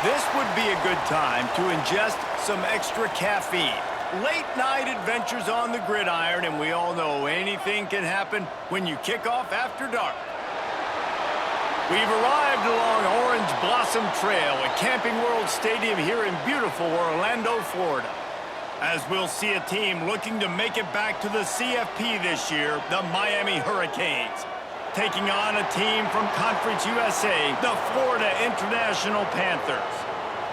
This would be a good time to ingest some extra caffeine. Late night adventures on the gridiron, and we all know anything can happen when you kick off after dark. We've arrived along Orange Blossom Trail at Camping World Stadium here in beautiful Orlando, Florida. As we'll see a team looking to make it back to the CFP this year, the Miami Hurricanes, taking on a team from Conference USA, the Florida International Panthers.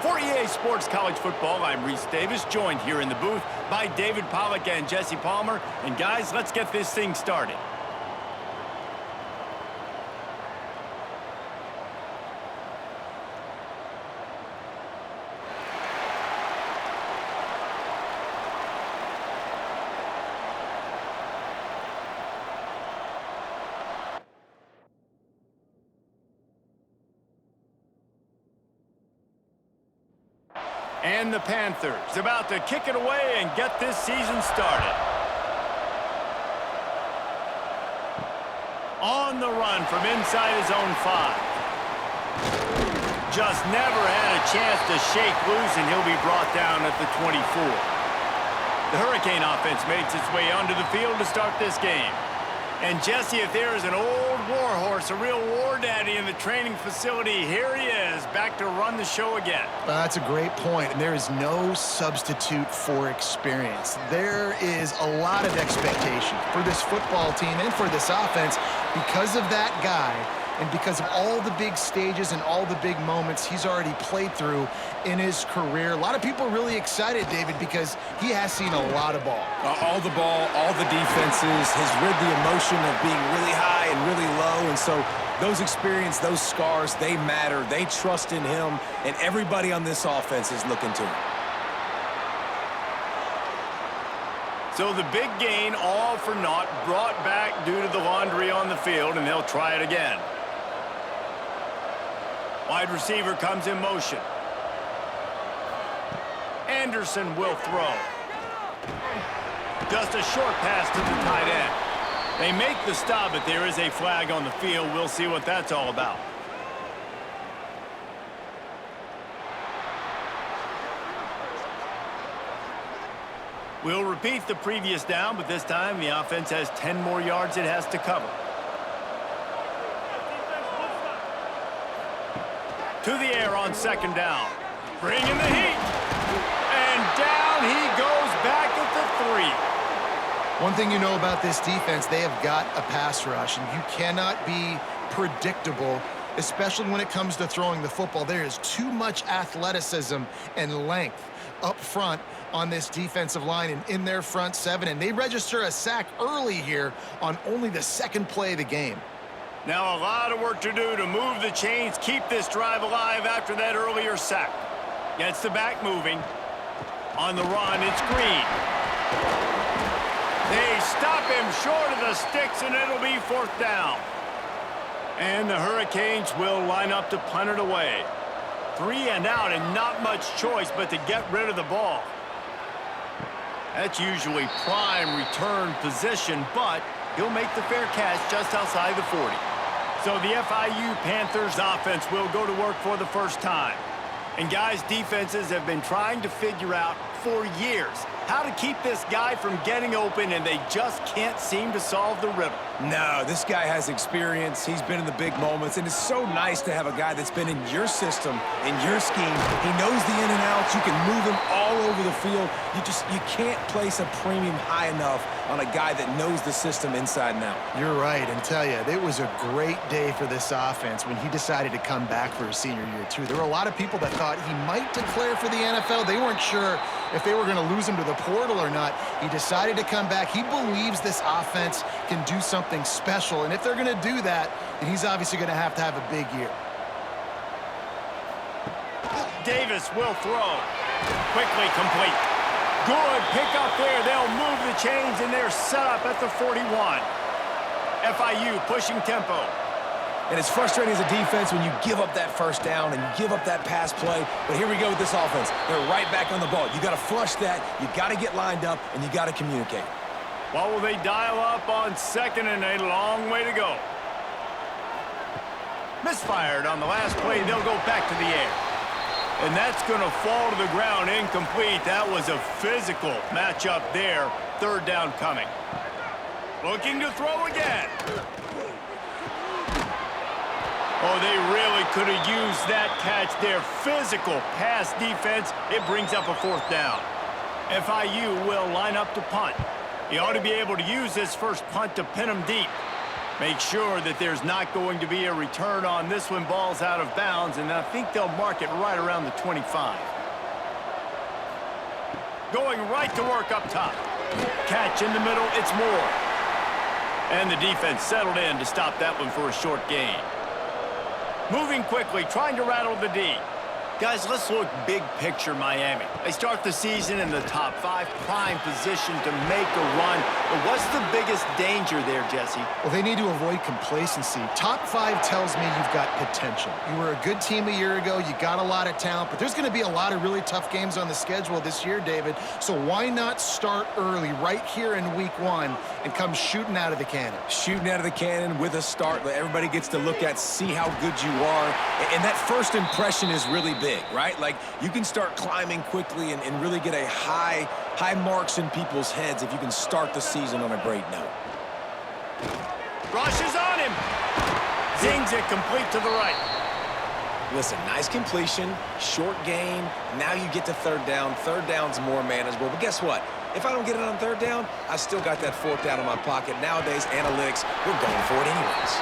For EA Sports College Football, I'm Reese Davis, joined here in the booth by David Pollack and Jesse Palmer. And guys, let's get this thing started. And the Panthers about to kick it away and get this season started. On the run from inside his own 5. Just never had a chance to shake loose, and he'll be brought down at the 24. The Hurricane offense makes its way onto the field to start this game. And Jesse, if there is an old war horse, a real war daddy in the training facility, here he is, back to run the show again. That's a great point, and there is no substitute for experience. There is a lot of expectation for this football team and for this offense because of that guy and because of all the big stages and all the big moments he's already played through in his career. A lot of people are really excited, David, because he has seen a lot of ball. All the ball, all the defenses, has rid the emotion of being really high and really low. And so those experience, those scars, they matter. They trust in him, and everybody on this offense is looking to him. So the big gain, all for naught, brought back due to the laundry on the field, and they'll try it again. Wide receiver comes in motion. Anderson will throw. Just a short pass to the tight end. They make the stop, but there is a flag on the field. We'll see what that's all about. We'll repeat the previous down, but this time the offense has 10 more yards it has to cover. To the air on second down. Bring in the heat. And down he goes back at the 3. One thing you know about this defense, they have got a pass rush, and you cannot be predictable, especially when it comes to throwing the football. There is too much athleticism and length up front on this defensive line and in their front 7, and they register a sack early here on only the second play of the game. Now a lot of work to do to move the chains, keep this drive alive after that earlier sack. Gets the back moving. On the run, it's Green. They stop him short of the sticks, and it'll be 4th down. And the Hurricanes will line up to punt it away. 3 and out, and not much choice but to get rid of the ball. That's usually prime return position, but he'll make the fair catch just outside the 40. So the FIU Panthers offense will go to work for the first time. And guys, defenses have been trying to figure out for years how to keep this guy from getting open, and they just can't seem to solve the riddle. No, this guy has experience. He's been in the big moments, and it's so nice to have a guy that's been in your system, in your scheme. He knows the in and outs. You can move him all over the field. You can't place a premium high enough on a guy that knows the system inside and out. You're right, and tell you, it was a great day for this offense when he decided to come back for his senior year, too. There were a lot of people that thought he might declare for the NFL. They weren't sure if they were going to lose him to the portal or not. He decided to come back. He believes this offense can do something special, and if they're going to do that, then he's obviously going to have a big year. Davis will throw. Quickly complete. Good pick up there. They'll move the chains, and they're set up at the 41. FIU pushing tempo. And it's frustrating as a defense when you give up that first down and you give up that pass play. But here we go with this offense. They're right back on the ball. You got to flush that. You got to get lined up, and you got to communicate. What will they dial up on second, and a long way to go? Misfired on the last play. They'll go back to the air. And that's going to fall to the ground incomplete. That was a physical matchup there. Third down coming. Looking to throw again. Oh, they really could have used that catch there. Physical pass defense. It brings up a fourth down. FIU will line up to punt. He ought to be able to use this first punt to pin him deep. Make sure that there's not going to be a return on this one. Ball's out of bounds, and I think they'll mark it right around the 25. Going right to work up top. Catch in the middle, it's Moore. And the defense settled in to stop that one for a short gain. Moving quickly, trying to rattle the D. Guys, let's look big picture Miami. They start the season in the top 5, prime position to make a run. But what's the biggest danger there, Jesse? Well, they need to avoid complacency. Top 5 tells me you've got potential. You were a good team a year ago. You got a lot of talent. But there's going to be a lot of really tough games on the schedule this year, David. So why not start early right here in week 1 and come shooting out of the cannon? Shooting out of the cannon with a start that everybody gets to look at, see how good you are. And that first impression is really big. Right? Like, you can start climbing quickly and really get a high marks in people's heads if you can start the season on a great note. Rushes on him. Zings it complete to the right. Listen, nice completion, short gain. Now you get to third down. Third down's more manageable. But guess what? If I don't get it on third down, I still got that fourth down in my pocket. Nowadays, analytics, we're going for it anyways.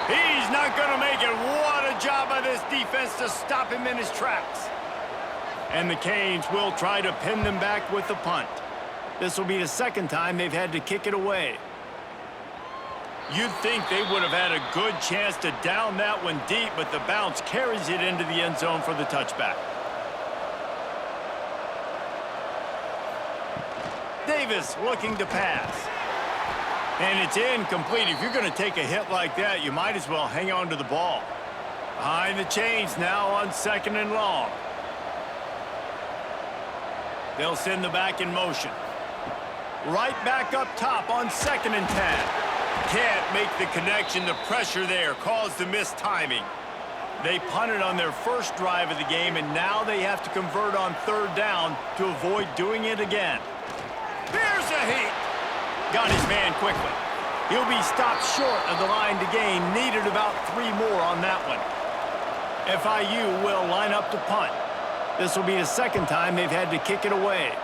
He's not going to make it. What a job by this defense to stop him in his tracks. And the Canes will try to pin them back with the punt. This will be the second time they've had to kick it away. You'd think they would have had a good chance to down that one deep, but the bounce carries it into the end zone for the touchback. Davis looking to pass. And it's incomplete. If you're going to take a hit like that, you might as well hang on to the ball. Behind the chains now on 2nd and long. They'll send the back in motion. Right back up top on 2nd and 10. Can't make the connection. The pressure there caused the missed timing. They punted on their first drive of the game, and now they have to convert on third down to avoid doing it again. Here's a heat. Got his man quickly. He'll be stopped short of the line to gain. Needed about 3 more on that one. FIU will line up to punt. This will be the second time they've had to kick it away.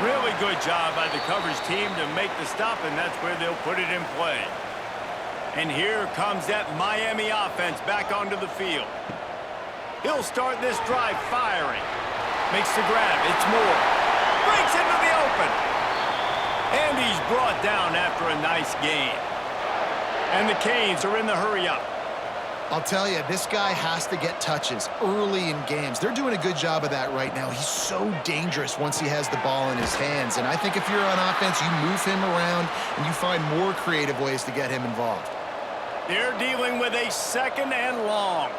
Really good job by the coverage team to make the stop, and that's where they'll put it in play. And here comes that Miami offense back onto the field. He'll start this drive firing. Makes the grab. It's Moore. Breaks into the open. And he's brought down after a nice gain. And the Canes are in the hurry-up. I'll tell you, this guy has to get touches early in games. They're doing a good job of that right now. He's so dangerous once he has the ball in his hands. And I think if you're on offense, you move him around and you find more creative ways to get him involved. They're dealing with a 2nd and long.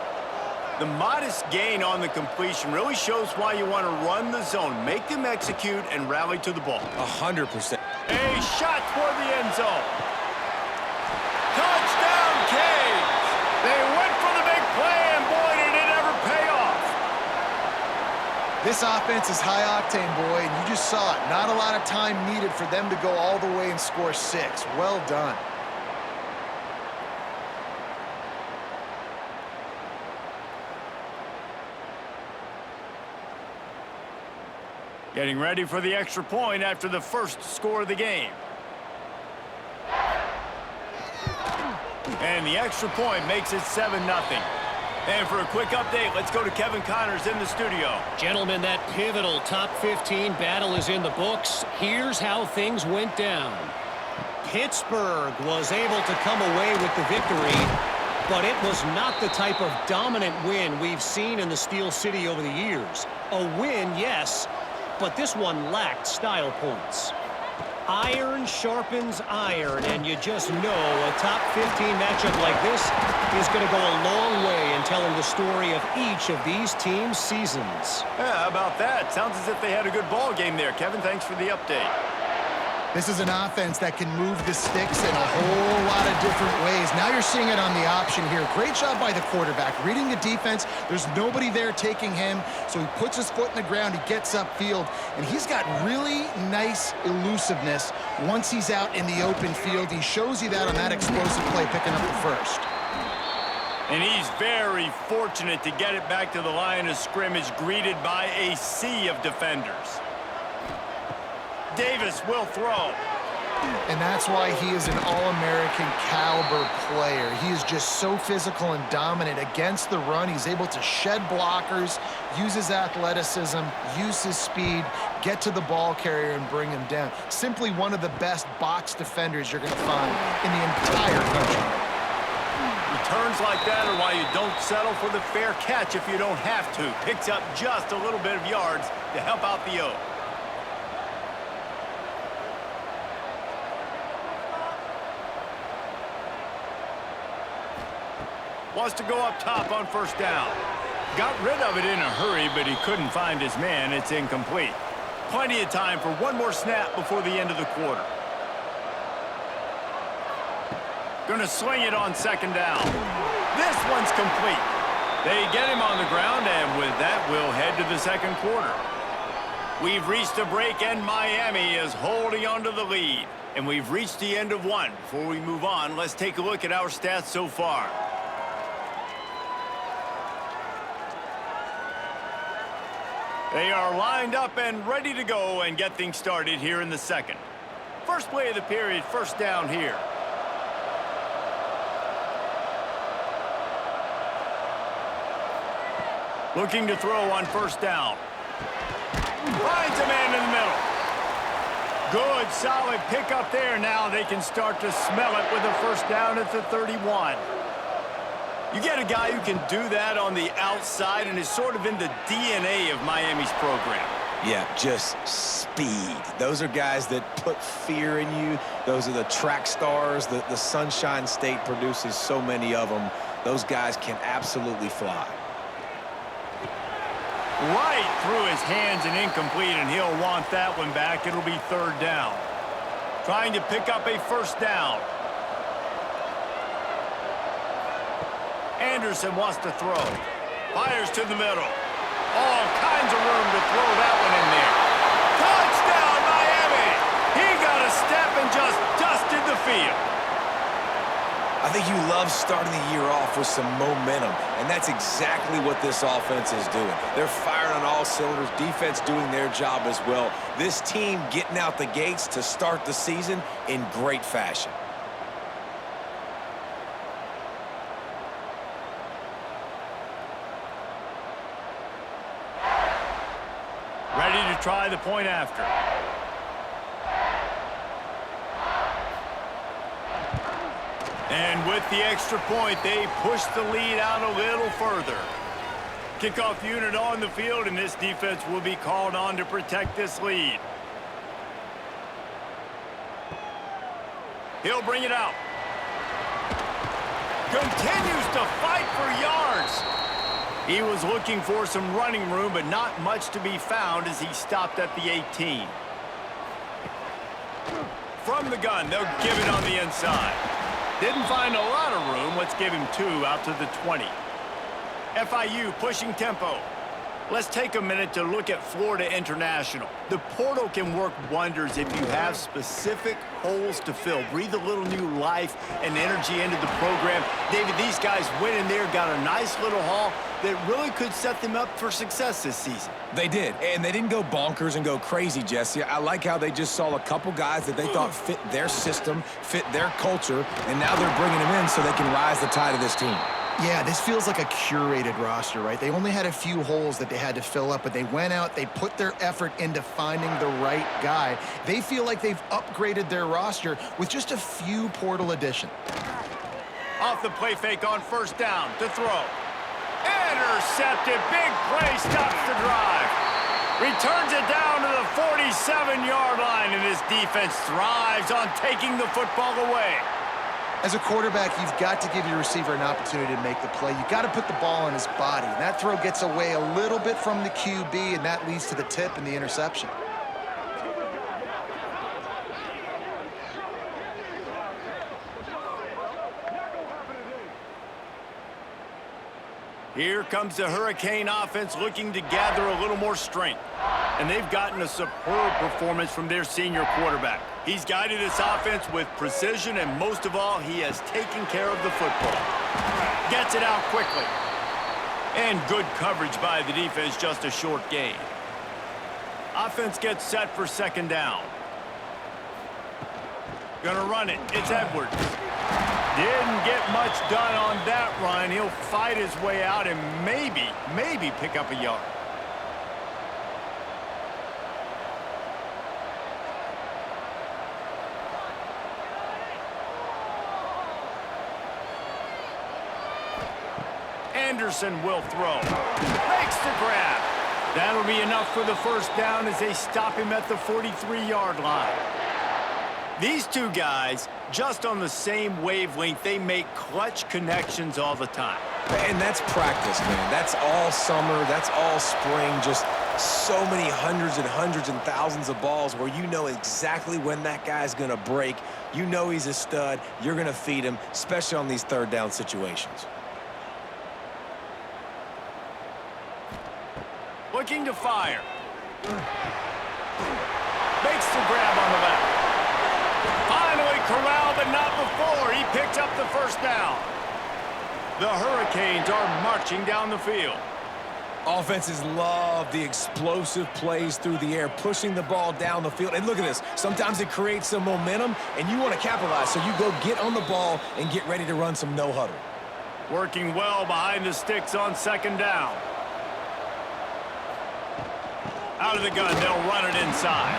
The modest gain on the completion really shows why you want to run the zone. Make them execute and rally to the ball. 100%. A shot toward the end zone. Touchdown, Canes! They went for the big play, and boy, did it ever pay off. This offense is high octane, boy, and you just saw it. Not a lot of time needed for them to go all the way and score 6. Well done. Getting ready for the extra point after the first score of the game. And the extra point makes it 7-0. And for a quick update, let's go to Kevin Connors in the studio. Gentlemen, that pivotal top 15 battle is in the books. Here's how things went down. Pittsburgh was able to come away with the victory, but it was not the type of dominant win we've seen in the Steel City over the years. A win, yes, but this one lacked style points. Iron sharpens iron, and you just know a top 15 matchup like this is going to go a long way in telling the story of each of these teams' seasons. Yeah, how about that? Sounds as if they had a good ball game there. Kevin, thanks for the update. This is an offense that can move the sticks in a whole lot of different ways. Now you're seeing it on the option here. Great job by the quarterback. Reading the defense, there's nobody there taking him, so he puts his foot in the ground, he gets upfield, and he's got really nice elusiveness once he's out in the open field. He shows you that on that explosive play, picking up the first. And he's very fortunate to get it back to the line of scrimmage, greeted by a sea of defenders. Davis will throw. And that's why he is an All-American caliber player. He is just so physical and dominant against the run. He's able to shed blockers, use his athleticism, use his speed, get to the ball carrier and bring him down. Simply one of the best box defenders you're going to find in the entire country. Returns like that are why you don't settle for the fair catch if you don't have to. Picks up just a little bit of yards to help out the O. Wants to go up top on first down. Got rid of it in a hurry, but he couldn't find his man. It's incomplete. Plenty of time for one more snap before the end of the quarter. Gonna swing it on second down. This one's complete. They get him on the ground, and with that, we'll head to the second quarter. We've reached a break, and Miami is holding on to the lead. And we've reached the end of one. Before we move on, let's take a look at our stats so far. They are lined up and ready to go and get things started here in the second. First play of the period, first down here. Looking to throw on first down. Finds a man in the middle. Good, solid pickup there. Now they can start to smell it with a first down at the 31. You get a guy who can do that on the outside and is sort of in the DNA of Miami's program. Yeah, just speed. Those are guys that put fear in you. Those are the track stars. The Sunshine State produces so many of them. Those guys can absolutely fly. Right through his hands and incomplete, and he'll want that one back. It'll be third down. Trying to pick up a first down. Anderson wants to throw. Fires to the middle. All kinds of room to throw that one in there. Touchdown, Miami! He got a step and just dusted the field. I think you love starting the year off with some momentum, and that's exactly what this offense is doing. They're firing on all cylinders, defense doing their job as well. This team getting out the gates to start the season in great fashion. Ready to try the point after. And with the extra point, they push the lead out a little further. Kickoff unit on the field, and this defense will be called on to protect this lead. He'll bring it out. Continues to fight for yards. He was looking for some running room, but not much to be found as he stopped at the 18. From the gun, they'll give it on the inside. Didn't find a lot of room. Let's give him 2 out to the 20. FIU pushing tempo. Let's take a minute to look at Florida International. The portal can work wonders if you have specific holes to fill. Breathe a little new life and energy into the program. David, these guys went in there, got a nice little haul that really could set them up for success this season. They did, and they didn't go bonkers and go crazy, Jesse. I like how they just saw a couple guys that they thought fit their system, fit their culture, and now they're bringing them in so they can rise the tide of this team. Yeah, this feels like a curated roster, right? They only had a few holes that they had to fill up, but they went out, they put their effort into finding the right guy. They feel like they've upgraded their roster with just a few portal additions. Off the play fake on first down to throw. Intercepted. Big play, stops the drive. Returns it down to the 47-yard line, and this defense thrives on taking the football away. As a quarterback, you've got to give your receiver an opportunity to make the play. You've got to put the ball on his body. And that throw gets away a little bit from the QB, and that leads to the tip and the interception. Here comes the Hurricane offense looking to gather a little more strength. And they've gotten a superb performance from their senior quarterback. He's guided this offense with precision, and most of all, he has taken care of the football. Gets it out quickly. And good coverage by the defense, just a short gain. Offense gets set for second down. Gonna run it. It's Edwards. Didn't get much done on that run. He'll fight his way out and maybe pick up a yard. Anderson will throw. Makes the grab. That'll be enough for the first down as they stop him at the 43-yard line. These two guys, just on the same wavelength, they make clutch connections all the time. And that's practice, man. That's all summer. That's all spring. Just so many hundreds and thousands of balls where you know exactly when that guy's going to break. You know he's a stud. You're going to feed him, especially on these third down situations. Looking to fire. Makes the grab on the left. Finally corralled, but not before. He picked up the first down. The Hurricanes are marching down the field. Offenses love the explosive plays through the air, pushing the ball down the field. And look at this. Sometimes it creates some momentum, and you want to capitalize. So you go get on the ball and get ready to run some no-huddle. Working well behind the sticks on second down. Out of the gun, they'll run it inside.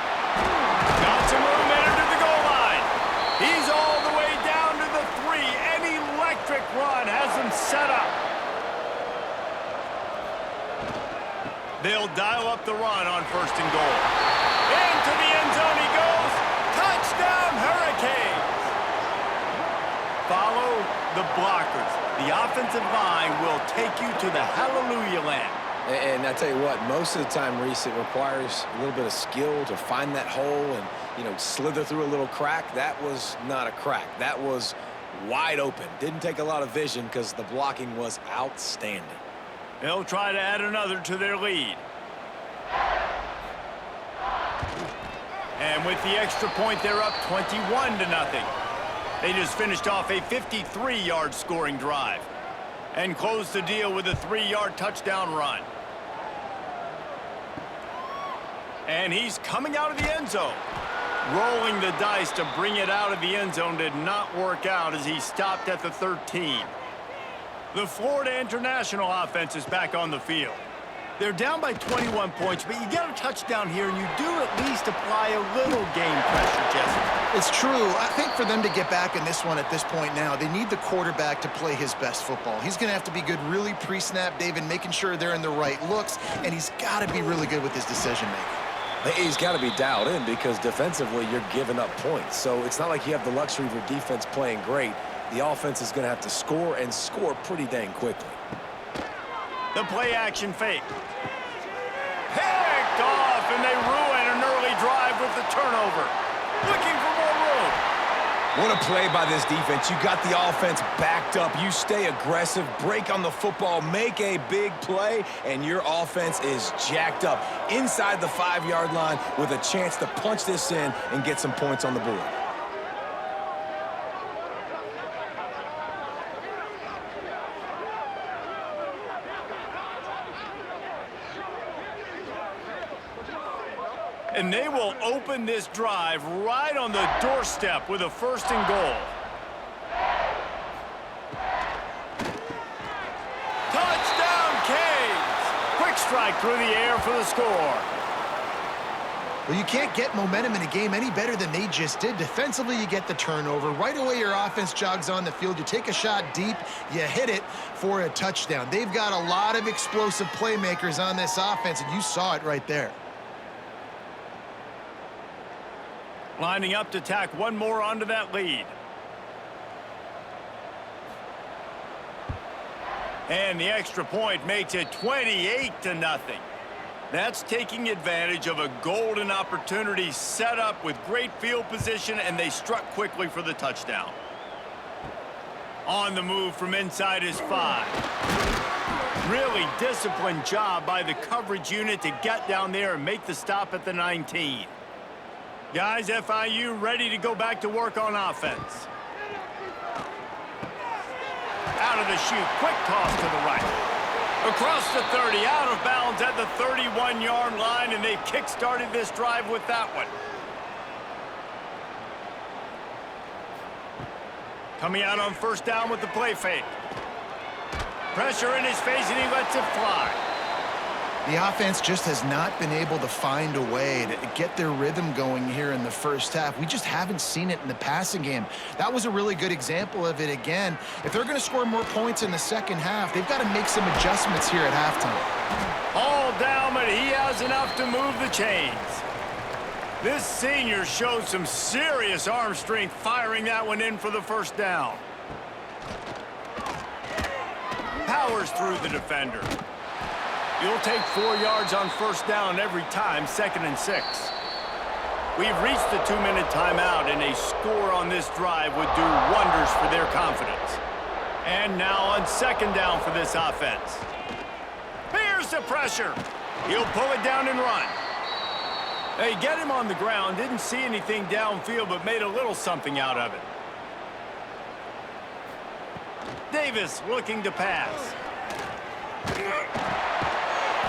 Got some room entered to the goal line. He's all the way down to the 3. An electric run has him set up. They'll dial up the run on first and goal. Into the end zone he goes. Touchdown, Hurricanes. Follow the blockers. The offensive line will take you to the hallelujah land. And I tell you what, most of the time, Reese, it requires a little bit of skill to find that hole and, you know, slither through a little crack. That was not a crack. That was wide open. Didn't take a lot of vision because the blocking was outstanding. They'll try to add another to their lead. And with the extra point, they're up 21-0. They just finished off a 53-yard scoring drive and closed the deal with a 3-yard touchdown run. And he's coming out of the end zone. Rolling the dice to bring it out of the end zone did not work out as he stopped at the 13. The Florida International offense is back on the field. They're down by 21 points, but you get a touchdown here, and you do at least apply a little game pressure, Jesse. It's true. I think for them to get back in this one at this point now, they need the quarterback to play his best football. He's going to have to be good really pre-snap, David, making sure they're in the right looks, and he's got to be really good with his decision-making. He's got to be dialed in because defensively you're giving up points. So it's not like you have the luxury of your defense playing great. The offense is going to have to score and score pretty dang quickly. The play-action fake. Picked off, and they ruin an early drive with the turnover. Looking for more room. What a play by this defense. You got the offense backed up. You stay aggressive, break on the football, make a big play, and your offense is jacked up inside the 5-yard line with a chance to punch this in and get some points on the board. And they will open this drive right on the doorstep with a first and goal. Touchdown, Canes! Quick strike through the air for the score. Well, you can't get momentum in a game any better than they just did. Defensively, you get the turnover. Right away, your offense jogs on the field. You take a shot deep, you hit it for a touchdown. They've got a lot of explosive playmakers on this offense, and you saw it right there. Lining up to tack one more onto that lead. And the extra point makes it 28-0. That's taking advantage of a golden opportunity set up with great field position, and they struck quickly for the touchdown. On the move from inside his 5. Really disciplined job by the coverage unit to get down there and make the stop at the 19. Guys, FIU ready to go back to work on offense. Out of the chute, quick toss to the right. Across the 30, out of bounds at the 31-yard line, and they kick-started this drive with that one. Coming out on first down with the play fake. Pressure in his face, and he lets it fly. The offense just has not been able to find a way to get their rhythm going here in the first half. We just haven't seen it in the passing game. That was a really good example of it again. If they're going to score more points in the second half, they've got to make some adjustments here at halftime. All down, but he has enough to move the chains. This senior showed some serious arm strength firing that one in for the first down. Powers through the defender. You'll take 4 yards on first down every time, 2nd and 6. We've reached the 2-minute timeout, and a score on this drive would do wonders for their confidence. And now on 2nd down for this offense. Here's the pressure. He'll pull it down and run. They get him on the ground, didn't see anything downfield, but made a little something out of it. Davis looking to pass.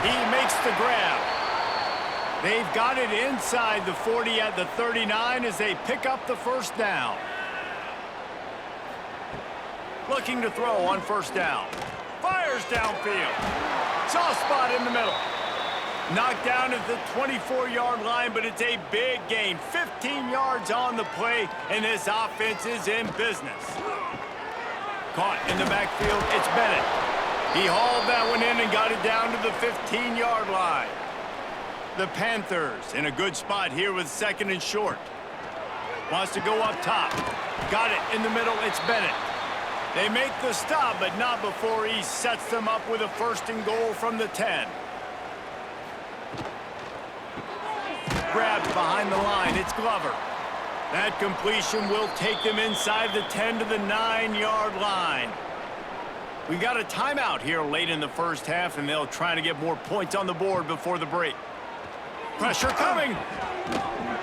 He makes the grab. They've got it inside the 40 at the 39 as they pick up the first down. Looking to throw on first down. Fires downfield. Soft spot in the middle. Knocked down at the 24-yard line, but it's a big gain. 15 yards on the play, and this offense is in business. Caught in the backfield, it's Bennett. He hauled that one in and got it down to the 15-yard line. The Panthers in a good spot here with 2nd and short. Wants to go up top. Got it in the middle, it's Bennett. They make the stop, but not before he sets them up with a 1st and goal from the 10. Grabbed behind the line, it's Glover. That completion will take them inside the 10 to the 9-yard line. We got a timeout here late in the first half, and they'll try to get more points on the board before the break. Pressure coming.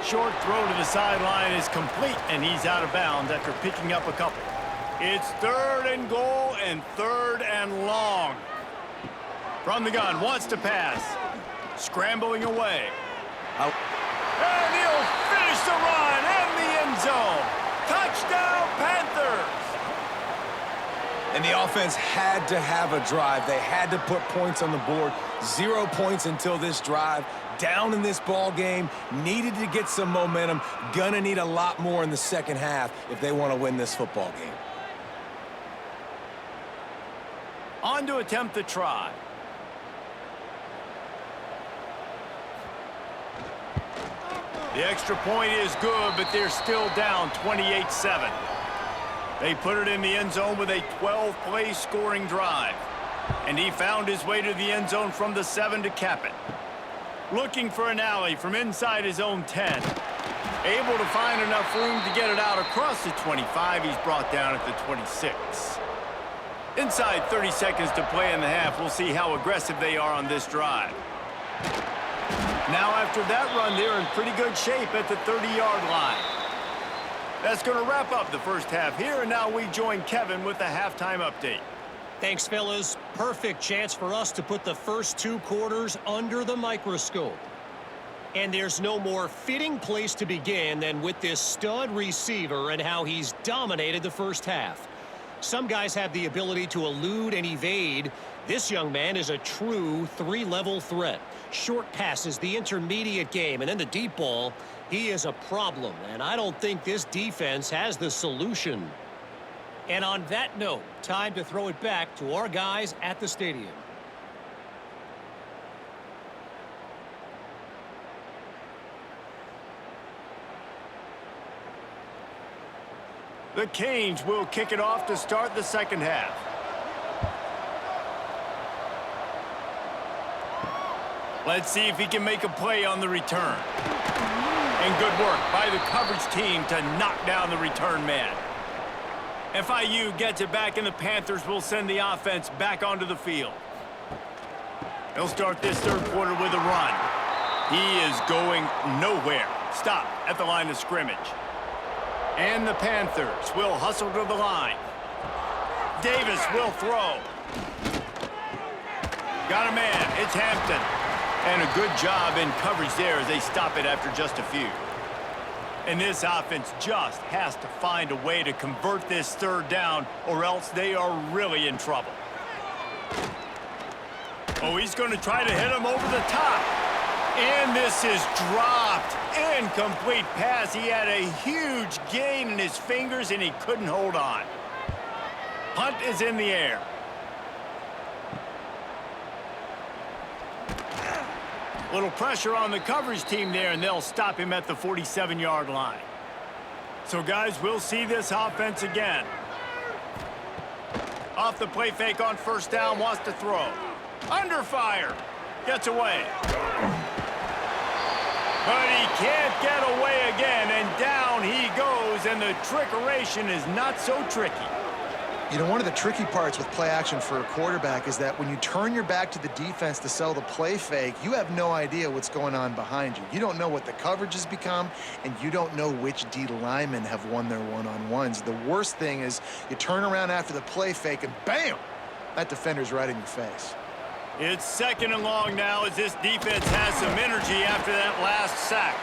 Short throw to the sideline is complete, and he's out of bounds after picking up a couple. It's 3rd and goal and 3rd and long. From the gun, wants to pass. Scrambling away. Out. And he'll finish the run in the end zone. Touchdown, Panthers! And the offense had to have a drive. They had to put points on the board. 0 points until this drive. Down in this ball game. Needed to get some momentum. Gonna need a lot more in the second half if they want to win this football game. On to attempt the try. The extra point is good, but they're still down 28-7. They put it in the end zone with a 12-play scoring drive. And he found his way to the end zone from the 7 to cap it. Looking for an alley from inside his own 10. Able to find enough room to get it out across the 25. He's brought down at the 26. Inside 30 seconds to play in the half. We'll see how aggressive they are on this drive. Now after that run, they're in pretty good shape at the 30-yard line. That's going to wrap up the first half here, and now we join Kevin with the halftime update. Thanks, fellas. Perfect chance for us to put the first 2 quarters under the microscope. And there's no more fitting place to begin than with this stud receiver and how he's dominated the first half. Some guys have the ability to elude and evade. This young man is a true 3-level threat. Short passes, the intermediate game, and then the deep ball. He is a problem, and I don't think this defense has the solution. And on that note, time to throw it back to our guys at the stadium. The Canes will kick it off to start the second half. Let's see if he can make a play on the return. And good work by the coverage team to knock down the return man. FIU gets it back, and the Panthers will send the offense back onto the field. They'll start this third quarter with a run. He is going nowhere. Stop at the line of scrimmage. And the Panthers will hustle to the line. Davis will throw. Got a man. It's Hampton. And a good job in coverage there as they stop it after just a few. And this offense just has to find a way to convert this third down, or else they are really in trouble. Oh, he's going to try to hit him over the top. And this is dropped. Incomplete pass. He had a huge gain in his fingers, and he couldn't hold on. Punt is in the air. Little pressure on the coverage team there, and they'll stop him at the 47-yard line. So, guys, we'll see this offense again. Off the play fake on first down, wants to throw. Under fire. Gets away. But he can't get away again, and down he goes, and the trickeration is not so tricky. You know, one of the tricky parts with play action for a quarterback is that when you turn your back to the defense to sell the play fake, you have no idea what's going on behind you. You don't know what the coverage has become, and you don't know which D linemen have won their one-on-ones. The worst thing is you turn around after the play fake, and bam! That defender's right in your face. It's second and long now as this defense has some energy after that last sack.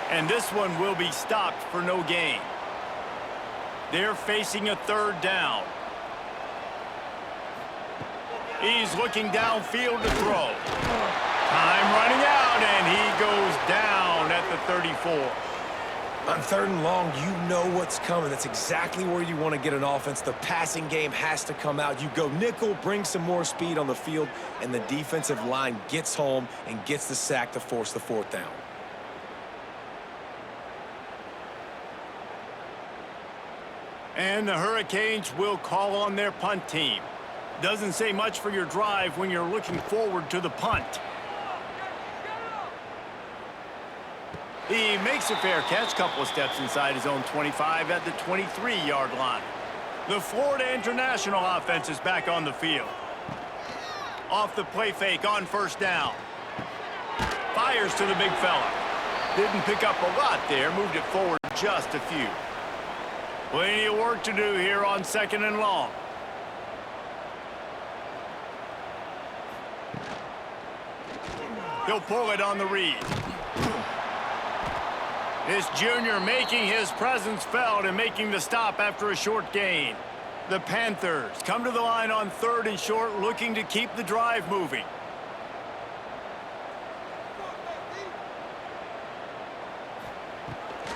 And this one will be stopped for no gain. They're facing a third down. He's looking downfield to throw. Time running out, and he goes down at the 34. On third and long, you know what's coming. That's exactly where you want to get an offense. The passing game has to come out. You go nickel, bring some more speed on the field, and the defensive line gets home and gets the sack to force the fourth down. And the Hurricanes will call on their punt team. Doesn't say much for your drive when you're looking forward to the punt. He makes a fair catch, couple of steps inside his own 25 at the 23-yard line. The Florida International offense is back on the field. Off the play fake on first down. Fires to the big fella. Didn't pick up a lot there, moved it forward just a few. Plenty of work to do here on second and long. He'll pull it on the read. This junior making his presence felt and making the stop after a short gain. The Panthers come to the line on third and short, looking to keep the drive moving.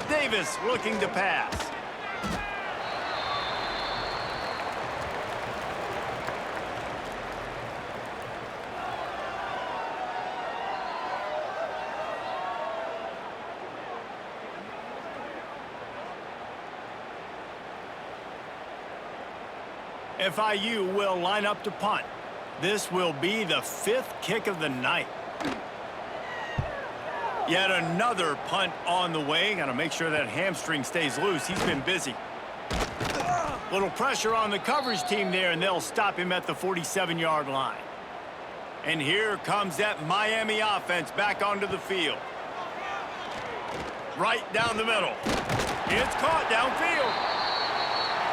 Davis looking to pass. FIU will line up to punt. This will be the fifth kick of the night. Yet another punt on the way. Got to make sure that hamstring stays loose. He's been busy. Little pressure on the coverage team there, and they'll stop him at the 47-yard line. And here comes that Miami offense back onto the field. Right down the middle. It's caught downfield.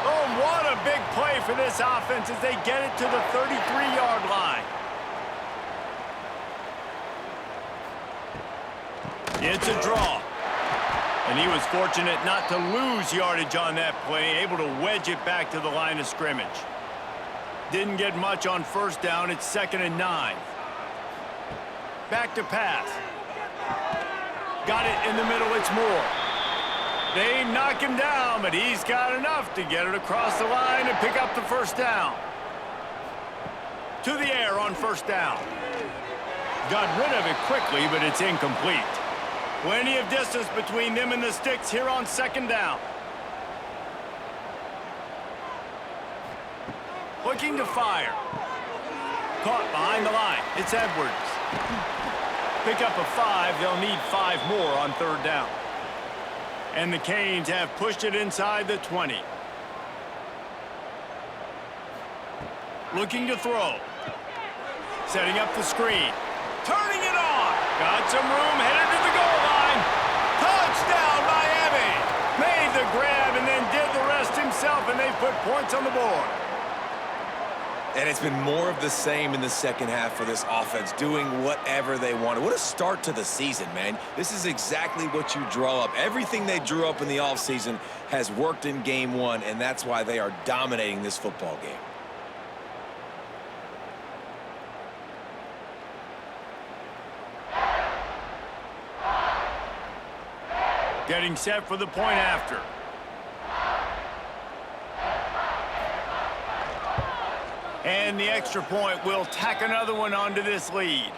Oh, what a big play for this offense as they get it to the 33-yard line. It's a draw. And he was fortunate not to lose yardage on that play, able to wedge it back to the line of scrimmage. Didn't get much on first down. It's 2nd and 9. Back to pass. Got it in the middle. It's Moore. They knock him down, but he's got enough to get it across the line and pick up the first down. To the air on first down. Got rid of it quickly, but it's incomplete. Plenty of distance between them and the sticks here on second down. Looking to fire. Caught behind the line. It's Edwards. Pick up a 5. They'll need 5 more on third down. And the Canes have pushed it inside the 20. looking to throw. Setting up the screen. Turning it on. Got some room, headed to the goal line. Touchdown, Miami. Made the grab and then did the rest himself, and they put points on the board. And it's been more of the same in the second half for this offense, doing whatever they wanted. What a start to the season, man. This is exactly what you draw up. Everything they drew up in the offseason has worked in game one, and that's why they are dominating this football game. Getting set for the point after. And the extra point will tack another one onto this lead.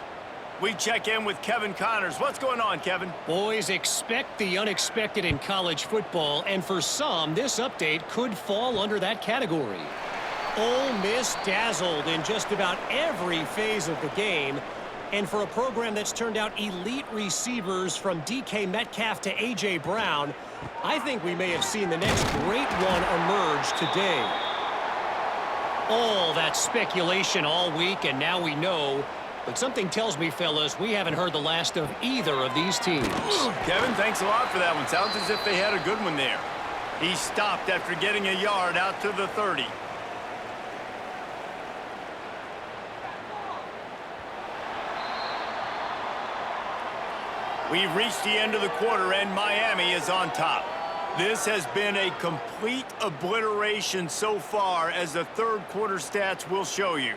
We check in with Kevin Connors. What's going on, Kevin? Boys, expect the unexpected in college football, and for some, this update could fall under that category. Ole Miss dazzled in just about every phase of the game, and for a program that's turned out elite receivers from DK Metcalf to A.J. Brown, I think we may have seen the next great one emerge today. All that speculation all week, and now we know. But something tells me, fellas, we haven't heard the last of either of these teams. Kevin, thanks a lot for that one. Sounds as if they had a good one there. He stopped after getting a yard out to the 30. We've reached the end of the quarter, and Miami is on top. This has been a complete obliteration so far, as the third quarter stats will show you.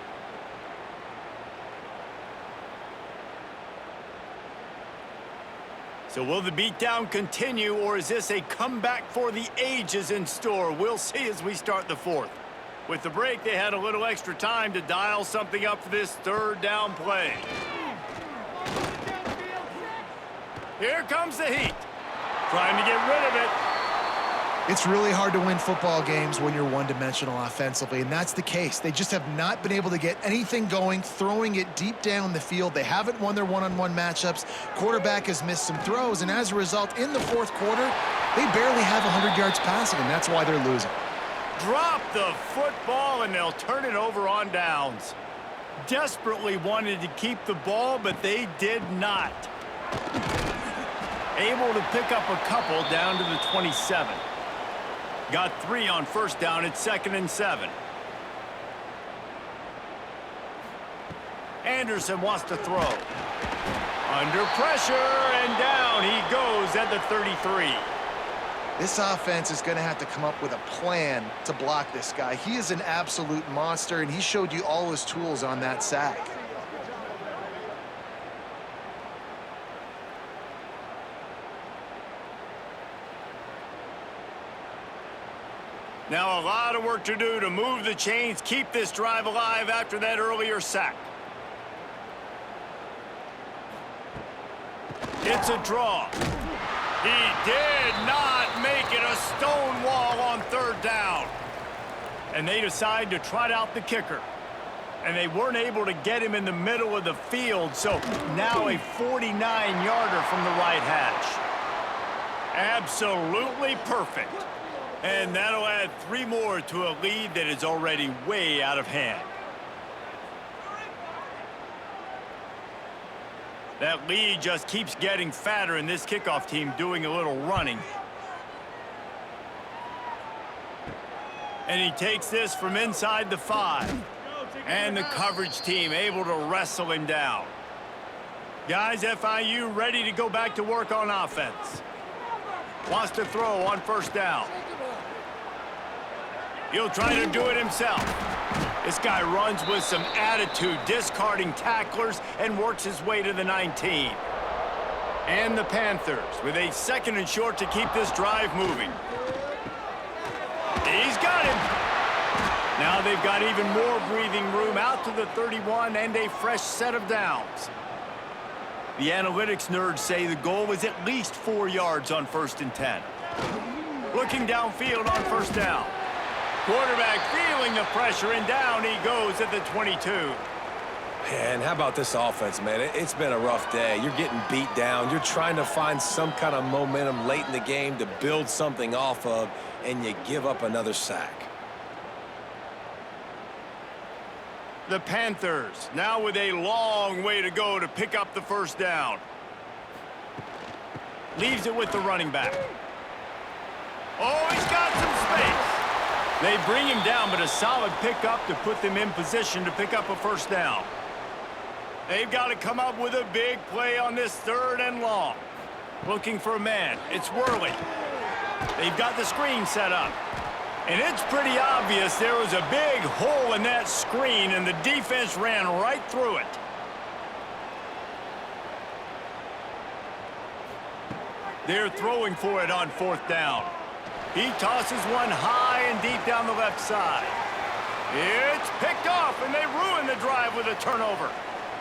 So will the beatdown continue, or is this a comeback for the ages in store? We'll see as we start the fourth. With the break, they had a little extra time to dial something up for this third down play. Here comes the heat. Trying to get rid of it. It's really hard to win football games when you're one-dimensional offensively, and that's the case. They just have not been able to get anything going, throwing it deep down the field. They haven't won their one-on-one matchups. Quarterback has missed some throws, and as a result, in the fourth quarter, they barely have 100 yards passing, and that's why they're losing. Drop the football, and they'll turn it over on downs. Desperately wanted to keep the ball, but they did not. Able to pick up a couple down to the 27. Got 3 on first down at 2nd and 7. Anderson wants to throw. Under pressure, and down he goes at the 33. This offense is going to have to come up with a plan to block this guy. He is an absolute monster, and he showed you all his tools on that sack. Now a lot of work to do to move the chains, keep this drive alive after that earlier sack. It's a draw. He did not make it a stone wall on third down. And they decide to trot out the kicker. And they weren't able to get him in the middle of the field, so now a 49-yarder from the right hash. Absolutely perfect. And that'll add 3 more to a lead that is already way out of hand. That lead just keeps getting fatter, and this kickoff team doing a little running. And he takes this from inside the 5. And the coverage team able to wrestle him down. Guys, FIU ready to go back to work on offense. Wants to throw on first down. He'll try to do it himself. This guy runs with some attitude, discarding tacklers, and works his way to the 19. And the Panthers with a 2nd and short to keep this drive moving. He's got him. Now they've got even more breathing room out to the 31 and a fresh set of downs. The analytics nerds say the goal was at least 4 yards on 1st and 10. Looking downfield on first down. Quarterback feeling the pressure, and down he goes at the 22. Man, how about this offense, man? It's been a rough day. You're getting beat down. You're trying to find some kind of momentum late in the game to build something off of, and you give up another sack. The Panthers now with a long way to go to pick up the first down. Leaves it with the running back. Oh, he's got some space. They bring him down, but a solid pickup to put them in position to pick up a first down. They've got to come up with a big play on this 3rd and long. Looking for a man. It's Worley. They've got the screen set up. And it's pretty obvious there was a big hole in that screen, and the defense ran right through it. They're throwing for it on 4th down. He tosses one high and deep down the left side. It's picked off, and they ruin the drive with a turnover.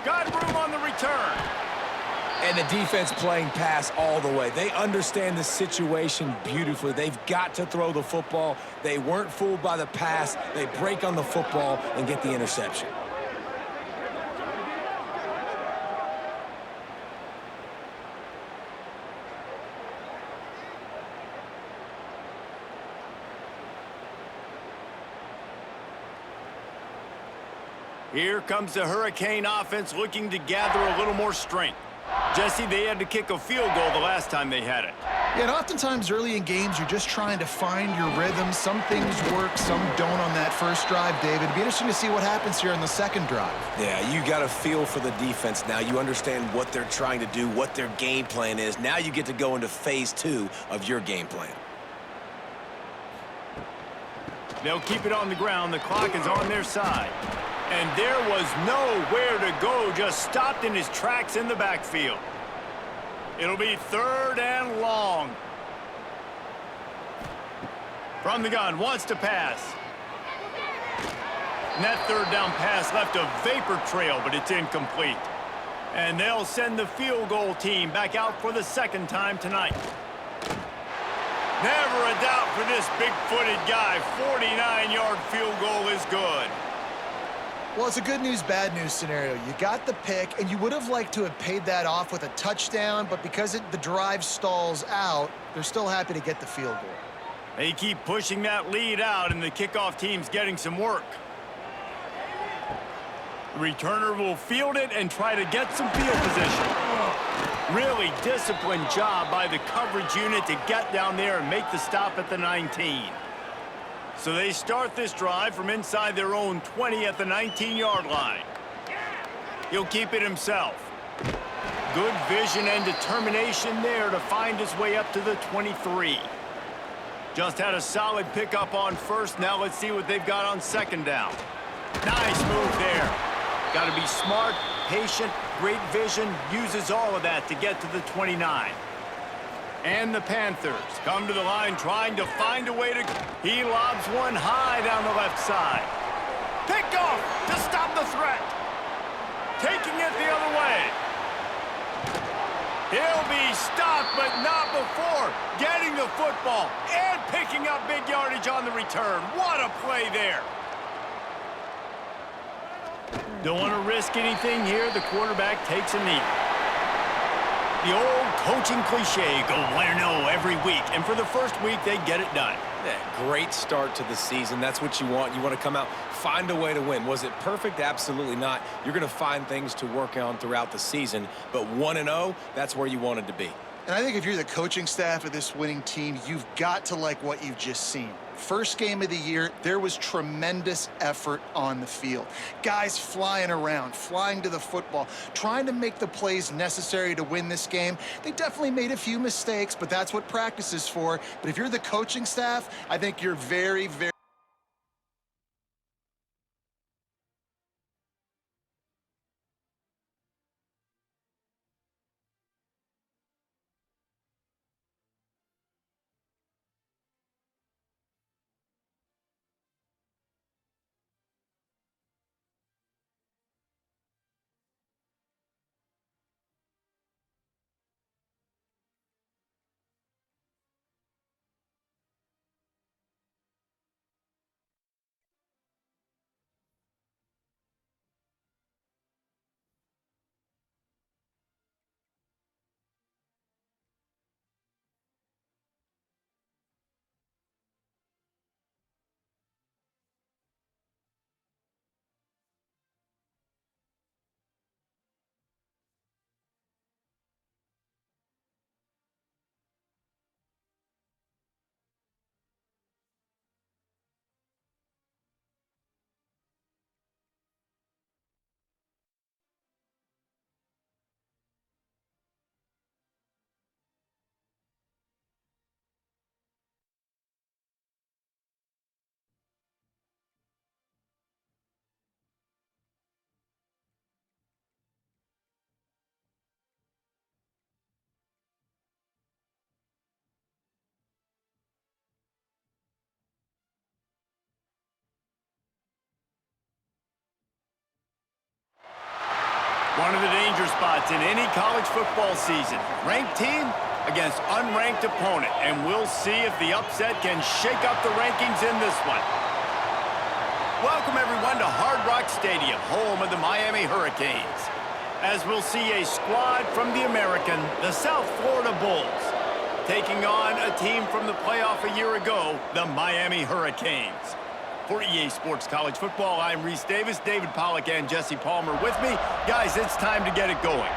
Got room on the return. And the defense playing pass all the way. They understand the situation beautifully. They've got to throw the football. They weren't fooled by the pass. They break on the football and get the interception. Here comes the Hurricane offense looking to gather a little more strength. Jesse, they had to kick a field goal the last time they had it. Yeah, and oftentimes early in games, you're just trying to find your rhythm. Some things work, some don't on that first drive, David. It'd be interesting to see what happens here on the second drive. Yeah, you got a feel for the defense now. You understand what they're trying to do, what their game plan is. Now you get to go into phase 2 of your game plan. They'll keep it on the ground. The clock is on their side. And there was nowhere to go, just stopped in his tracks in the backfield. It'll be 3rd and long. From the gun, wants to pass. And that 3rd down pass left a vapor trail, but it's incomplete. And they'll send the field goal team back out for the 2nd time tonight. Never a doubt for this big-footed guy. 49-yard field goal is good. Well, it's a good news, bad news scenario. You got the pick, and you would have liked to have paid that off with a touchdown, but because the drive stalls out, they're still happy to get the field goal. They keep pushing that lead out, and the kickoff team's getting some work. The returner will field it and try to get some field position. Really disciplined job by the coverage unit to get down there and make the stop at the 19. So they start this drive from inside their own 20 at the 19-yard line. He'll keep it himself. Good vision and determination there to find his way up to the 23. Just had a solid pickup on 1st. Now let's see what they've got on 2nd down. Nice move there. Got to be smart, patient, great vision. Uses all of that to get to the 29. And the Panthers come to the line trying to find a way to... He lobs one high down the left side. Picked off to stop the threat. Taking it the other way. He'll be stopped, but not before getting the football and picking up big yardage on the return. What a play there. Don't want to risk anything here. The quarterback takes a knee. The old coaching cliche, go 1-0 every week. And for the first week, they get it done. Yeah, great start to the season. That's what you want. You want to come out, find a way to win. Was it perfect? Absolutely not. You're going to find things to work on throughout the season. But 1-0, that's where you wanted to be. And I think if you're the coaching staff of this winning team, you've got to like what you've just seen. First game of the year, there was tremendous effort on the field. Guys flying around, flying to the football, trying to make the plays necessary to win this game. They definitely made a few mistakes, but that's what practice is for. But if you're the coaching staff, I think you're very, very One of the danger spots in any college football season. Ranked team against unranked opponent. And we'll see if the upset can shake up the rankings in this one. Welcome, everyone, to Hard Rock Stadium, home of the Miami Hurricanes. As we'll see a squad from the American, the South Florida Bulls, taking on a team from the playoff a year ago, the Miami Hurricanes. For EA Sports College Football, I'm Reese Davis, David Pollack, and Jesse Palmer with me. Guys, it's time to get it going.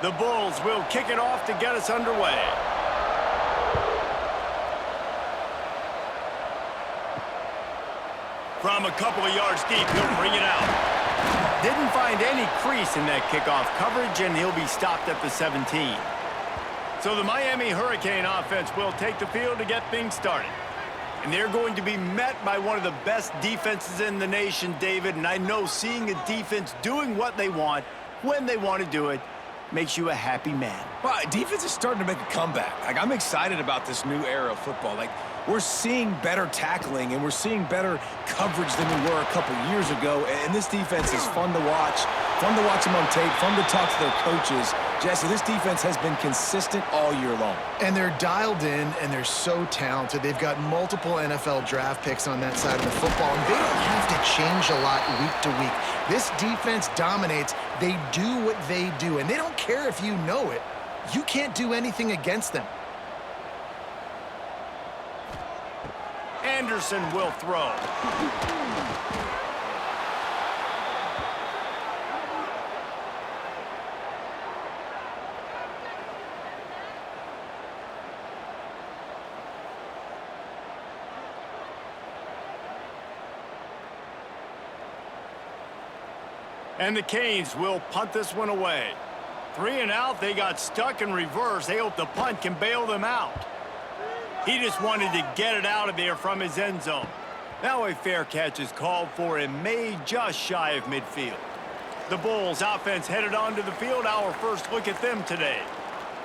The Bulls will kick it off to get us underway. From a couple of yards deep, he'll bring it out. Didn't find any crease in that kickoff coverage, and he'll be stopped at the 17. So the Miami Hurricane offense will take the field to get things started. And they're going to be met by one of the best defenses in the nation, David. And I know seeing a defense doing what they want, when they want to do it, makes you a happy man. Well, defense is starting to make a comeback. Like, I'm excited about this new era of football. Like, we're seeing better tackling and we're seeing better coverage than we were a couple years ago. And this defense is fun to watch them on tape, fun to talk to their coaches. Jesse, this defense has been consistent all year long. And they're dialed in, and they're so talented. They've got multiple NFL draft picks on that side of the football, and they don't have to change a lot week to week. This defense dominates. They do what they do, and they don't care if you know it. You can't do anything against them. Anderson will throw. And the Canes will punt this one away. 3 and out, they got stuck in reverse. They hope the punt can bail them out. He just wanted to get it out of there from his end zone. Now a fair catch is called for and made just shy of midfield. The Bulls offense headed onto the field. Our first look at them today.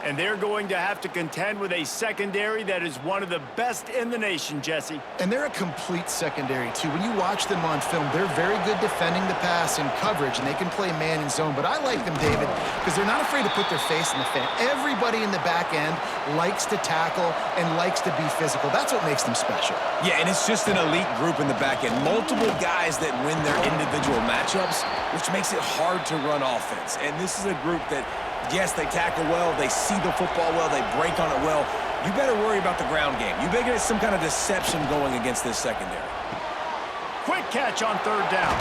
And they're going to have to contend with a secondary that is one of the best in the nation, Jesse. And they're a complete secondary, too. When you watch them on film, they're very good defending the pass and coverage, and they can play man and zone. But I like them, David, because they're not afraid to put their face in the fan. Everybody in the back end likes to tackle and likes to be physical. That's what makes them special. Yeah, and it's just an elite group in the back end. Multiple guys that win their individual matchups, which makes it hard to run offense. And this is a group that, yes, they tackle well, they see the football well, they break on it well. You better worry about the ground game. You better get some kind of deception going against this secondary. Quick catch on 3rd down.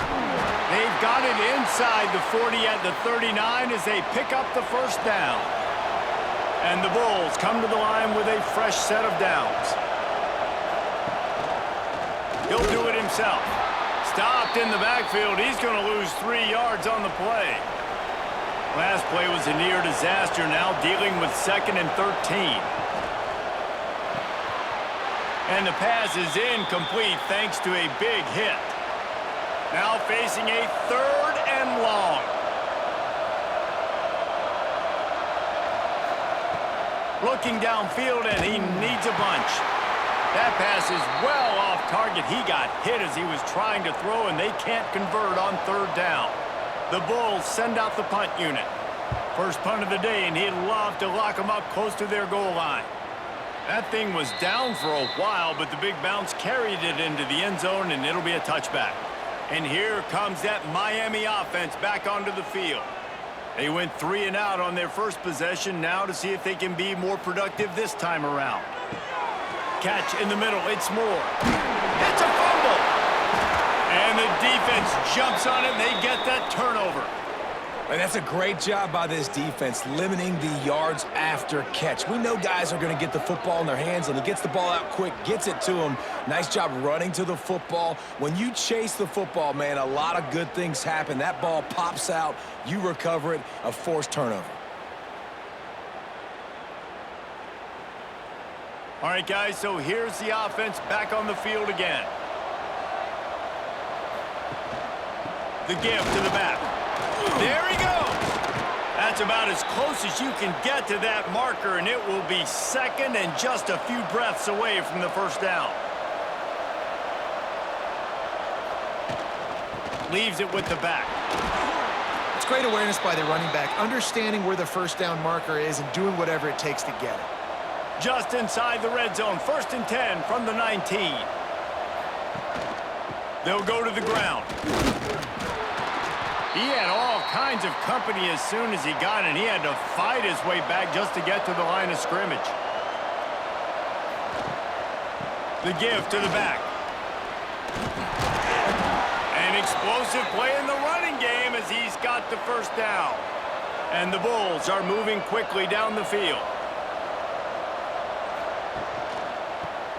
They've got it inside the 40 at the 39 as they pick up the 1st down. And the Bulls come to the line with a fresh set of downs. He'll do it himself. Stopped in the backfield. He's going to lose 3 yards on the play. Last play was a near disaster, now dealing with 2nd and 13. And the pass is incomplete thanks to a big hit. Now facing a 3rd and long. Looking downfield, and he needs a bunch. That pass is well off target. He got hit as he was trying to throw, and they can't convert on 3rd down. The Bulls send out the punt unit. First punt of the day, and he'd love to lock them up close to their goal line. That thing was down for a while, but the big bounce carried it into the end zone, and it'll be a touchback. And here comes that Miami offense back onto the field. They went 3 and out on their first possession, now to see if they can be more productive this time around. Catch in the middle, it's Moore. It's a fumble! And the defense jumps on it, and they get that turnover. And that's a great job by this defense, limiting the yards after catch. We know guys are going to get the football in their hands, and he gets the ball out quick, gets it to him. Nice job running to the football. When you chase the football, man, a lot of good things happen. That ball pops out, you recover it, a forced turnover. All right, guys, so here's the offense back on the field again. The give to the back. There he goes. That's just about as close as you can get to that marker, and it will be second and just a few breaths away from the first down. Leaves it with the back. It's great awareness by the running back, understanding where the first down marker is and doing whatever it takes to get it. Just inside the red zone, 1st and 10 from the 19. They'll go to the ground. He had all kinds of company as soon as he got it. He had to fight his way back just to get to the line of scrimmage. The give to the back. An explosive play in the running game as he's got the first down. And the Bulls are moving quickly down the field.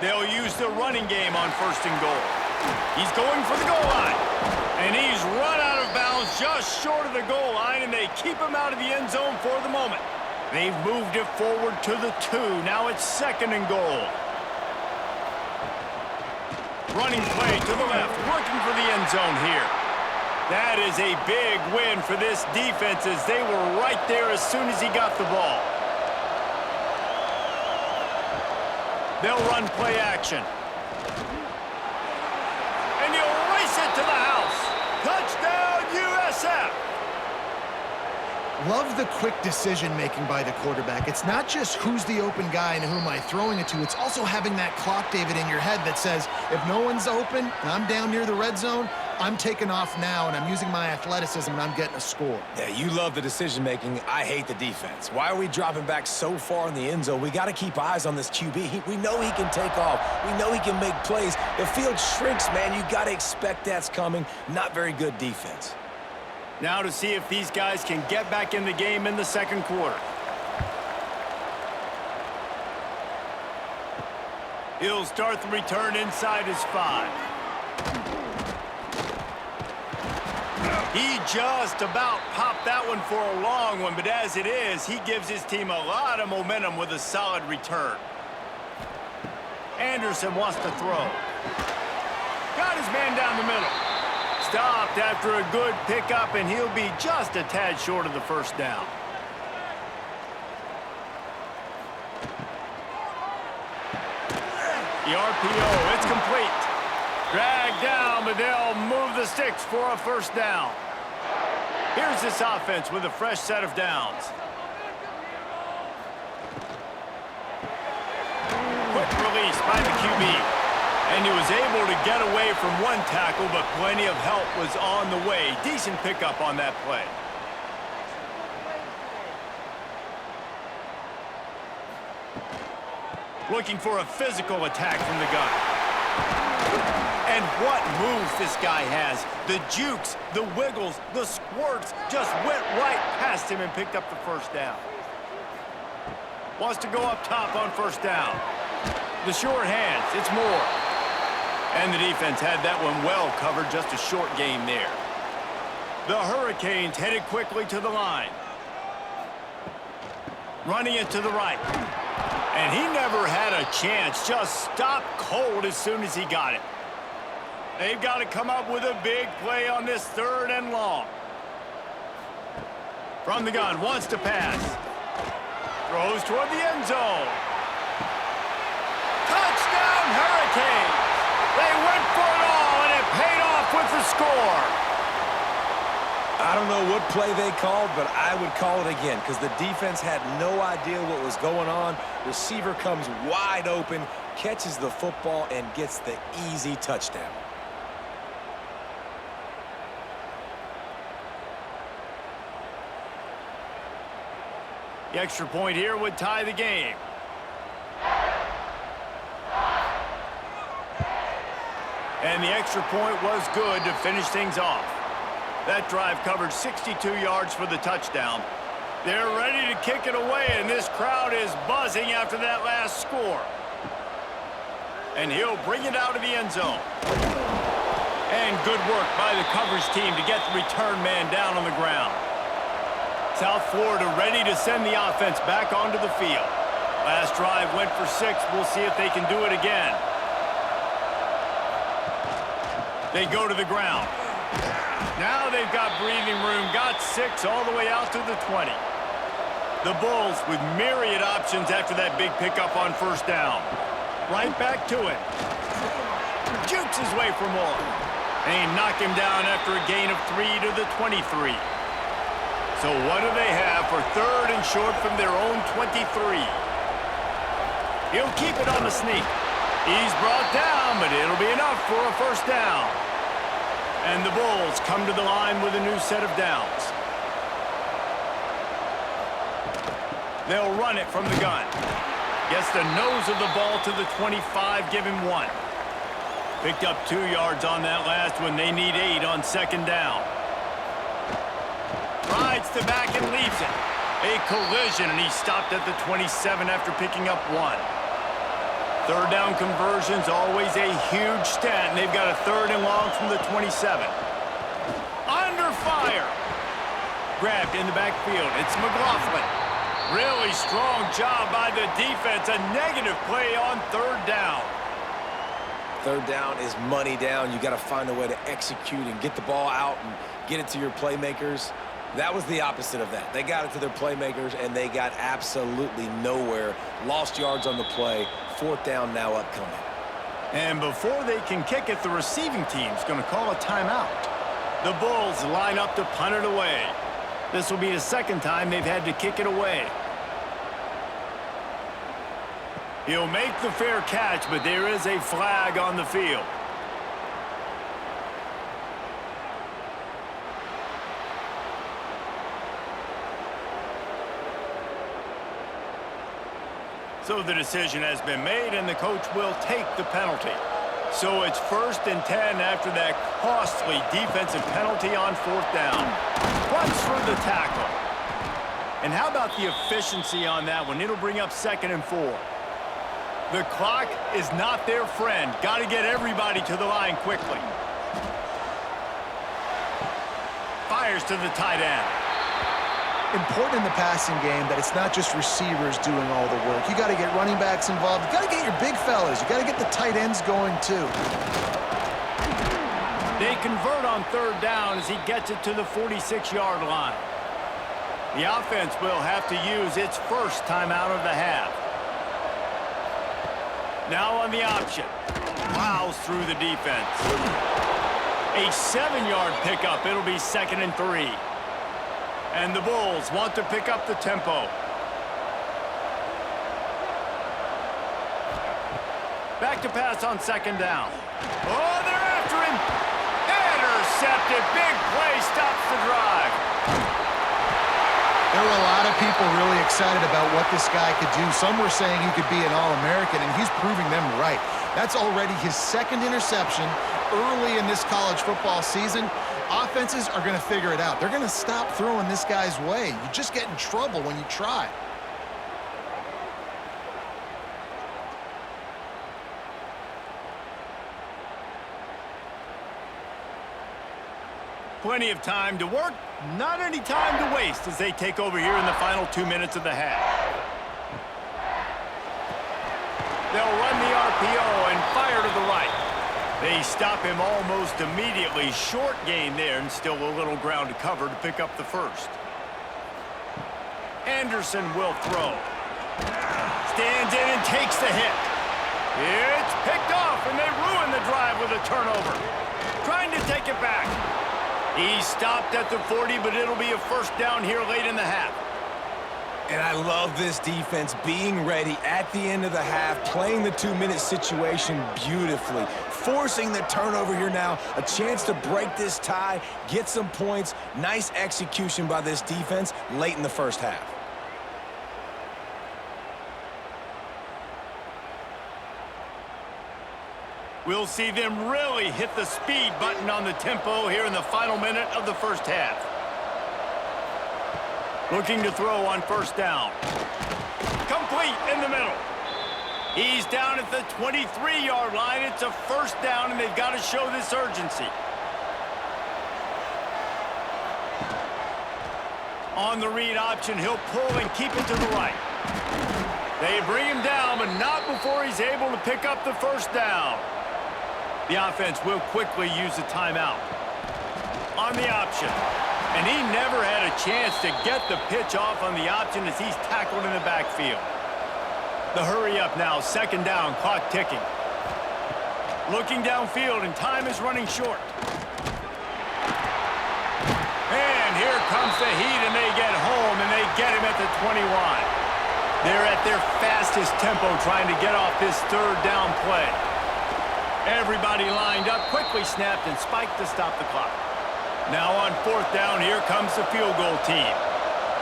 They'll use the running game on 1st and goal. He's going for the goal line. And he's run out of bounds just short of the goal line, and they keep him out of the end zone for the moment. They've moved it forward to the 2. Now it's 2nd and goal. Running play to the left, working for the end zone here. That is a big win for this defense as they were right there as soon as he got the ball. They'll run play action. And he'll race it to the house. Touchdown, USF! Love the quick decision-making by the quarterback. It's not just who's the open guy and who am I throwing it to. It's also having that clock, David, in your head that says, if no one's open and I'm down near the red zone, I'm taking off now and I'm using my athleticism and I'm getting a score. Yeah, you love the decision-making. I hate the defense. Why are we dropping back so far in the end zone? We got to keep eyes on this QB. We know he can take off. We know he can make plays. The field shrinks, man. You got to expect that's coming. Not very good defense. Now to see if these guys can get back in the game in the 2nd quarter. He'll start the return inside his 5. He just about popped that one for a long one, but as it is, he gives his team a lot of momentum with a solid return. Anderson wants to throw. Got his man down the middle. Stopped after a good pickup, and he'll be just a tad short of the first down. The RPO, it's complete. Dragged down, but they'll move the sticks for a first down. Here's this offense with a fresh set of downs. Quick release by the QB. And he was able to get away from one tackle, but plenty of help was on the way. Decent pickup on that play. Looking for a physical attack from the gun. And what moves this guy has. The jukes, the wiggles, the squirts just went right past him and picked up the first down. Wants to go up top on first down. The short hands, it's Moore. And the defense had that one well covered, just a short game there. The Hurricanes headed quickly to the line. Running it to the right. And he never had a chance, just stopped cold as soon as he got it. They've got to come up with a big play on this 3rd and long. From the gun, wants to pass. Throws toward the end zone. Touchdown, Hurricanes! They went for it all, and it paid off with the score. I don't know what play they called, but I would call it again because the defense had no idea what was going on. Receiver comes wide open, catches the football, and gets the easy touchdown. The extra point here would tie the game. And the extra point was good to finish things off. That drive covered 62 yards for the touchdown. They're ready to kick it away, and this crowd is buzzing after that last score. And he'll bring it out of the end zone. And good work by the coverage team to get the return man down on the ground. South Florida ready to send the offense back onto the field. Last drive went for 6. We'll see if they can do it again. They go to the ground. Now they've got breathing room. Got 6 all the way out to the 20. The Bulls with myriad options after that big pickup on first down. Right back to it. Jukes his way for more. And he knocked him down after a gain of 3 to the 23. So what do they have for third and short from their own 23? He'll keep it on the sneak. He's brought down, but it'll be enough for a first down. And the Bulls come to the line with a new set of downs. They'll run it from the gun. Gets the nose of the ball to the 25, give him 1. Picked up 2 yards on that last one. They need 8 on second down. Rides to back and leaves it. A collision, and he stopped at the 27 after picking up 1. Third down conversion's always a huge stat, and they've got a 3rd and long from the 27. Under fire. Grabbed in the backfield. It's McLaughlin. Really strong job by the defense. A negative play on 3rd down. 3rd down is money down. You got to find a way to execute and get the ball out and get it to your playmakers. That was the opposite of that. They got it to their playmakers, and they got absolutely nowhere. Lost yards on the play. 4th down now upcoming. And before they can kick it, the receiving team's going to call a timeout. The Bulls line up to punt it away. This will be the 2nd time they've had to kick it away. He'll make the fair catch, but there is a flag on the field. So the decision has been made, and the coach will take the penalty. So it's 1st and 10 after that costly defensive penalty on 4th down. Runs for the tackle. And how about the efficiency on that one? It'll bring up 2nd and 4. The clock is not their friend. Got to get everybody to the line quickly. Fires to the tight end. Important in the passing game that it's not just receivers doing all the work. You got to get running backs involved. You got to get your big fellas. You got to get the tight ends going too. They convert on 3rd down as he gets it to the 46-yard line. The offense will have to use its first timeout of the half. Now on the option. Plows through the defense. A 7-yard pickup. It'll be 2nd and 3. And the Bulls want to pick up the tempo. Back to pass on 2nd down. Oh, they're after him. Intercepted. Big play stops the drive. There were a lot of people really excited about what this guy could do. Some were saying he could be an All-American, and he's proving them right. That's already his 2nd interception early in this college football season. Offenses are going to figure it out. They're going to stop throwing this guy's way. You just get in trouble when you try. Plenty of time to work, not any time to waste as they take over here in the final 2 minutes of the half. They'll run the RPO and fire to the right. They stop him almost immediately. Short gain there, and still a little ground to cover to pick up the 1st. Anderson will throw. Stands in and takes the hit. It's picked off, and they ruin the drive with a turnover. Trying to take it back. He stopped at the 40, but it'll be a 1st down here late in the half. And I love this defense being ready at the end of the half, playing the 2-minute situation beautifully, forcing the turnover here now, a chance to break this tie, get some points. Nice execution by this defense late in the 1st half. We'll see them really hit the speed button on the tempo here in the final minute of the 1st half. Looking to throw on 1st down. Complete in the middle. He's down at the 23-yard line. It's a 1st down, and they've got to show this urgency. On the read option, he'll pull and keep it to the right. They bring him down, but not before he's able to pick up the 1st down. The offense will quickly use a timeout. On the option. And he never had a chance to get the pitch off on the option as he's tackled in the backfield. The hurry up now, second down, clock ticking. Looking downfield, and time is running short. And here comes the heat, and they get home, and they get him at the 21. They're at their fastest tempo trying to get off this third down play. Everybody lined up, quickly snapped, and spiked to stop the clock. Now on fourth down, here comes the field goal team.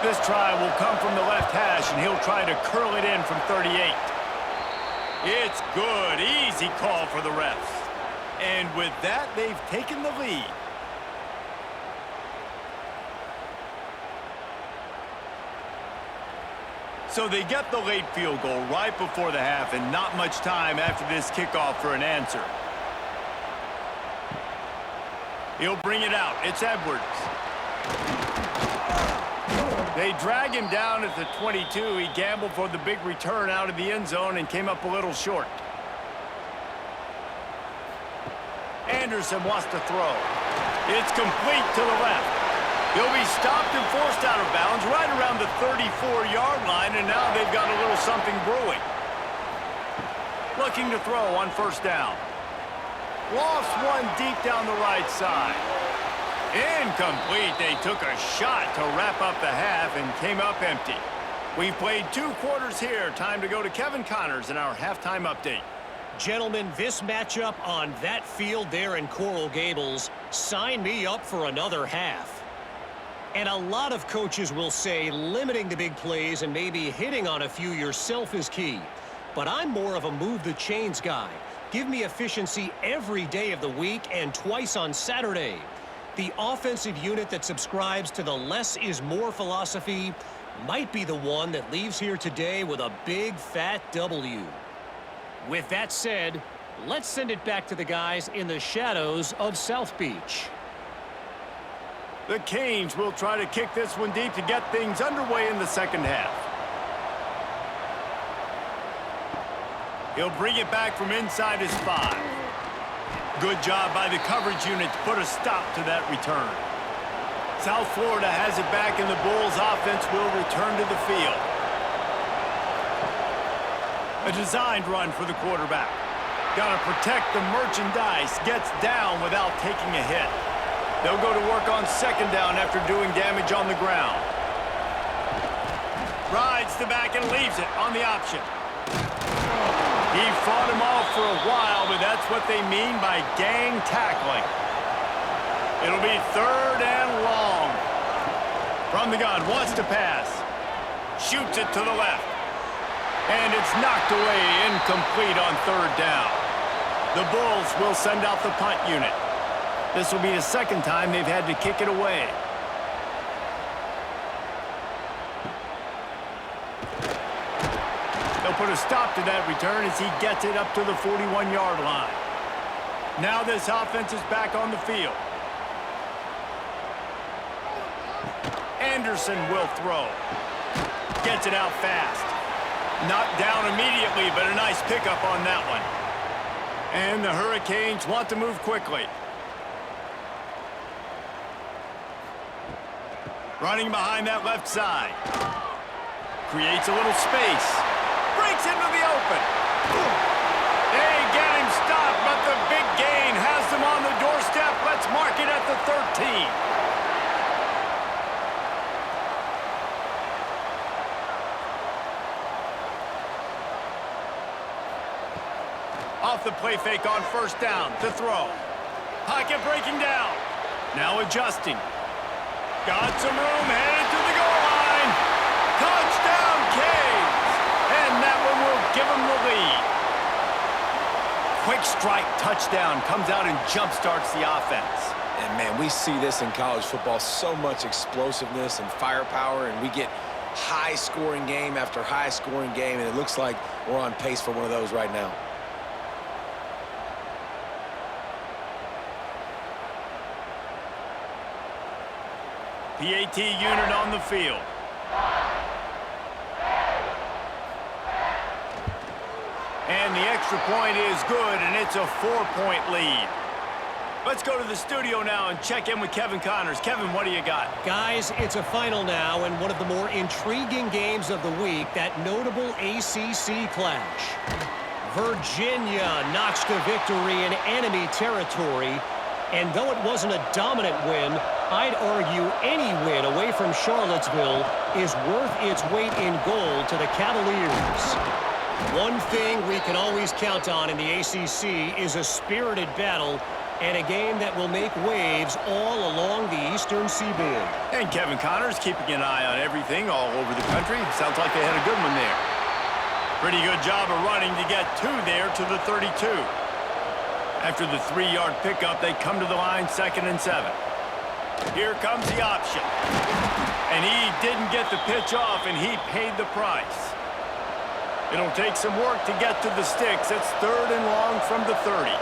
This try will come from the left hash, and he'll try to curl it in from 38. It's good. Easy call for the refs. And with that, they've taken the lead. So they get the late field goal right before the half, and not much time after this kickoff for an answer. He'll bring it out. It's Edwards. They drag him down at the 22. He gambled for the big return out of the end zone and came up a little short. Anderson wants to throw. It's complete to the left. He'll be stopped and forced out of bounds right around the 34-yard line, and now they've got a little something brewing. Looking to throw on first down. Lost one deep down the right side. Incomplete. They took a shot to wrap up the half and came up empty. We've played 2 quarters here. Time to go to Kevin Connors in our halftime update. Gentlemen, this matchup on that field there in Coral Gables, sign me up for another half. And a lot of coaches will say limiting the big plays and maybe hitting on a few yourself is key. But I'm more of a move the chains guy. Give me efficiency every day of the week and twice on Saturday. The offensive unit that subscribes to the less is more philosophy might be the one that leaves here today with a big fat W. With that said, let's send it back to the guys in the shadows of South Beach. The Canes will try to kick this one deep to get things underway in the second half. He'll bring it back from inside his 5. Good job by the coverage unit to put a stop to that return. South Florida has it back, and the Bulls offense will return to the field. A designed run for the quarterback. Got to protect the merchandise. Gets down without taking a hit. They'll go to work on second down after doing damage on the ground. Rides the back and leaves it on the option. He fought him off for a while, but that's what they mean by gang tackling. It'll be third and long. From the gun, wants to pass. Shoots it to the left. And it's knocked away, incomplete on third down. The Bulls will send out the punt unit. This will be the second time they've had to kick it away. They'll put a stop to that return as he gets it up to the 41-yard line. Now this offense is back on the field. Anderson will throw. Gets it out fast. Knocked down immediately, but a nice pickup on that one. And the Hurricanes want to move quickly. Running behind that left side. Creates a little space. Breaks into the open. They get him stopped, but the big gain has them on the doorstep. Let's mark it at the 13. Off the play fake on first down to throw. Pocket breaking down. Now adjusting. Got some room, headed to the goal line. Touchdown, Canes! And that one will give them the lead. Quick strike touchdown comes out and jump-starts the offense. And, man, we see this in college football, so much explosiveness and firepower, and we get high-scoring game after high-scoring game, and it looks like we're on pace for one of those right now. PAT unit on the field. And the extra point is good, and it's a 4-point lead. Let's go to the studio now and check in with Kevin Connors. Kevin, what do you got? Guys, it's a final now and one of the more intriguing games of the week, that notable ACC clash. Virginia notched a victory in enemy territory, and though it wasn't a dominant win, I'd argue any win away from Charlottesville is worth its weight in gold to the Cavaliers. One thing we can always count on in the ACC is a spirited battle and a game that will make waves all along the Eastern Seaboard. And Kevin Connors keeping an eye on everything all over the country. Sounds like they had a good one there. Pretty good job of running to get there to the 32. After the 3-yard pickup, they come to the line 2nd and 7. Here comes the option. And he didn't get the pitch off, and he paid the price. It'll take some work to get to the sticks. It's 3rd and long from the 30.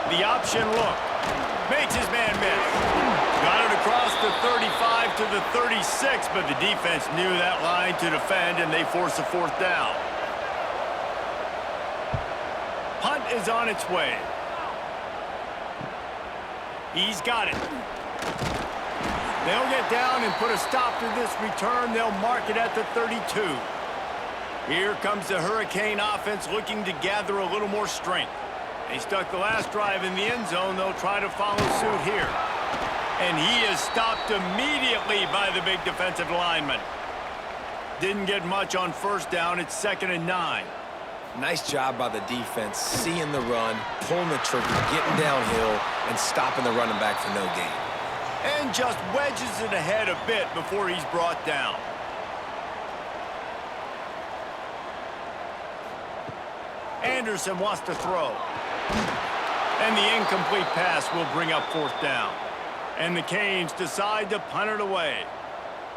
The option look. Makes his man miss. Got it across the 35 to the 36, but the defense knew that line to defend, and they force a 4th down. Punt is on its way. He's got it. They'll get down and put a stop to this return. They'll mark it at the 32. Here comes the Hurricane offense looking to gather a little more strength. They stuck the last drive in the end zone. They'll try to follow suit here. And he is stopped immediately by the big defensive lineman. Didn't get much on 1st down. It's 2nd and 9. Nice job by the defense, seeing the run, pulling the trigger, getting downhill, and stopping the running back for no gain. And just wedges it ahead a bit before he's brought down. Anderson wants to throw. And the incomplete pass will bring up 4th down. And the Canes decide to punt it away.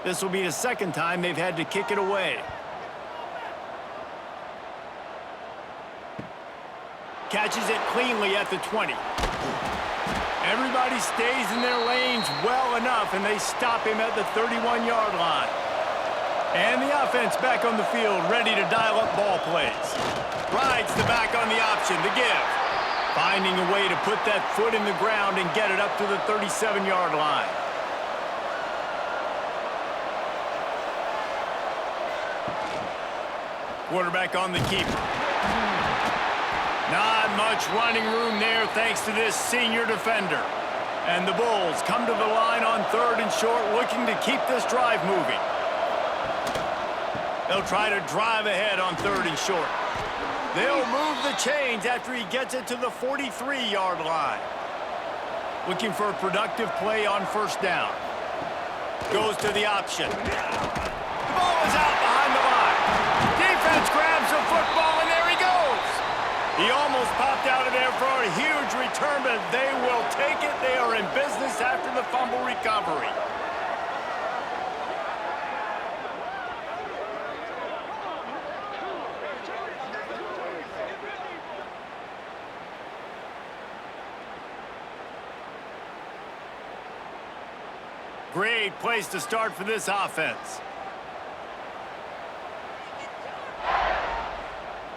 This will be the 2nd time they've had to kick it away. Catches it cleanly at the 20. Everybody stays in their lanes well enough, and they stop him at the 31-yard line. And the offense back on the field, ready to dial up ball plays. Rides the back on the option, the give. Finding a way to put that foot in the ground and get it up to the 37-yard line. Quarterback on the keeper. Not much running room there thanks to this senior defender. And the Bulls come to the line on 3rd and short, looking to keep this drive moving. They'll try to drive ahead on 3rd and short. They'll move the chains after he gets it to the 43-yard line. Looking for a productive play on 1st down. Goes to the option. The ball is out behind the line. Defense grabs the football, and there he goes. He almost popped out of there for a huge return, but they will take it. They are in business after the fumble recovery. Great place to start for this offense.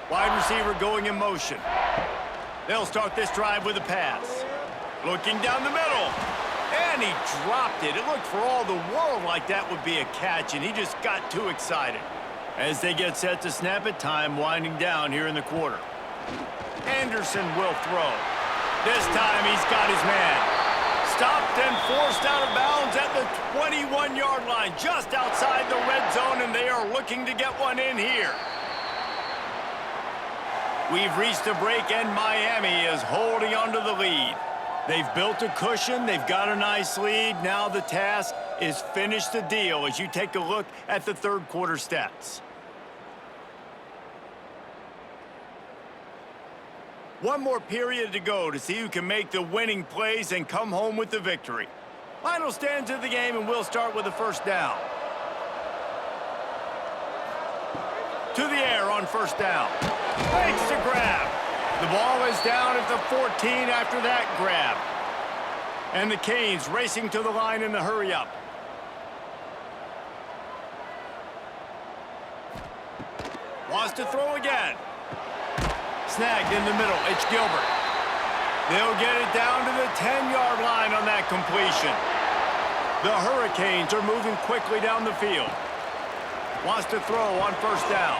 Wide receiver going in motion. They'll start this drive with a pass. Looking down the middle. And he dropped it. It looked for all the world like that would be a catch, and he just got too excited. As they get set to snap it, time winding down here in the quarter. Anderson will throw. This time he's got his man. Stopped and forced out of bounds at the 21-yard line, just outside the red zone, and they are looking to get one in here. We've reached a break, and Miami is holding onto the lead. They've built a cushion. They've got a nice lead. Now the task is finish the deal as you take a look at the 3rd quarter stats. One more period to go to see who can make the winning plays and come home with the victory. Final stands of the game, and we'll start with the 1st down. To the air on 1st down. Makes the grab. The ball is down at the 14 after that grab. And the Canes racing to the line in the hurry-up. Wants to throw again. Snagged in the middle. It's Gilbert. They'll get it down to the 10-yard line on that completion. The Hurricanes are moving quickly down the field. Wants to throw on first down.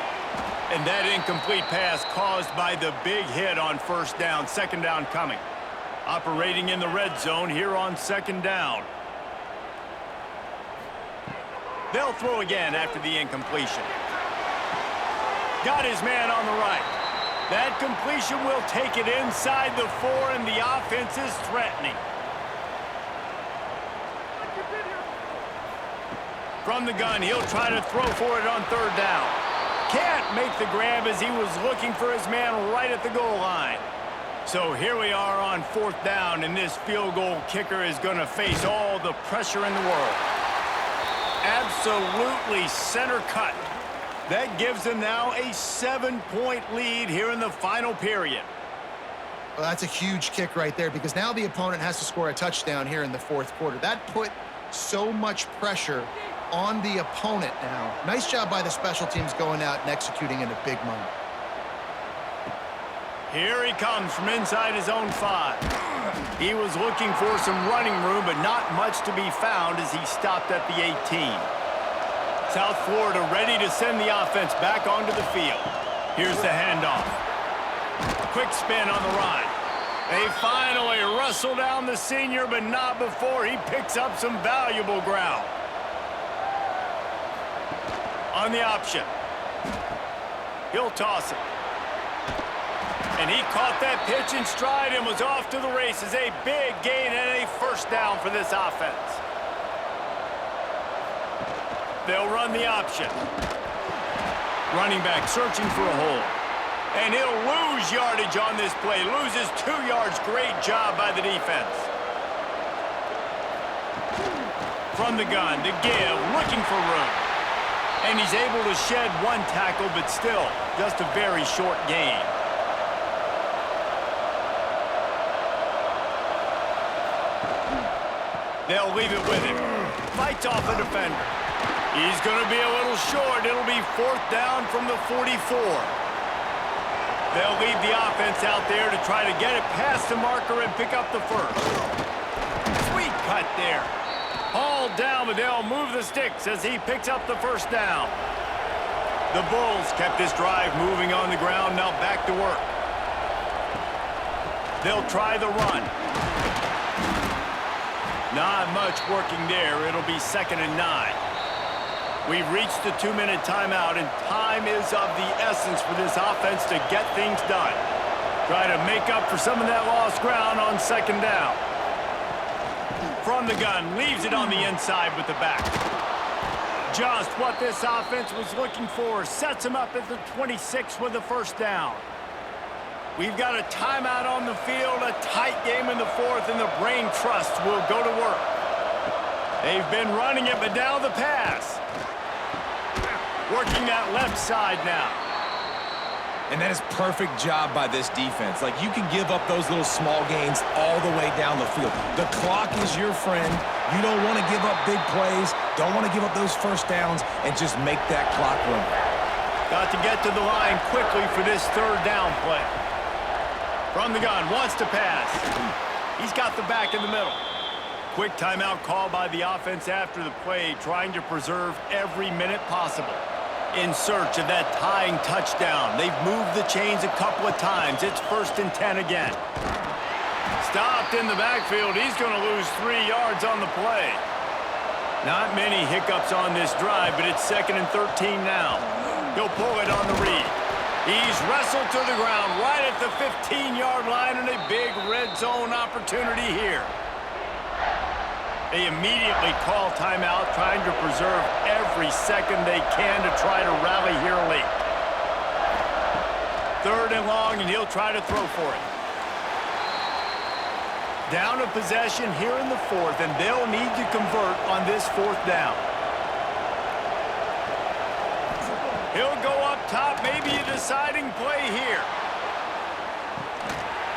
And that incomplete pass caused by the big hit on first down. Second down coming. Operating in the red zone here on second down. They'll throw again after the incompletion. Got his man on the right. That completion will take it inside the 4, and the offense is threatening. From the gun, he'll try to throw for it on third down. Can't make the grab as he was looking for his man right at the goal line. So here we are on fourth down, and this field goal kicker is going to face all the pressure in the world. Absolutely center cut. That gives them now a 7-point lead here in the final period. Well, that's a huge kick right there because now the opponent has to score a touchdown here in the fourth quarter. That put so much pressure on the opponent now. Nice job by the special teams going out and executing in a big moment. Here he comes from inside his own 5. He was looking for some running room, but not much to be found as he stopped at the 18. South Florida ready to send the offense back onto the field. Here's the handoff. Quick spin on the run. They finally wrestle down the senior, but not before he picks up some valuable ground. On the option. He'll toss it. And he caught that pitch in stride and was off to the races. A big gain and a first down for this offense. They'll run the option. Running back searching for a hole. And he'll lose yardage on this play. Loses 2 yards. Great job by the defense. From the gun to give, looking for room. And he's able to shed 1 tackle, but still just a very short gain. They'll leave it with him. Fights off a defender. He's going to be a little short. It'll be fourth down from the 44. They'll leave the offense out there to try to get it past the marker and pick up the first. Sweet cut there. Hauled down, but they'll move the sticks as he picks up the first down. The Bulls kept this drive moving on the ground. Now back to work. They'll try the run. Not much working there. It'll be 2nd and 9. We've reached the 2-minute timeout, and time is of the essence for this offense to get things done. Try to make up for some of that lost ground on second down. From the gun, leaves it on the inside with the back. Just what this offense was looking for. Sets him up at the 26 with the first down. We've got a timeout on the field, a tight game in the fourth, and the Brain Trust will go to work. They've been running it, but now the pass. Working that left side now. And that is perfect job by this defense. Like, you can give up those little small gains all the way down the field. The clock is your friend. You don't want to give up big plays, don't want to give up those first downs, and just make that clock run. Got to get to the line quickly for this third down play. From the gun, wants to pass. He's got the back in the middle. Quick timeout call by the offense after the play, trying to preserve every minute possible. In search of that tying touchdown. They've moved the chains a couple of times. It's 1st and 10 again. Stopped in the backfield. He's going to lose 3 yards on the play. Not many hiccups on this drive, but it's 2nd and 13 now. He'll pull it on the read. He's wrestled to the ground right at the 15-yard line, and a big red zone opportunity here. They immediately call timeout, trying to preserve every second they can to try to rally here late. 3rd and long, and he'll try to throw for it. Down a possession here in the fourth, and they'll need to convert on this 4th down. He'll go up top, maybe a deciding play here.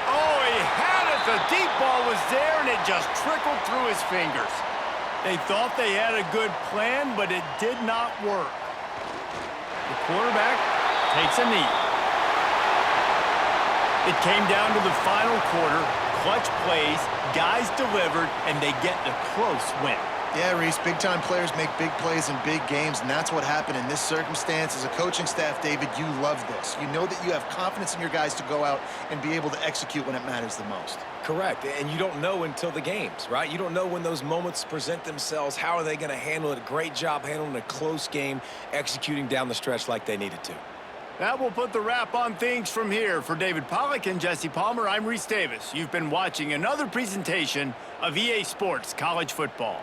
Oh, he had it. The deep ball was there, and it just trickled through his fingers. They thought they had a good plan, but it did not work. The quarterback takes a knee. It came down to the final quarter. clutch plays, guys delivered, and they get the close win. Yeah, Reese, big-time players make big plays in big games, and that's what happened in this circumstance. As a coaching staff, David, you love this. You know that you have confidence in your guys to go out and be able to execute when it matters the most. Correct, and you don't know until the games, right? You don't know when those moments present themselves. How are they going to handle it? Great job handling a close game, executing down the stretch like they needed to. That will put the wrap on things from here. For David Pollack and Jesse Palmer, I'm Reese Davis. You've been watching another presentation of EA Sports College Football.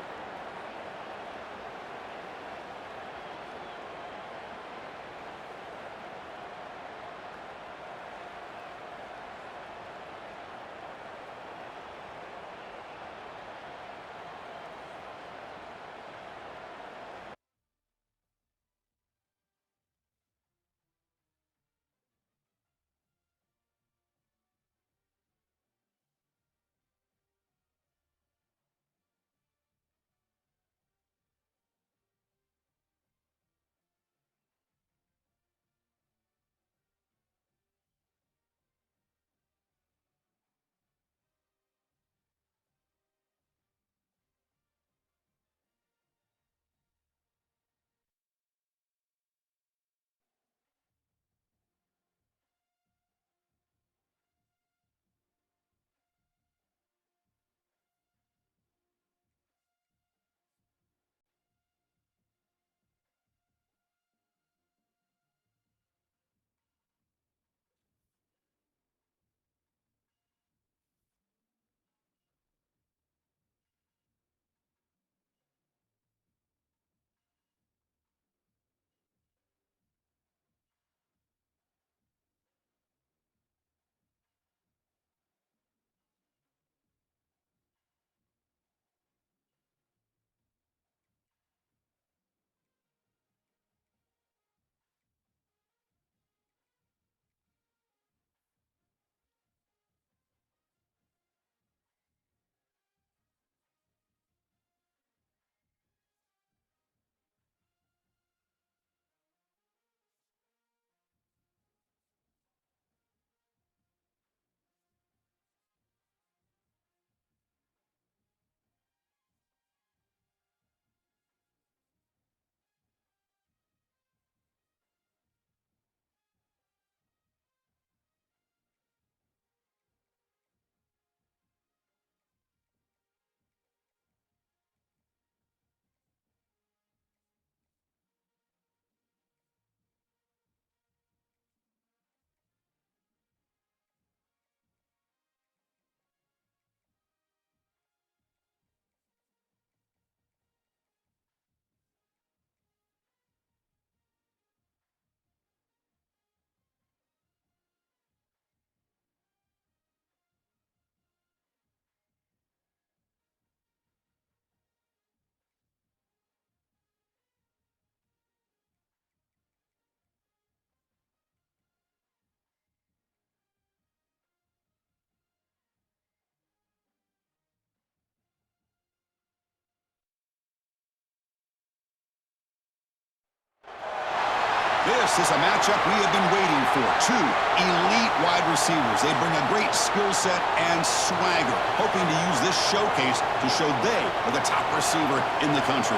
This is a matchup we have been waiting for. Two elite wide receivers. They bring a great skill set and swagger, hoping to use this showcase to show they are the top receiver in the country.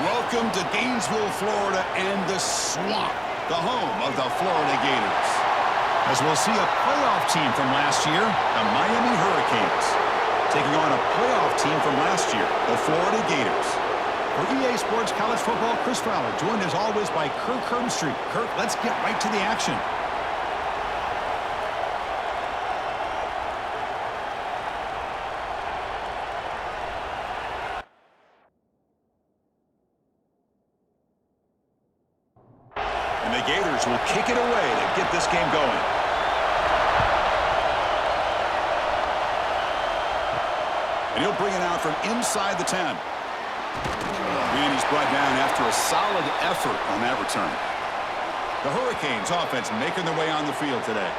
Welcome to Gainesville, Florida, and the Swamp, the home of the Florida Gators. As we'll see a playoff team from last year, the Miami Hurricanes, taking on a playoff team from last year, the Florida Gators. For EA Sports College Football, Chris Fowler, joined as always by Kirk Herbstreit. Kirk, let's get right to the action. And the Gators will kick it away to get this game going. And he'll bring it out from inside the 10. And he's brought down after a solid effort on that return. The Hurricanes offense making their way on the field today.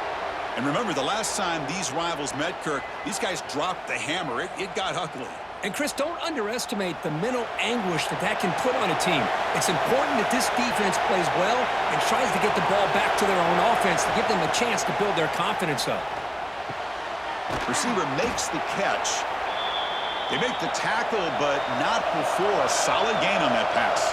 And remember, the last time these rivals met, Kirk, these guys dropped the hammer. It got ugly. And, Chris, don't underestimate the mental anguish that can put on a team. It's important that this defense plays well and tries to get the ball back to their own offense to give them a chance to build their confidence up. Receiver makes the catch. They make the tackle, but not before a solid gain on that pass.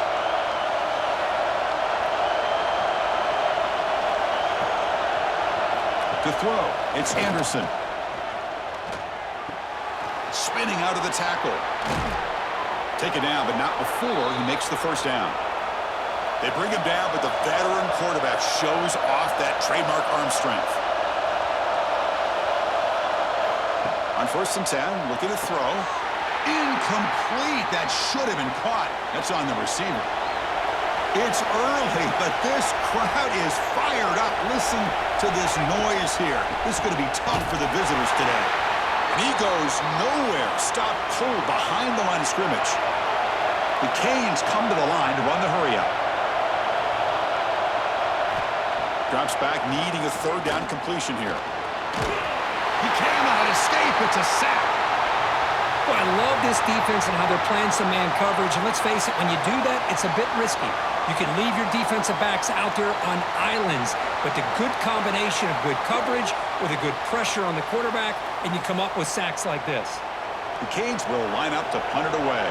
To throw, it's Anderson. Spinning out of the tackle. Take it down, but not before he makes the first down. They bring him down, but the veteran quarterback shows off that trademark arm strength. On 1st and 10, looking to throw. Incomplete. That should have been caught. That's on the receiver. It's early, but this crowd is fired up. Listen to this noise here. This is going to be tough for the visitors today. And he goes nowhere. Stop cold behind the line of scrimmage. The Canes come to the line to run the hurry up. Drops back, needing a 3rd down completion here. He cannot escape. It's a sack. Well, I love this defense and how they're playing some man coverage. And let's face it, when you do that, it's a bit risky. You can leave your defensive backs out there on islands, but the good combination of good coverage with a good pressure on the quarterback, and you come up with sacks like this. The Canes will line up to punt it away.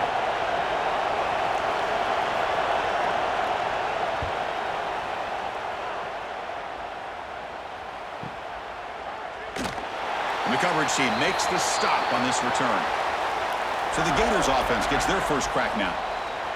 And the coverage team makes the stop on this return. So the Gators offense gets their first crack now.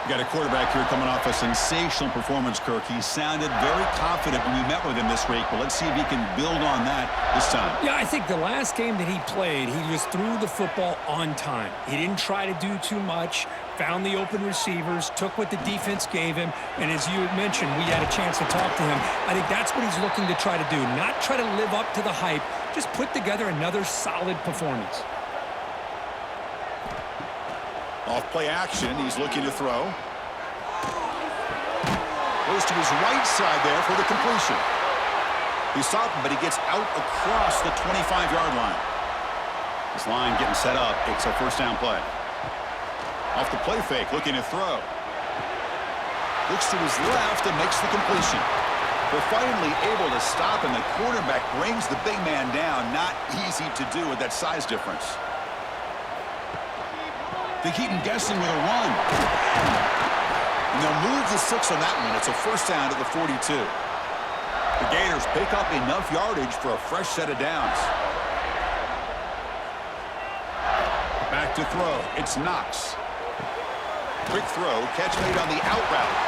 You got a quarterback here coming off a sensational performance, Kirk. He sounded very confident when we met with him this week, but let's see if he can build on that this time. Yeah, I think the last game that he played, he just threw the football on time. He didn't try to do too much, found the open receivers, took what the defense gave him, and as you had mentioned, we had a chance to talk to him. I think that's what he's looking to try to do, not try to live up to the hype, just put together another solid performance. Off play action, he's looking to throw. Goes to his right side there for the completion. He's stopped, but he gets out across the 25-yard line. This line getting set up. It's a 1st down play. Off the play fake, looking to throw. Looks to his left and makes the completion. They're finally able to stop, and the quarterback brings the big man down. Not easy to do with that size difference. They keep him guessing with a run. And they'll move the 6 on that one. It's a 1st down to the 42. The Gators pick up enough yardage for a fresh set of downs. Back to throw. It's Knox. Quick throw. Catch made on the out route.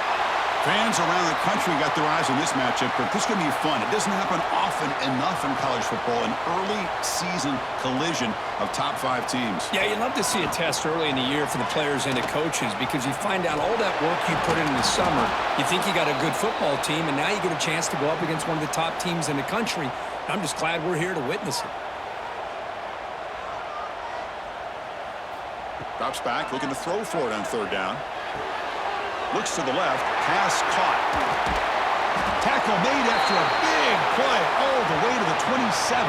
Fans around the country got their eyes on this matchup, but this is going to be fun. It doesn't happen often enough in college football, an early season collision of top 5 teams. Yeah, you'd love to see a test early in the year for the players and the coaches because you find out all that work you put in the summer. You think you got a good football team, and now you get a chance to go up against one of the top teams in the country. I'm just glad we're here to witness it. Drops back, looking to throw for it on 3rd down. Looks to the left, pass caught. Tackle made after a big play all the way to the 27.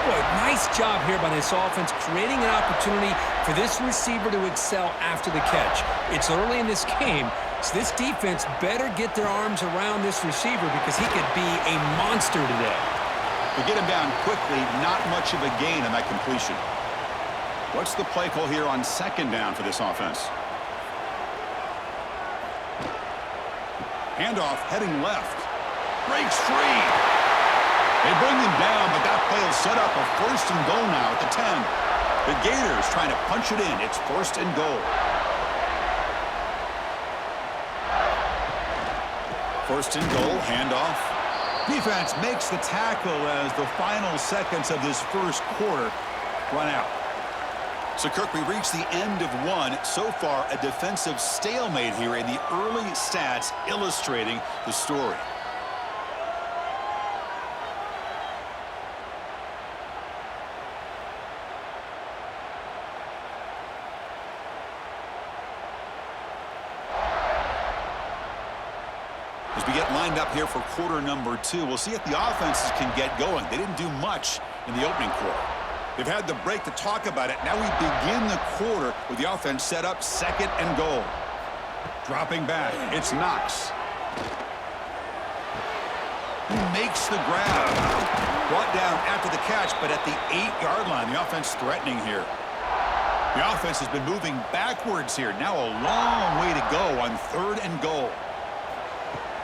Boy, nice job here by this offense, creating an opportunity for this receiver to excel after the catch. It's early in this game, so this defense better get their arms around this receiver because he could be a monster today. They get him down quickly, not much of a gain on that completion. What's the play call here on 2nd down for this offense? Handoff heading left. Breaks free. They bring him down, but that play will set up a 1st and goal now at the 10. The Gators trying to punch it in. It's 1st and goal. 1st and goal, handoff. Defense makes the tackle as the final seconds of this 1st quarter run out. So, Kirk, we reached the end of one. So far, a defensive stalemate here in the early stats illustrating the story. As we get lined up here for quarter number 2, we'll see if the offenses can get going. They didn't do much in the opening quarter. They've had the break to talk about it. Now we begin the quarter with the offense set up 2nd and goal. Dropping back, it's Knox. He makes the grab. Brought down after the catch, but at the 8-yard line, the offense threatening here. The offense has been moving backwards here. Now a long way to go on 3rd and goal.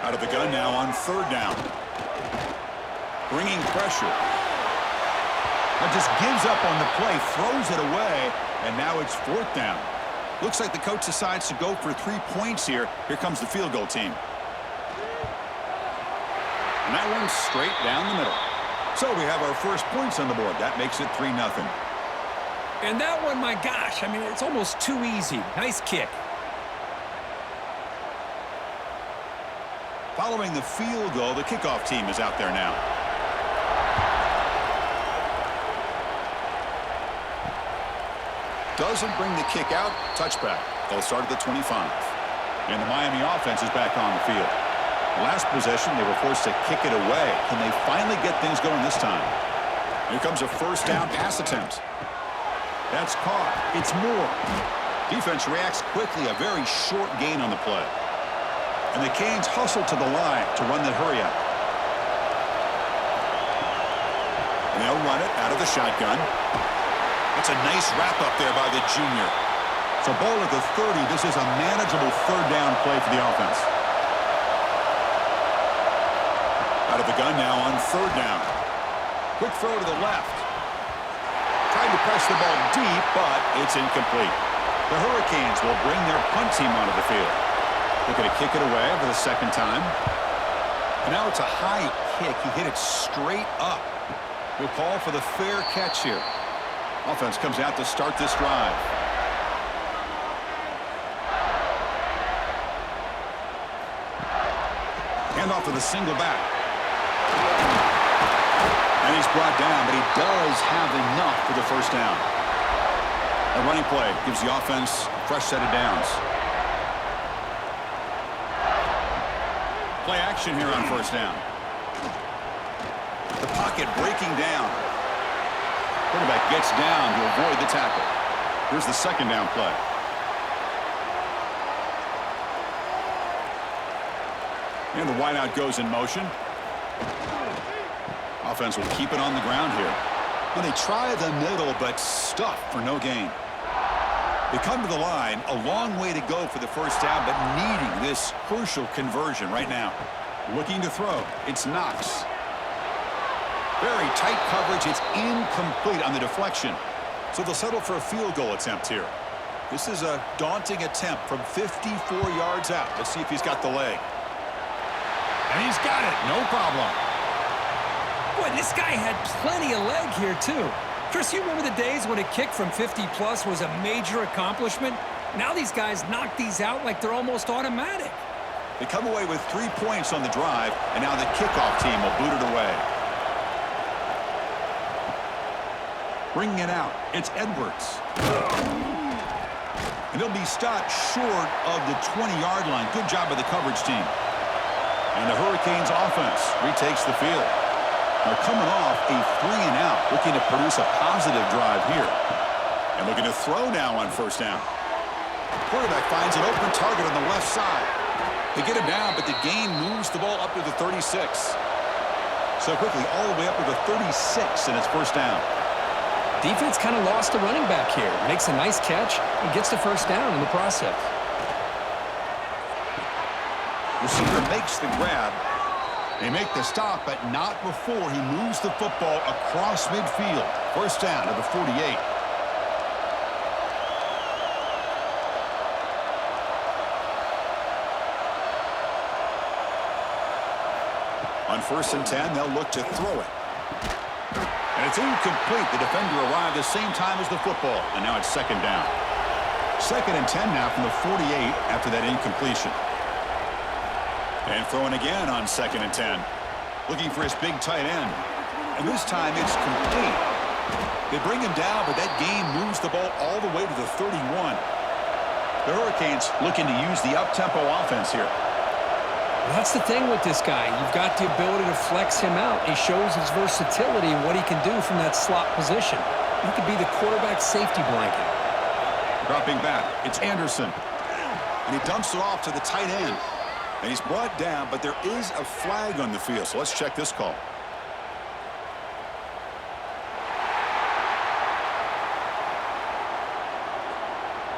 Out of the gun now on 3rd down. Bringing pressure. Now just gives up on the play, throws it away, and now it's 4th down. Looks like the coach decides to go for 3 points here. Here comes the field goal team. And that one's straight down the middle. So we have our first points on the board. That makes it 3-0. And that one, my gosh, I mean, it's almost too easy. Nice kick. Following the field goal, the kickoff team is out there now. Doesn't bring the kick out. Touchback. They'll start at the 25. And the Miami offense is back on the field. Last possession, they were forced to kick it away. Can they finally get things going this time? Here comes a 1st down pass attempt. That's caught. It's Moore. Defense reacts quickly. A very short gain on the play. And the Canes hustle to the line to run the hurry up. And they'll run it out of the shotgun. That's a nice wrap-up there by the junior. So ball at the 30. This is a manageable 3rd down play for the offense. Out of the gun now on 3rd down. Quick throw to the left. Trying to press the ball deep, but it's incomplete. The Hurricanes will bring their punt team onto the field. They're going to kick it away for the 2nd time. And now it's a high kick. He hit it straight up. We'll call for the fair catch here. Offense comes out to start this drive. Hand off to the single back. And he's brought down, but he does have enough for the 1st down. A running play gives the offense a fresh set of downs. Play action here on 1st down. The pocket breaking down. Quarterback gets down to avoid the tackle. Here's the 2nd down play. And the wideout goes in motion. Offense will keep it on the ground here. And they try the middle, but stuff for no gain. They come to the line, a long way to go for the 1st down, but needing this crucial conversion right now. Looking to throw. It's Knox. Very tight coverage. It's incomplete on the deflection. So they'll settle for a field goal attempt here. This is a daunting attempt from 54 yards out. Let's see if he's got the leg. And he's got it. No problem. Boy, this guy had plenty of leg here, too. Chris, you remember the days when a kick from 50-plus was a major accomplishment? Now these guys knock these out like they're almost automatic. They come away with 3 points on the drive, and now the kickoff team will boot it away. Bringing it out, it's Edwards. And he'll be stopped short of the 20-yard line. Good job by the coverage team. And the Hurricanes offense retakes the field. They're coming off a 3-and-out, looking to produce a positive drive here. And looking to throw now on 1st down. Quarterback finds an open target on the left side. They get him down, but the gain moves the ball up to the 36. So quickly, all the way up to the 36, and it's 1st down. Defense kind of lost a running back here. Makes a nice catch and gets the 1st down in the process. Receiver makes the grab. They make the stop, but not before he moves the football across midfield. 1st down to the 48. On 1st and 10, they'll look to throw it. And it's incomplete. The defender arrived the same time as the football, and now it's 2nd down. 2nd and 10 now from the 48 after that incompletion. And throwing again on 2nd and 10. Looking for his big tight end. And this time it's complete. They bring him down, but that gain moves the ball all the way to the 31. The Hurricanes looking to use the up-tempo offense here. Well, that's the thing with this guy. You've got the ability to flex him out. He shows his versatility and what he can do from that slot position. He could be the quarterback safety blanket. Dropping back, it's Anderson. And he dumps it off to the tight end. And he's brought down, but there is a flag on the field, so let's check this call.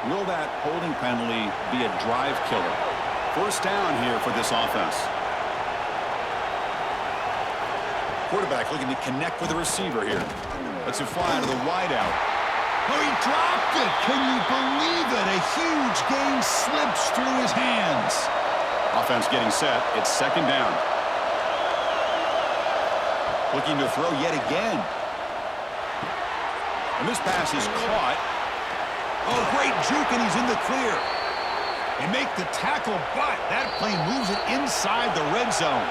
Will that holding penalty be a drive killer? First down here for this offense. Quarterback looking to connect with the receiver here. Lets it fly to the wideout. Oh, he dropped it. Can you believe it? A huge gain slips through his hands. Offense getting set. It's second down. Looking to throw yet again. And this pass is caught. Oh, great juke, and he's in the clear. They make the tackle, but that play moves it inside the red zone.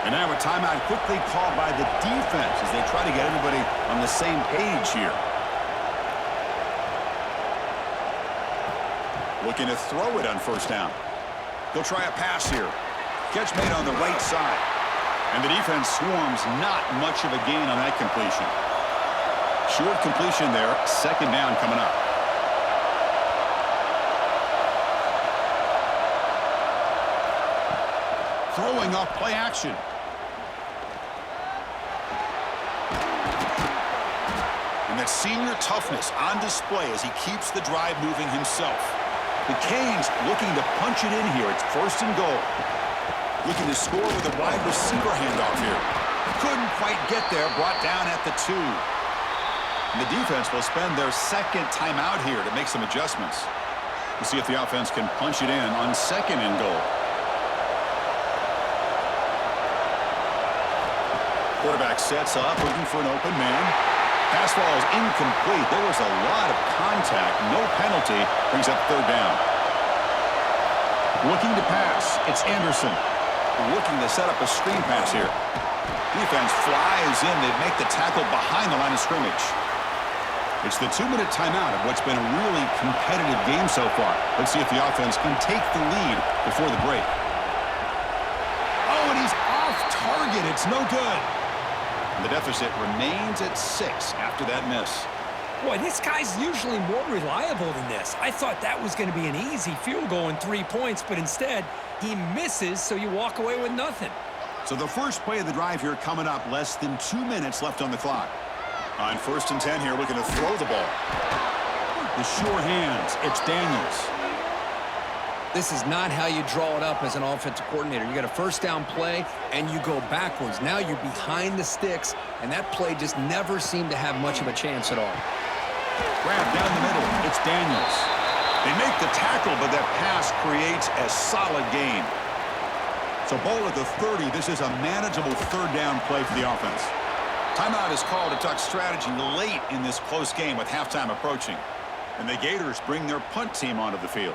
And now a timeout quickly called by the defense as they try to get everybody on the same page here. Looking to throw it on first down. They'll try a pass here. Catch made on the right side. And the defense swarms, not much of a gain on that completion. Short completion there, second down coming up. Throwing off play action. And that senior toughness on display as he keeps the drive moving himself. The Canes looking to punch it in here. It's first and goal. Looking to score with a wide receiver handoff here. Couldn't quite get there, brought down at the 2. And the defense will spend their second timeout here to make some adjustments. We'll see if the offense can punch it in on second and goal. Quarterback sets up, looking for an open man. Pass ball is incomplete. There was a lot of contact. No penalty. Brings up third down. Looking to pass. It's Anderson. Looking to set up a screen pass here. Defense flies in. They make the tackle behind the line of scrimmage. It's the 2-minute timeout of what's been a really competitive game so far. Let's see if the offense can take the lead before the break. Oh, and he's off target. It's no good. The deficit remains at 6 after that miss. Boy, this guy's usually more reliable than this. I thought that was going to be an easy field goal and 3 points, but instead, he misses, so you walk away with nothing. So the first play of the drive here coming up, less than 2 minutes left on the clock. On first and 10 here, looking to throw the ball. The sure hands, it's Daniels. This is not how you draw it up as an offensive coordinator. You got a first down play, and you go backwards. Now you're behind the sticks, and that play just never seemed to have much of a chance at all. Grab down the middle. It's Daniels. They make the tackle, but that pass creates a solid gain. So ball at the 30. This is a manageable third down play for the offense. Timeout is called to talk strategy late in this close game with halftime approaching. And the Gators bring their punt team onto the field.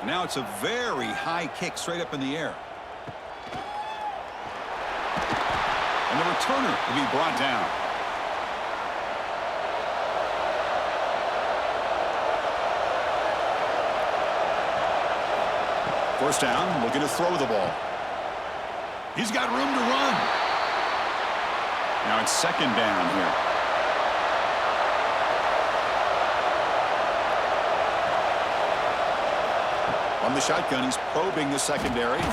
Now it's a very high kick straight up in the air. And the returner will be brought down. First down, looking to throw the ball. He's got room to run. Now it's second down here. On the shotgun, he's probing the secondary. Oh,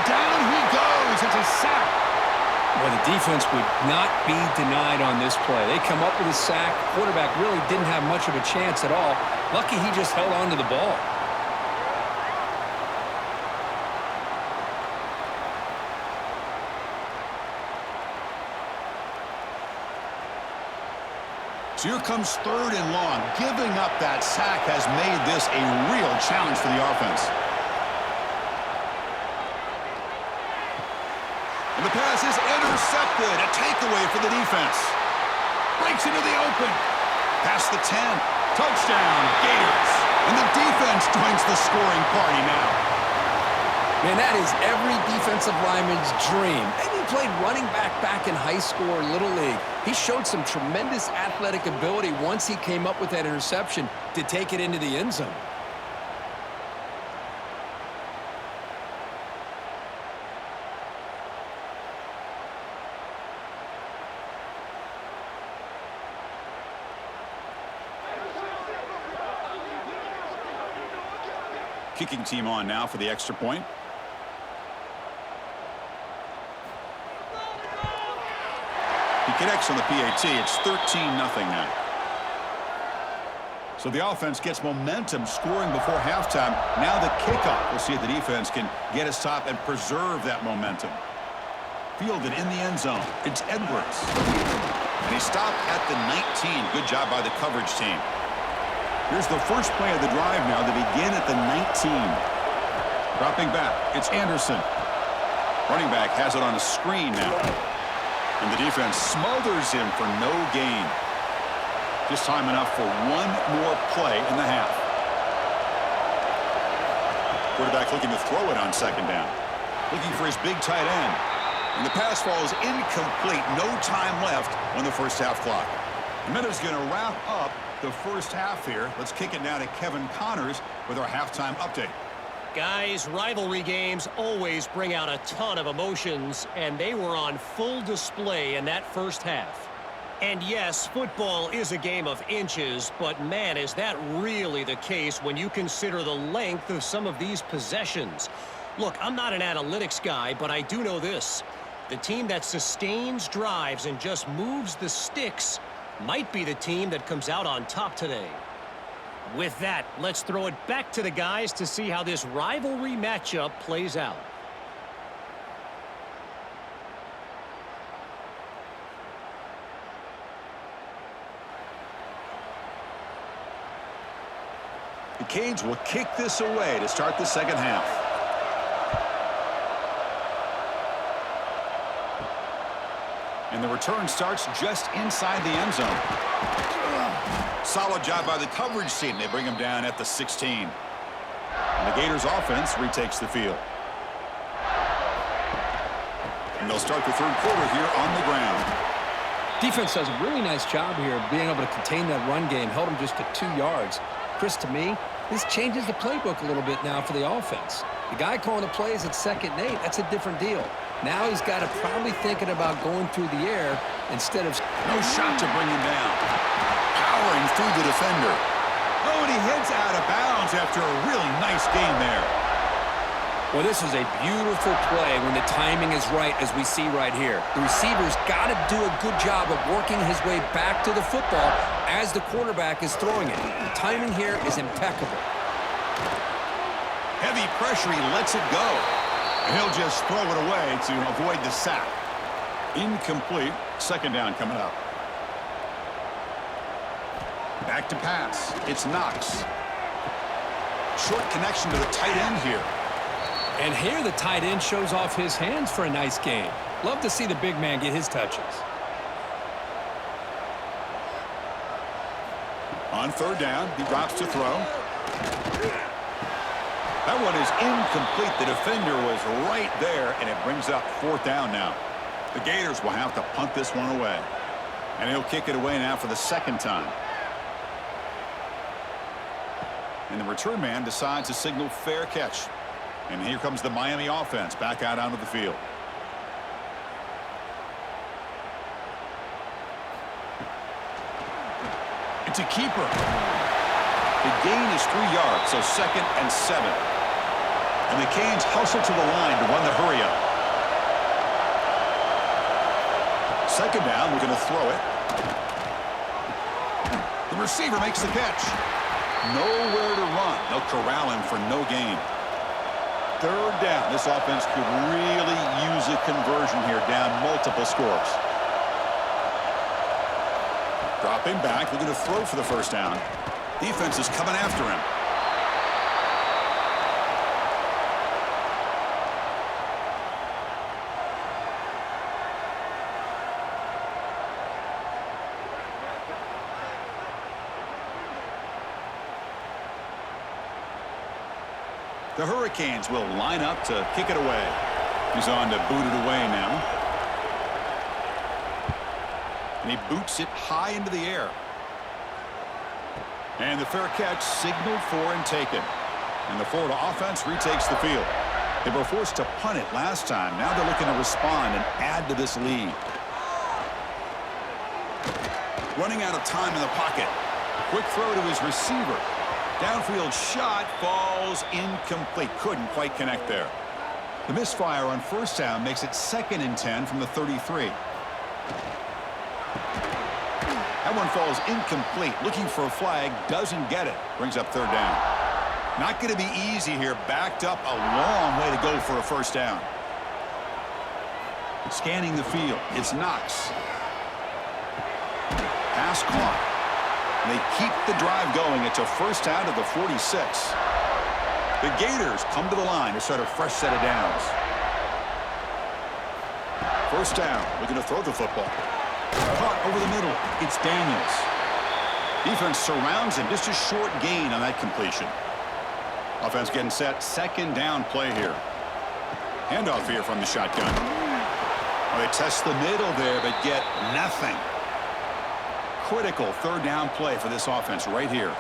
down he goes. It's a sack. Well, the defense would not be denied on this play. They come up with a sack. Quarterback really didn't have much of a chance at all. Lucky he just held on to the ball. So here comes third and long. Giving up that sack has made this a real challenge for the offense. And the pass is intercepted. A takeaway for the defense. Breaks into the open. Past the 10. Touchdown, Gators. And the defense joins the scoring party now. Man, that is every defensive lineman's dream. And he played running back in high school or Little League. He showed some tremendous athletic ability once he came up with that interception to take it into the end zone. Kicking team on now for the extra point. He connects on the PAT. It's 13-0 now. So the offense gets momentum scoring before halftime. Now the kickoff. We'll see if the defense can get a stop and preserve that momentum. Fielded in the end zone. It's Edwards. And he stopped at the 19. Good job by the coverage team. Here's the first play of the drive now to begin at the 19. Dropping back. It's Anderson. Running back has it on a screen now. And the defense smothers him for no gain. Just time enough for one more play in the half. Quarterback looking to throw it on second down. Looking for his big tight end. And the pass falls incomplete. No time left on the first half clock. The Minutes going to wrap up the first half here. Let's kick it now to Kevin Connors with our halftime update. Guys, rivalry games always bring out a ton of emotions, and they were on full display in that first half. And yes, football is a game of inches, but man, is that really the case when you consider the length of some of these possessions. Look, I'm not an analytics guy, but I do know this. The team that sustains drives and just moves the sticks might be the team that comes out on top today. With that, let's throw it back to the guys to see how this rivalry matchup plays out. The Canes will kick this away to start the second half. And the return starts just inside the end zone. Solid job by the coverage team. They bring him down at the 16. And the Gators offense retakes the field. And they'll start the third quarter here on the ground. Defense does a really nice job here of being able to contain that run game. Held him just to 2 yards. Chris, to me, this changes the playbook a little bit now for the offense. The guy calling the plays at 2nd and 8, that's a different deal. Now he's got to probably thinking about going through the air instead of... No shot to bring him down. Powering through the defender. Oh, and he heads out of bounds after a really nice game there. Well, this is a beautiful play when the timing is right, as we see right here. The receiver's got to do a good job of working his way back to the football as the quarterback is throwing it. The timing here is impeccable. Heavy pressure, he lets it go. And he'll just throw it away to avoid the sack. Incomplete. Second down coming up. Back to pass. It's Knox. Short connection to the tight end here. And here the tight end shows off his hands for a nice game. Love to see the big man get his touches. On third down, he drops to throw. That one is incomplete. The defender was right there, and it brings up fourth down now. The Gators will have to punt this one away. And he'll kick it away now for the second time. And the return man decides to signal fair catch. And here comes the Miami offense back out onto the field. It's a keeper. The gain is 3 yards, so 2nd and 7. And the Canes hustle to the line to run the hurry-up. Second down, we're going to throw it. The receiver makes the catch. Nowhere to run. They'll corral him for no gain. Third down. This offense could really use a conversion here, down multiple scores. Dropping back, looking to throw for the first down. Defense is coming after him. The Hurricanes will line up to kick it away. He's on to boot it away now. And he boots it high into the air. And the fair catch signaled for and taken. And the Florida offense retakes the field. They were forced to punt it last time. Now they're looking to respond and add to this lead. Running out of time in the pocket. Quick throw to his receiver. Downfield shot falls incomplete. Couldn't quite connect there. The misfire on first down makes it 2nd and 10 from the 33. That one falls incomplete. Looking for a flag, doesn't get it. Brings up 3rd down. Not going to be easy here. Backed up a long way to go for a first down. Scanning the field, it's Knox. Pass caught. They keep the drive going. It's a first down to the 46. The Gators come to the line to start a fresh set of downs. First down, looking to throw the football. Caught over the middle. It's Daniels. Defense surrounds him. Just a short gain on that completion. Offense getting set. 2nd down play here. Handoff here from the shotgun. Well, they test the middle there, but get nothing. Critical 3rd down play for this offense right here.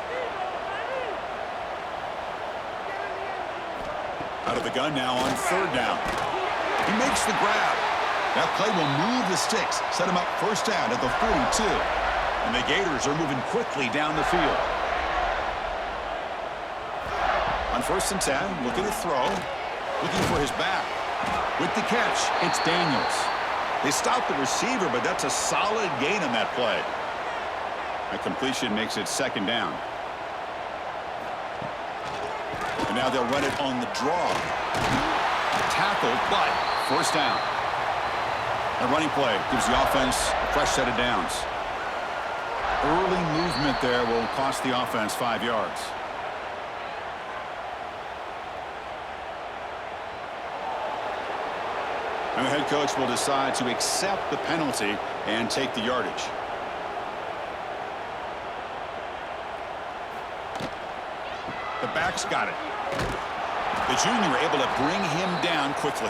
Out of the gun now on 3rd down. He makes the grab. That play will move the sticks, set him up first down at the 42. And the Gators are moving quickly down the field. On 1st and 10, looking to throw. Looking for his back. With the catch, it's Daniels. They stop the receiver, but that's a solid gain on that play. A completion makes it 2nd down. And now they'll run it on the draw. Tackle, but first down. A running play gives the offense a fresh set of downs. Early movement there will cost the offense 5 yards. And the head coach will decide to accept the penalty and take the yardage. The back's got it. The junior able to bring him down quickly.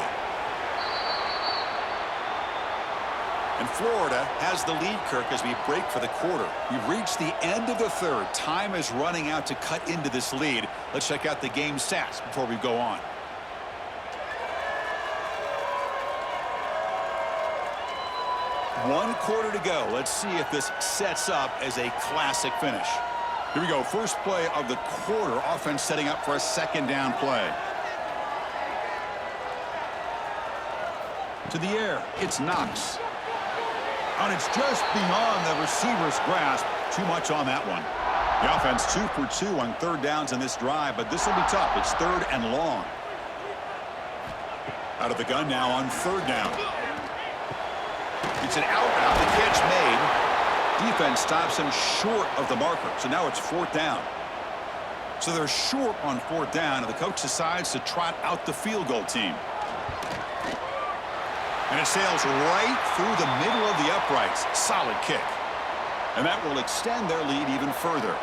And Florida has the lead, Kirk, as we break for the quarter. We've reached the end of the 3rd. Time is running out to cut into this lead. Let's check out the game stats before we go on. One quarter to go. Let's see if this sets up as a classic finish. Here we go. First play of the quarter. Offense setting up for a 2nd down play. To the air. It's Knox. And it's just beyond the receiver's grasp. Too much on that one. The offense 2 for 2 on 3rd downs in this drive, but this will be tough. It's 3rd and long. Out of the gun now on 3rd down. It's an out route. The catch made. Defense stops him short of the marker. So now it's 4th down. So they're short on 4th down, and the coach decides to trot out the field goal team. And it sails right through the middle of the uprights. Solid kick. And that will extend their lead even further.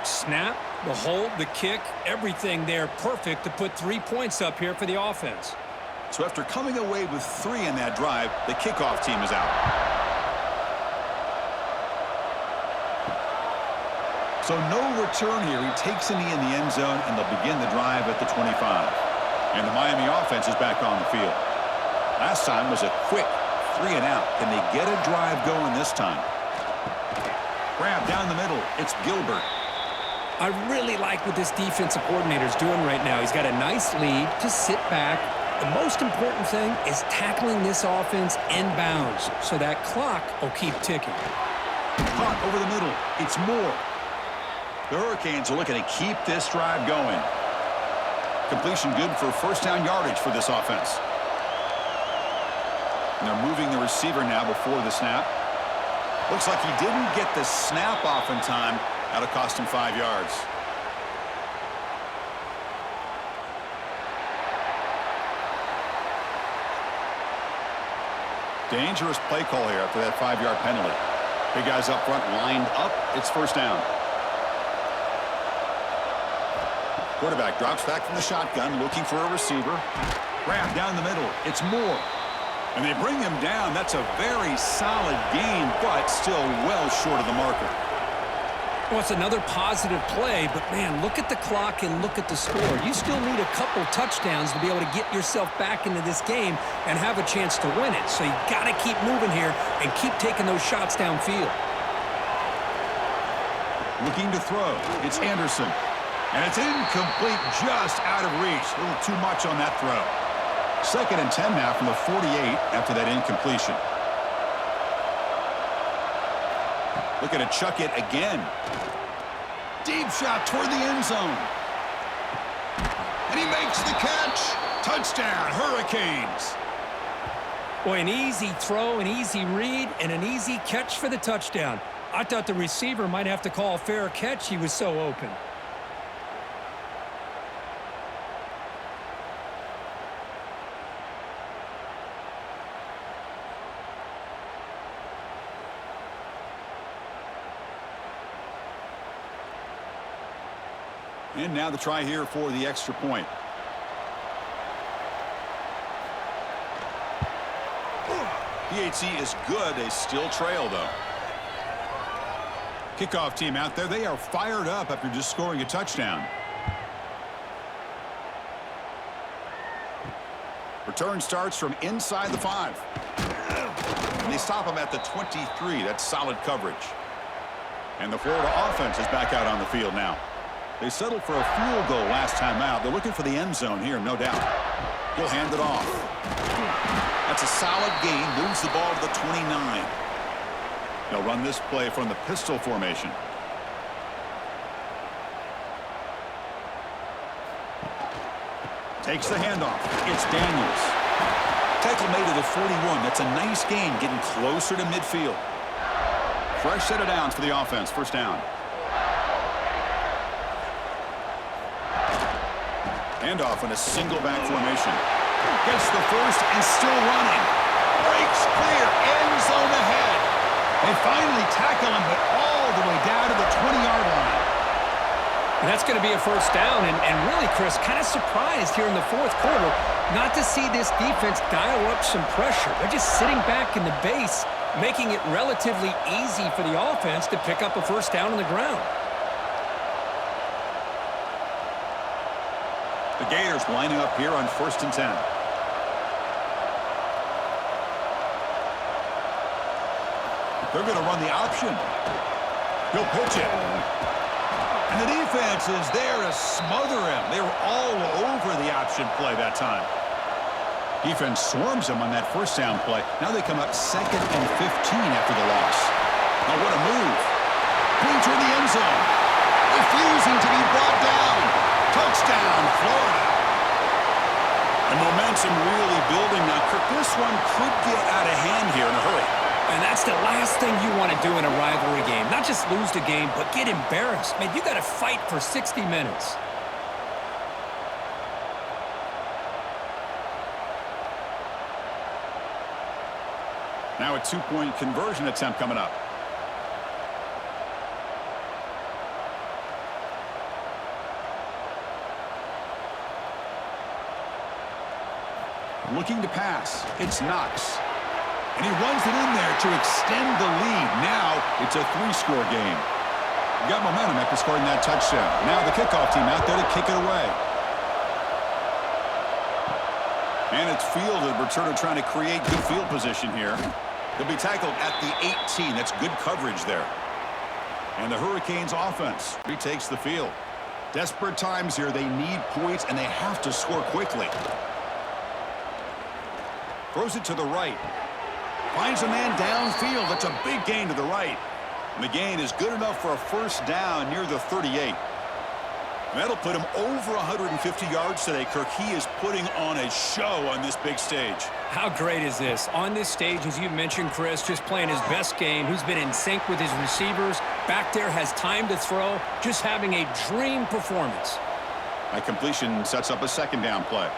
Snap, the hold, the kick, everything there perfect to put 3 points up here for the offense. So after coming away with 3 in that drive, the kickoff team is out. So no return here. He takes a knee in the end zone, and they'll begin the drive at the 25. And the Miami offense is back on the field. Last time was a quick 3 and out. Can they get a drive going this time? Grab down the middle. It's Gilbert. I really like what this defensive coordinator is doing right now. He's got a nice lead to sit back. The most important thing is tackling this offense inbounds so that clock will keep ticking. Caught over the middle. It's Moore. The Hurricanes are looking to keep this drive going. Completion good for first down yardage for this offense. And they're moving the receiver now before the snap. Looks like he didn't get the snap off in time. That'll cost him 5 yards. Dangerous play call here after that 5-yard penalty. Big guys up front lined up. It's first down. Quarterback drops back from the shotgun, looking for a receiver. Grab down the middle. It's Moore. And they bring him down. That's a very solid gain, but still well short of the marker. Well, it's another positive play, but, man, look at the clock and look at the score. You still need a couple touchdowns to be able to get yourself back into this game and have a chance to win it. So you got to keep moving here and keep taking those shots downfield. Looking to throw. It's Anderson. And it's incomplete, just out of reach. A little too much on that throw. 2nd and 10 now from the 48 after that incompletion. Looking to chuck it again. Deep shot toward the end zone. And he makes the catch. Touchdown, Hurricanes. Boy, an easy throw, an easy read, and an easy catch for the touchdown. I thought the receiver might have to call a fair catch. He was so open. And now the try here for the extra point. PHC is good. They still trail, though. Kickoff team out there. They are fired up after just scoring a touchdown. Return starts from inside the 5. And they stop them at the 23. That's solid coverage. And the Florida offense is back out on the field now. They settled for a field goal last time out. They're looking for the end zone here, no doubt. He'll hand it off. That's a solid gain. Moves the ball to the 29. They'll run this play from the pistol formation. Takes the handoff. It's Daniels. Tackle made to the 41. That's a nice gain, getting closer to midfield. Fresh set of downs for the offense. First down. Handoff in a single back formation. Gets the first and still running. Breaks clear. End zone ahead. They finally tackle him, but all the way down to the 20-yard line. And that's going to be a first down. And really, Chris, kind of surprised here in the 4th quarter not to see this defense dial up some pressure. They're just sitting back in the base, making it relatively easy for the offense to pick up a first down on the ground. The Gators lining up here on 1st and 10. They're going to run the option. He'll pitch it. And the defense is there to smother him. They were all over the option play that time. Defense swarms him on that first down play. Now they come up 2nd and 15 after the loss. Now what a move. Clean toward the end zone. Refusing to be brought down. Touchdown, Florida. And momentum really building now. Kirk, this one could get out of hand here in a hurry. And that's the last thing you want to do in a rivalry game. Not just lose the game, but get embarrassed. Man, you got to fight for 60 minutes. Now a 2-point conversion attempt coming up. Looking to pass. It's Knox. And he runs it in there to extend the lead. Now it's a 3-score game. Got momentum after scoring that touchdown. Now the kickoff team out there to kick it away. And it's fielded. Returner trying to create good field position here. He'll be tackled at the 18. That's good coverage there. And the Hurricanes offense retakes the field. Desperate times here. They need points, and they have to score quickly. Throws it to the right. Finds a man downfield. That's a big gain to the right. And the gain is good enough for a first down near the 38. And that'll put him over 150 yards today, Kirk. He is putting on a show on this big stage. How great is this? On this stage, as you mentioned, Chris, just playing his best game. He's been in sync with his receivers. Back there, has time to throw. Just having a dream performance. That completion sets up a second down play.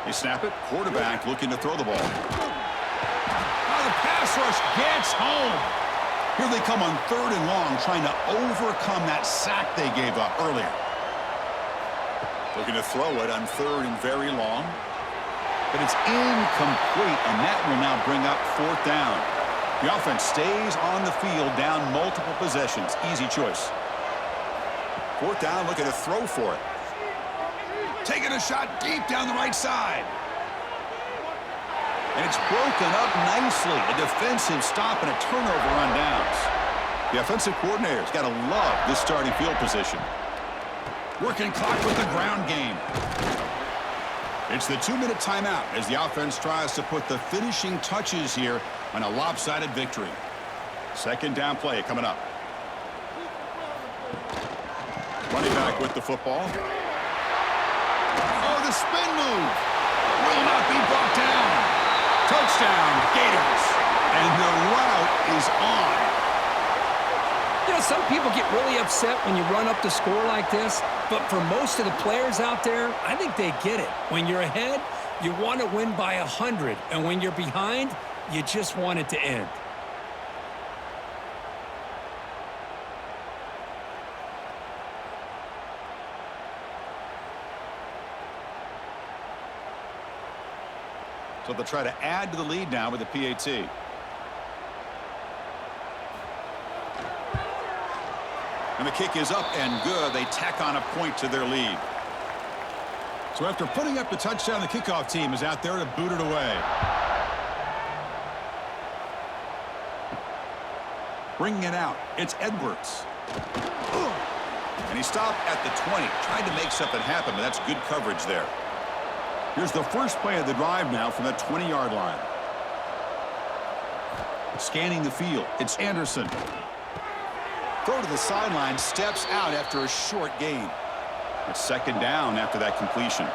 They snap it. Quarterback looking to throw the ball. Now the pass rush gets home. Here they come on 3rd and long, trying to overcome that sack they gave up earlier. Looking to throw it on 3rd and very long. But it's incomplete, and that will now bring up 4th down. The offense stays on the field down multiple possessions. Easy choice. 4th down, looking to throw for it. Taking a shot deep down the right side. And it's broken up nicely. A defensive stop and a turnover on downs. The offensive coordinator's got to love this starting field position. Working clock with the ground game. It's the 2-minute timeout as the offense tries to put the finishing touches here on a lopsided victory. Second down play coming up. Running back with the football. Oh, the spin move. Will not be brought down. Touchdown, Gators. And the route is on. You know, some people get really upset when you run up the score like this, but for most of the players out there, I think they get it. When you're ahead, you want to win by 100, and when you're behind, you just want it to end. So they'll try to add to the lead now with the PAT. And the kick is up and good. They tack on a point to their lead. So after putting up the touchdown, the kickoff team is out there to boot it away. Bringing it out, it's Edwards. And he stopped at the 20. Tried to make something happen, but that's good coverage there. Here's the first play of the drive now from the 20-yard line. Scanning the field, it's Anderson. Throw to the sideline, steps out after a short gain. It's second down after that completion.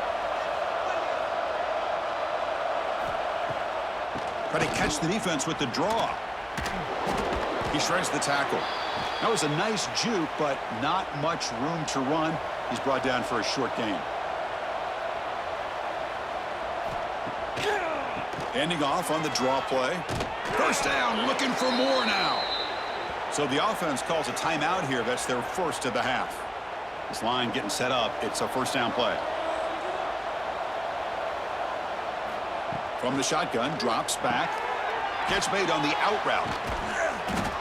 Try to catch the defense with the draw. He shreds the tackle. That was a nice juke, but not much room to run. He's brought down for a short gain. Ending off on the draw play. First down, looking for more now. So the offense calls a timeout here. That's their first of the half. This line getting set up. It's a first down play. From the shotgun, drops back. Catch made on the out route.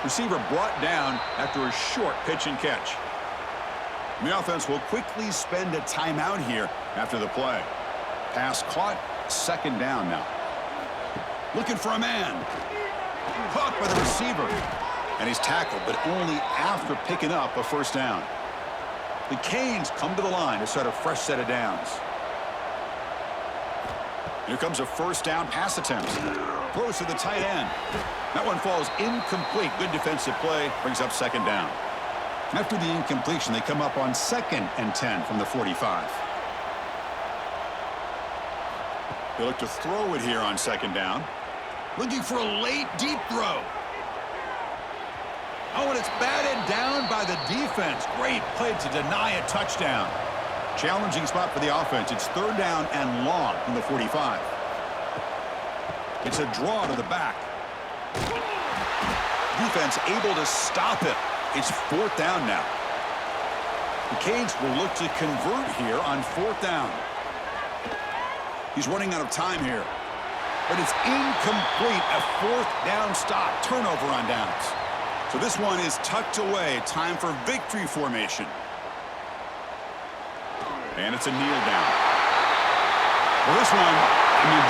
Receiver brought down after a short pitch and catch. And the offense will quickly spend a timeout here after the play. Pass caught, second down now. Looking for a man. Caught by the receiver. And he's tackled, but only after picking up a first down. The Canes come to the line to start a fresh set of downs. Here comes a first down pass attempt. Throws to the tight end. That one falls incomplete. Good defensive play. Brings up second down. After the incompletion, they come up on 2nd and 10 from the 45. They look to throw it here on second down. Looking for a late, deep throw. Oh, and it's batted down by the defense. Great play to deny a touchdown. Challenging spot for the offense. It's third down and long from the 45. It's a draw to the back. Defense able to stop it. It's fourth down now. The Canes will look to convert here on fourth down. He's running out of time here. But it's incomplete. A fourth down stop. Turnover on downs. So this one is tucked away. Time for victory formation. And it's a kneel down. Well, this one,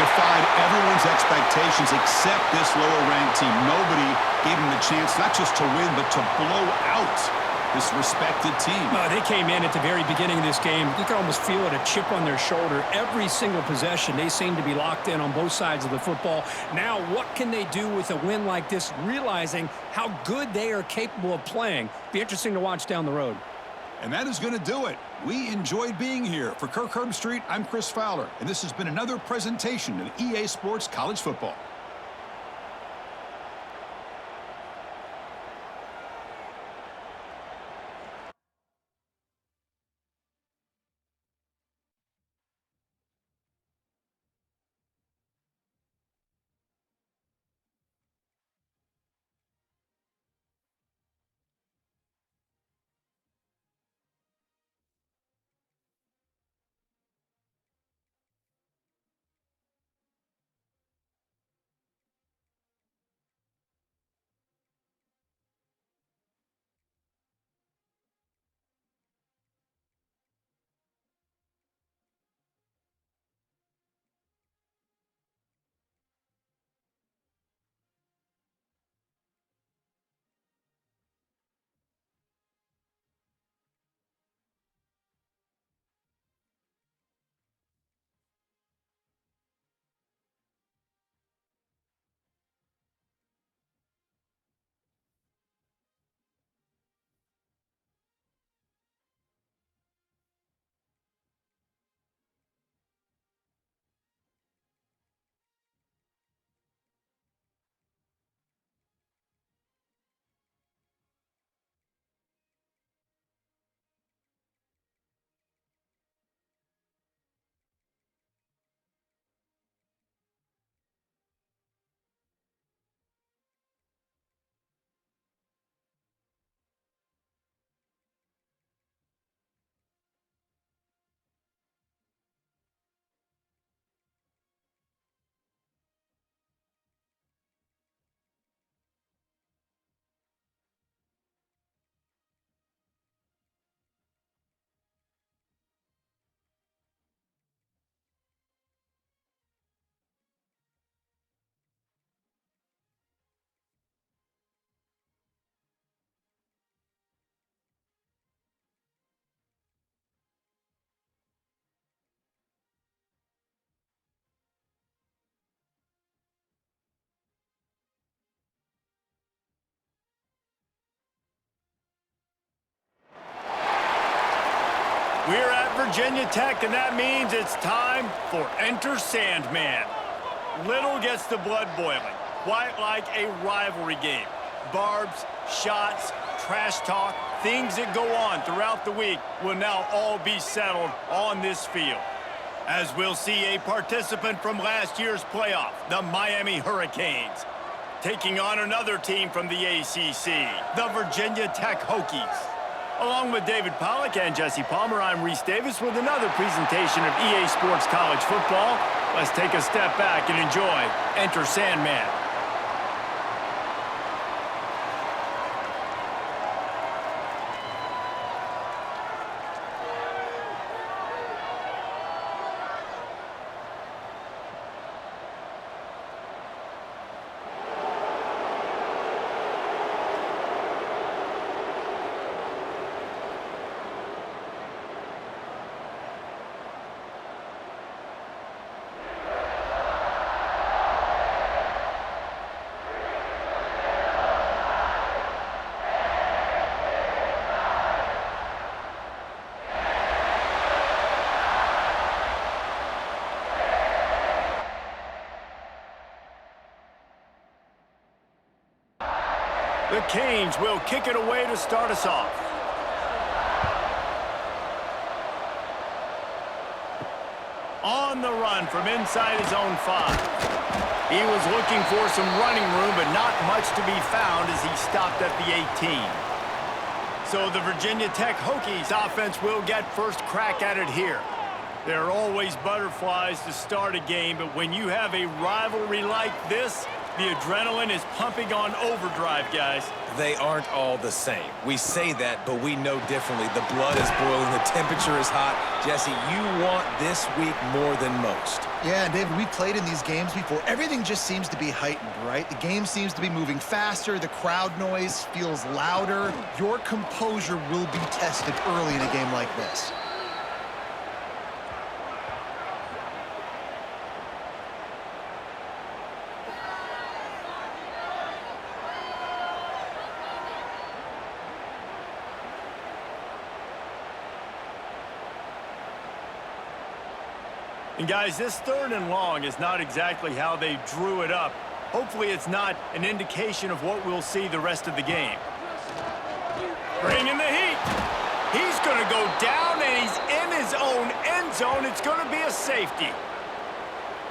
defied everyone's expectations except this lower-ranked team. Nobody gave them the chance not just to win, but to blow out this respected team. They came in at the very beginning of this game. You could almost feel it, a chip on their shoulder. Every single possession, they seem to be locked in on both sides of the football. Now, what can they do with a win like this, realizing how good they are capable of playing? Be interesting to watch down the road. And that is going to do it. We enjoyed being here. For Kirk Herbstreit, I'm Chris Fowler, and this has been another presentation of EA Sports College Football. Virginia Tech, and that means it's time for Enter Sandman. Little gets the blood boiling, quite like a rivalry game. Barbs, shots, trash talk, things that go on throughout the week will now all be settled on this field. As we'll see a participant from last year's playoff, the Miami Hurricanes, taking on another team from the ACC, the Virginia Tech Hokies. Along with David Pollack and Jesse Palmer, I'm Reese Davis with another presentation of EA Sports College Football. Let's take a step back and enjoy Enter Sandman. The Canes will kick it away to start us off. On the run from inside his own 5. He was looking for some running room, but not much to be found as he stopped at the 18. So the Virginia Tech Hokies offense will get first crack at it here. There are always butterflies to start a game, but when you have a rivalry like this, the adrenaline is pumping on overdrive, guys. They aren't all the same. We say that, but we know differently. The blood is boiling. The temperature is hot. Jesse, you want this week more than most. Yeah, and David, we played in these games before. Everything just seems to be heightened, right? The game seems to be moving faster. The crowd noise feels louder. Your composure will be tested early in a game like this. And guys, this 3rd and long is not exactly how they drew it up. Hopefully it's not an indication of what we'll see the rest of the game. Bringing the heat. He's going to go down, and he's in his own end zone. It's going to be a safety.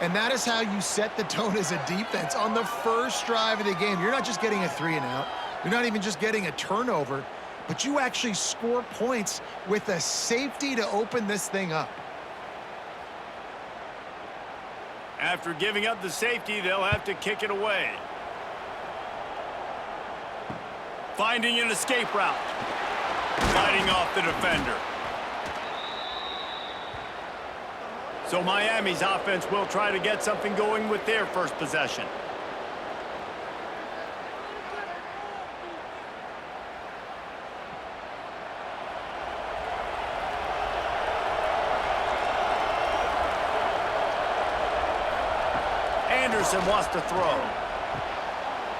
And that is how you set the tone as a defense. On the first drive of the game, you're not just getting a 3-and-out. You're not even just getting a turnover, but you actually score points with a safety to open this thing up. After giving up the safety, they'll have to kick it away. Finding an escape route. Fighting off the defender. So Miami's offense will try to get something going with their first possession. Anderson wants to throw.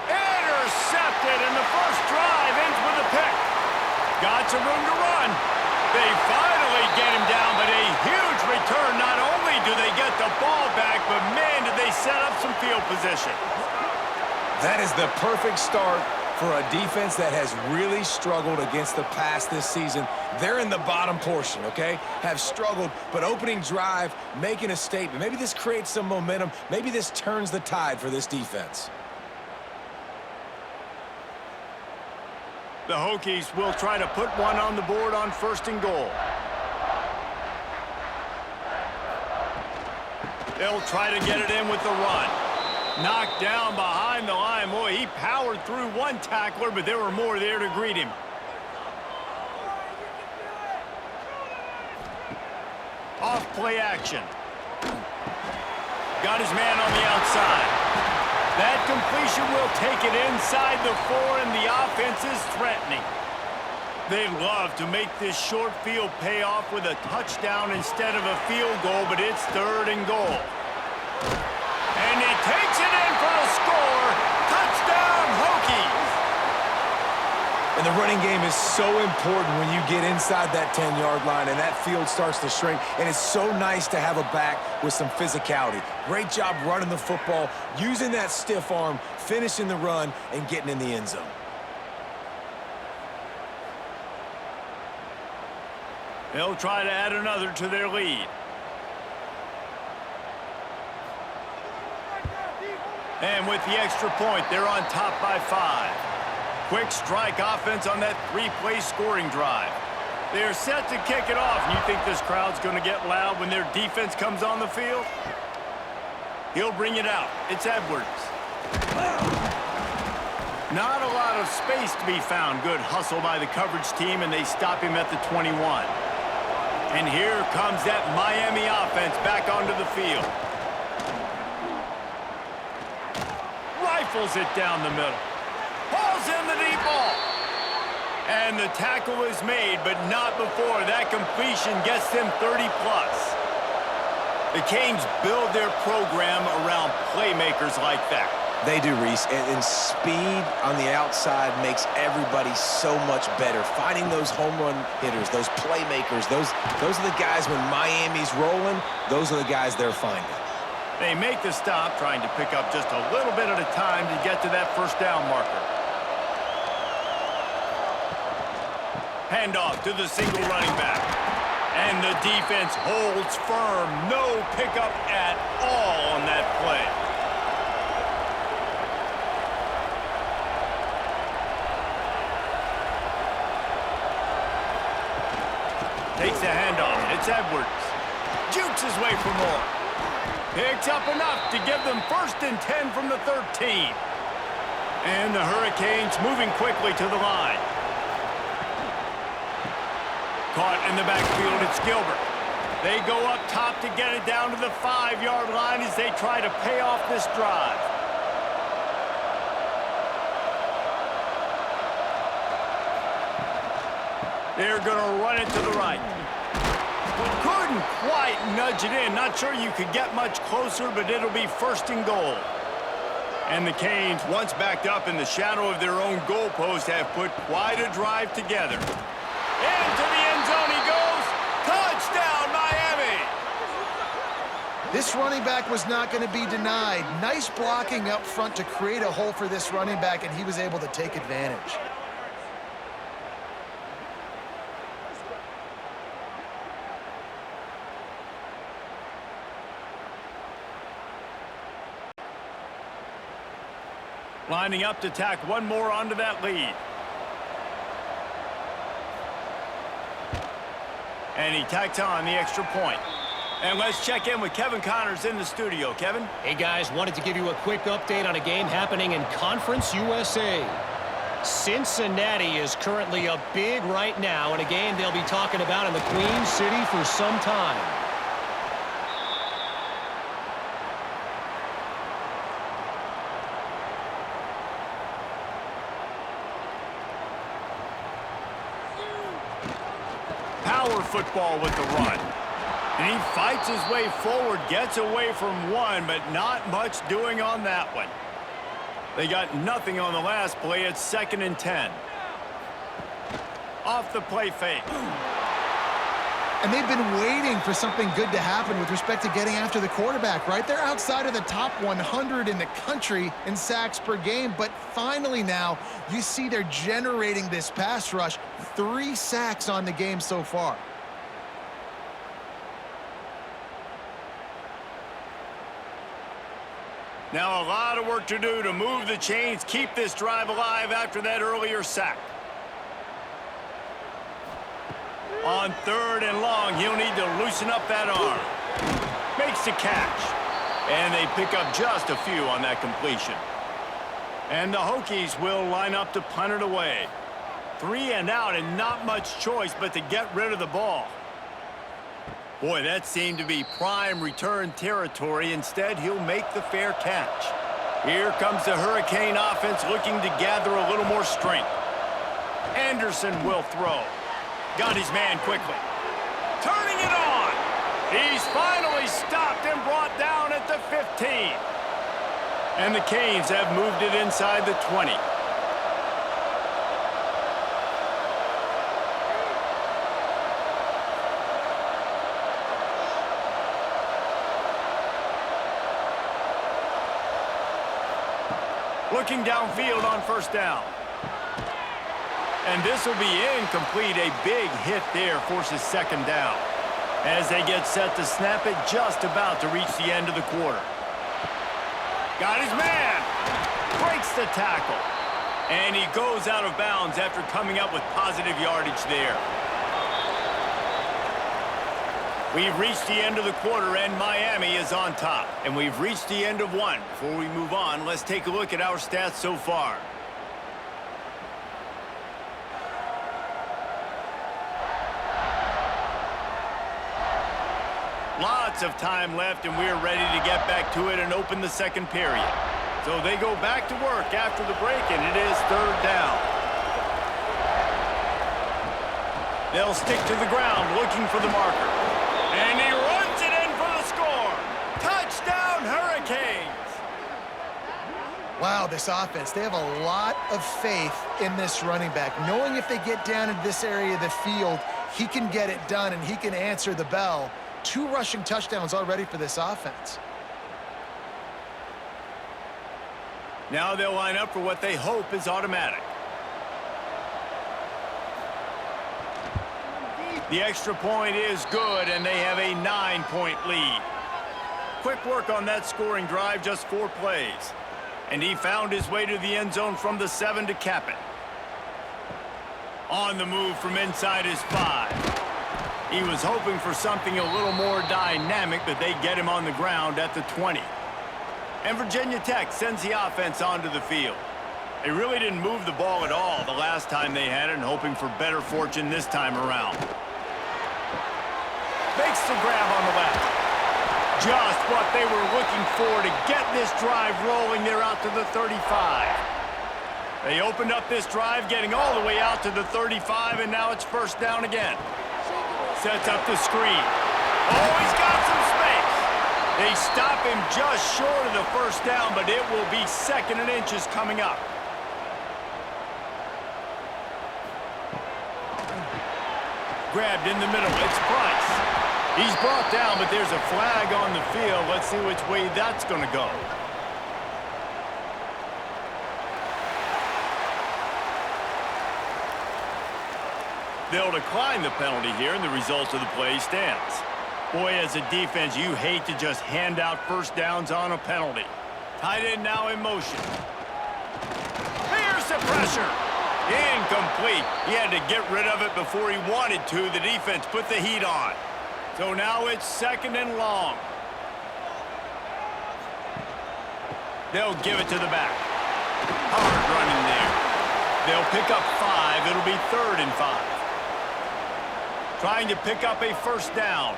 Intercepted, and the first drive ends with a pick. Got some room to run. They finally get him down, but a huge return. Not only do they get the ball back, but man, did they set up some field position. That is the perfect start for a defense that has really struggled against the pass this season. They're in the bottom portion, okay? Have struggled, but opening drive, making a statement. Maybe this creates some momentum. Maybe this turns the tide for this defense. The Hokies will try to put one on the board on 1st and goal. They'll try to get it in with the run. Knocked down behind the line. Boy, he powered through one tackler, but there were more there to greet him. Off play action. Got his man on the outside. That completion will take it inside the 4, and the offense is threatening. They'd love to make this short field pay off with a touchdown instead of a field goal, but it's 3rd and goal. And he takes it in for the score. Touchdown, Hokies. And the running game is so important when you get inside that 10-yard line and that field starts to shrink. And it's so nice to have a back with some physicality. Great job running the football, using that stiff arm, finishing the run, and getting in the end zone. They'll try to add another to their lead. And with the extra point, they're on top by 5. Quick strike offense on that 3-play scoring drive. They're set to kick it off. And you think this crowd's going to get loud when their defense comes on the field? He'll bring it out. It's Edwards. Not a lot of space to be found. Good hustle by the coverage team, and they stop him at the 21. And here comes that Miami offense back onto the field. Rifles it down the middle. Hauls in the deep ball. And the tackle is made, but not before that completion gets them 30-plus. The Canes build their program around playmakers like that. They do, Reese, and speed on the outside makes everybody so much better. Finding those home run hitters, those playmakers, those are the guys when Miami's rolling, those are the guys they're finding. They make the stop, trying to pick up just a little bit at a time to get to that first down marker. Handoff to the single running back. And the defense holds firm. No pickup at all on that play. Takes the handoff. It's Edwards. Jukes his way for more. Picks up enough to give them 1st and 10 from the 13. And the Hurricanes moving quickly to the line. Caught in the backfield, it's Gilbert. They go up top to get it down to the 5-yard line as they try to pay off this drive. They're going to run it to the right. Couldn't quite nudge it in. Not sure you could get much closer, but it'll be 1st and goal. And the Canes, once backed up in the shadow of their own goalpost, have put quite a drive together. Into the end zone he goes. Touchdown, Miami! This running back was not going to be denied. Nice blocking up front to create a hole for this running back, and he was able to take advantage. Lining up to tack one more onto that lead. And he tacks on the extra point. And let's check in with Kevin Connors in the studio. Kevin? Hey, guys, wanted to give you a quick update on a game happening in Conference USA. Cincinnati is currently up big right now in a game they'll be talking about in the Queen City for some time. Power football with the run. And he fights his way forward, gets away from one, but not much doing on that one. They got nothing on the last play. It's 2nd and 10. Off the play fake. And they've been waiting for something good to happen with respect to getting after the quarterback, right? They're outside of the top 100 in the country in sacks per game, but finally now you see they're generating this pass rush. 3 sacks on the game so far. Now a lot of work to do to move the chains, keep this drive alive after that earlier sack. On 3rd and long, he'll need to loosen up that arm. Makes the catch. And they pick up just a few on that completion. And the Hokies will line up to punt it away. 3 and out and not much choice but to get rid of the ball. Boy, that seemed to be prime return territory. Instead, he'll make the fair catch. Here comes the Hurricane offense looking to gather a little more strength. Anderson will throw. Got his man quickly. Turning it on. He's finally stopped and brought down at the 15. And the Canes have moved it inside the 20. Looking downfield on first down. And this will be incomplete. A big hit there forces second down. As they get set to snap it, just about to reach the end of the quarter. Got his man. Breaks the tackle. And he goes out of bounds after coming up with positive yardage there. We've reached the end of the quarter, and Miami is on top. And we've reached the end of one. Before we move on, let's take a look at our stats so far. Lots of time left, and we're ready to get back to it and open the second period. So they go back to work after the break, and it is third down. They'll stick to the ground looking for the marker. And he runs it in for the score. Touchdown, Hurricanes! Wow, this offense, they have a lot of faith in this running back, knowing if they get down in this area of the field, he can get it done and he can answer the bell. 2 rushing touchdowns already for this offense. Now they'll line up for what they hope is automatic. The extra point is good, and they have a 9-point lead. Quick work on that scoring drive, just 4 plays. And he found his way to the end zone from the 7 to cap it. On the move from inside his 5. He was hoping for something a little more dynamic, but they get him on the ground at the 20. And Virginia Tech sends the offense onto the field. They really didn't move the ball at all the last time they had it, and hoping for better fortune this time around. Makes the grab on the left. Just what they were looking for to get this drive rolling. They're out to the 35. They opened up this drive, getting all the way out to the 35, and now it's first down again. Sets up the screen. Oh, he's got some space. They stop him just short of the first down, but it will be 2nd and inches coming up. Grabbed in the middle. It's Price. He's brought down, but there's a flag on the field. Let's see which way that's going to go. They'll decline the penalty here, and the result of the play stands. Boy, as a defense, you hate to just hand out first downs on a penalty. Tight end now in motion. Here's the pressure. Incomplete. He had to get rid of it before he wanted to. The defense put the heat on. So now it's 2nd and long. They'll give it to the back. Hard running there. They'll pick up 5. It'll be 3rd and 5. Trying to pick up a first down.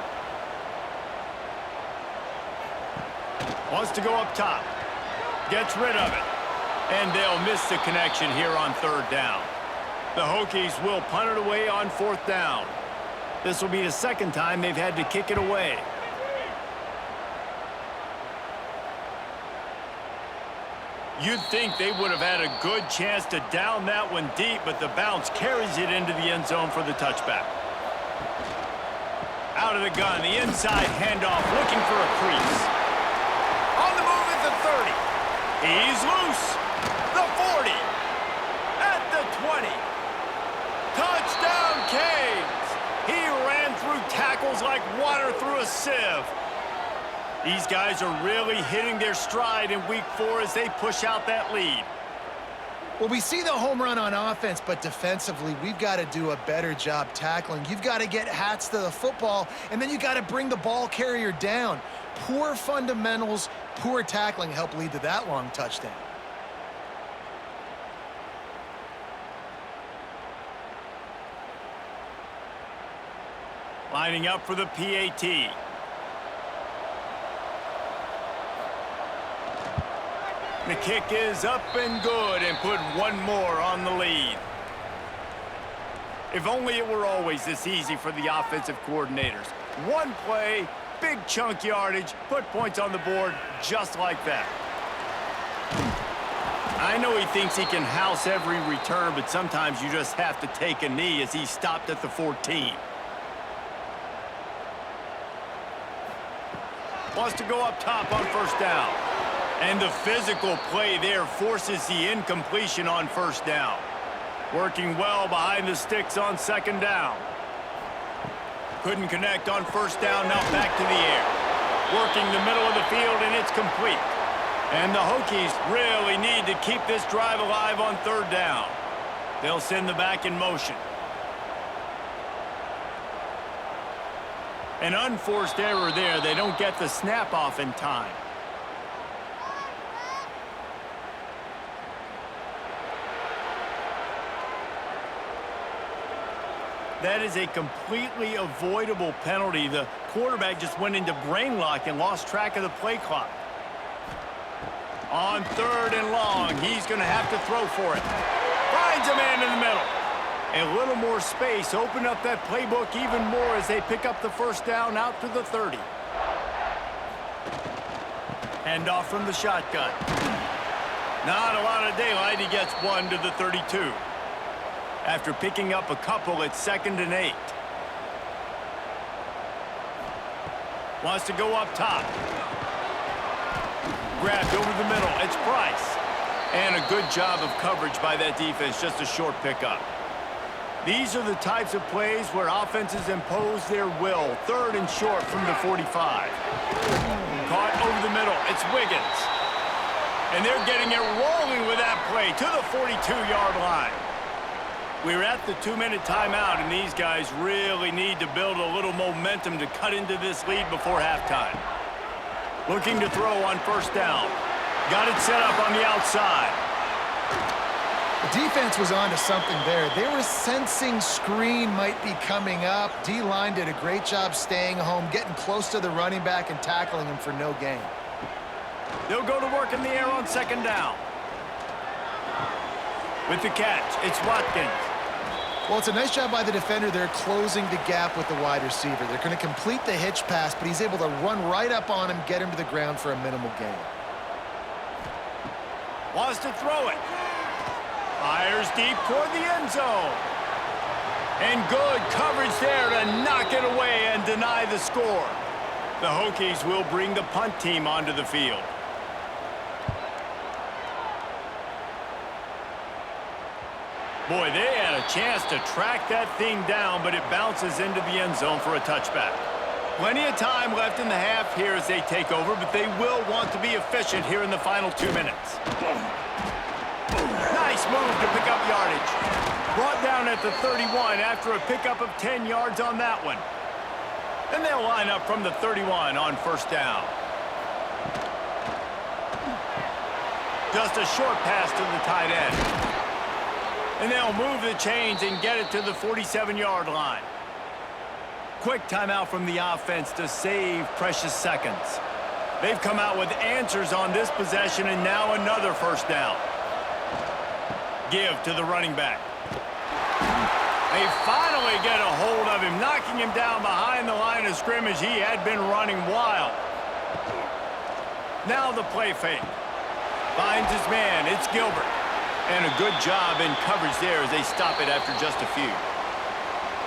Wants to go up top. Gets rid of it. And they'll miss the connection here on 3rd down. The Hokies will punt it away on 4th down. This will be the 2nd time they've had to kick it away. You'd think they would have had a good chance to down that one deep, but the bounce carries it into the end zone for the touchback. Out of the gun, the inside handoff, looking for a crease. On the move at the 30. He's loose. The 40. At the 20. Touchdown, Canes. He ran through tackles like water through a sieve. These guys are really hitting their stride in week 4 as they push out that lead. Well, we see the home run on offense, but defensively, we've got to do a better job tackling. You've got to get hats to the football, and then you got to bring the ball carrier down. Poor fundamentals, poor tackling help lead to that long touchdown. Lining up for the PAT. The kick is up and good, and put one more on the lead. If only it were always this easy for the offensive coordinators. One play, big chunk yardage, put points on the board just like that. I know he thinks he can house every return, but sometimes you just have to take a knee as he stopped at the 14. Wants to go up top on first down. And the physical play there forces the incompletion on first down. Working well behind the sticks on second down. Couldn't connect on first down, now back to the air. Working the middle of the field, and it's complete. And the Hokies really need to keep this drive alive on third down. They'll send the back in motion. An unforced error there. They don't get the snap off in time. That is a completely avoidable penalty. The quarterback just went into brain lock and lost track of the play clock. On third and long, he's going to have to throw for it. Finds a man in the middle. A little more space. Open up that playbook even more as they pick up the first down out to the 30. Hand off from the shotgun. Not a lot of daylight. He gets one to the 32. After picking up a couple, it's 2nd and 8. Wants to go up top. Grabbed over the middle. It's Price. And a good job of coverage by that defense. Just a short pickup. These are the types of plays where offenses impose their will. 3rd and short from the 45. Caught over the middle. It's Wiggins. And they're getting it rolling with that play to the 42-yard line. We're at the 2-minute timeout, and these guys really need to build a little momentum to cut into this lead before halftime. Looking to throw on first down. Got it set up on the outside. The defense was on to something there. They were sensing screen might be coming up. D-line did a great job staying home, getting close to the running back and tackling him for no gain. They'll go to work in the air on second down. With the catch, it's Watkins. Well, it's a nice job by the defender. They're closing the gap with the wide receiver. They're going to complete the hitch pass, but he's able to run right up on him, get him to the ground for a minimal gain. Wants to throw it. Fires deep toward the end zone. And good coverage there to knock it away and deny the score. The Hokies will bring the punt team onto the field. Boy, they had a chance to track that thing down, but it bounces into the end zone for a touchback. Plenty of time left in the half here as they take over, but they will want to be efficient here in the final 2 minutes. Nice move to pick up yardage. Brought down at the 31 after a pickup of 10 yards on that one. And they'll line up from the 31 on first down. Just a short pass to the tight end. And they'll move the chains and get it to the 47-yard line. Quick timeout from the offense to save precious seconds. They've come out with answers on this possession and now another first down. Give to the running back. They finally get a hold of him, knocking him down behind the line of scrimmage. He had been running wild. Now the play fake. Finds his man. It's Gilbert. And a good job in coverage there as they stop it after just a few.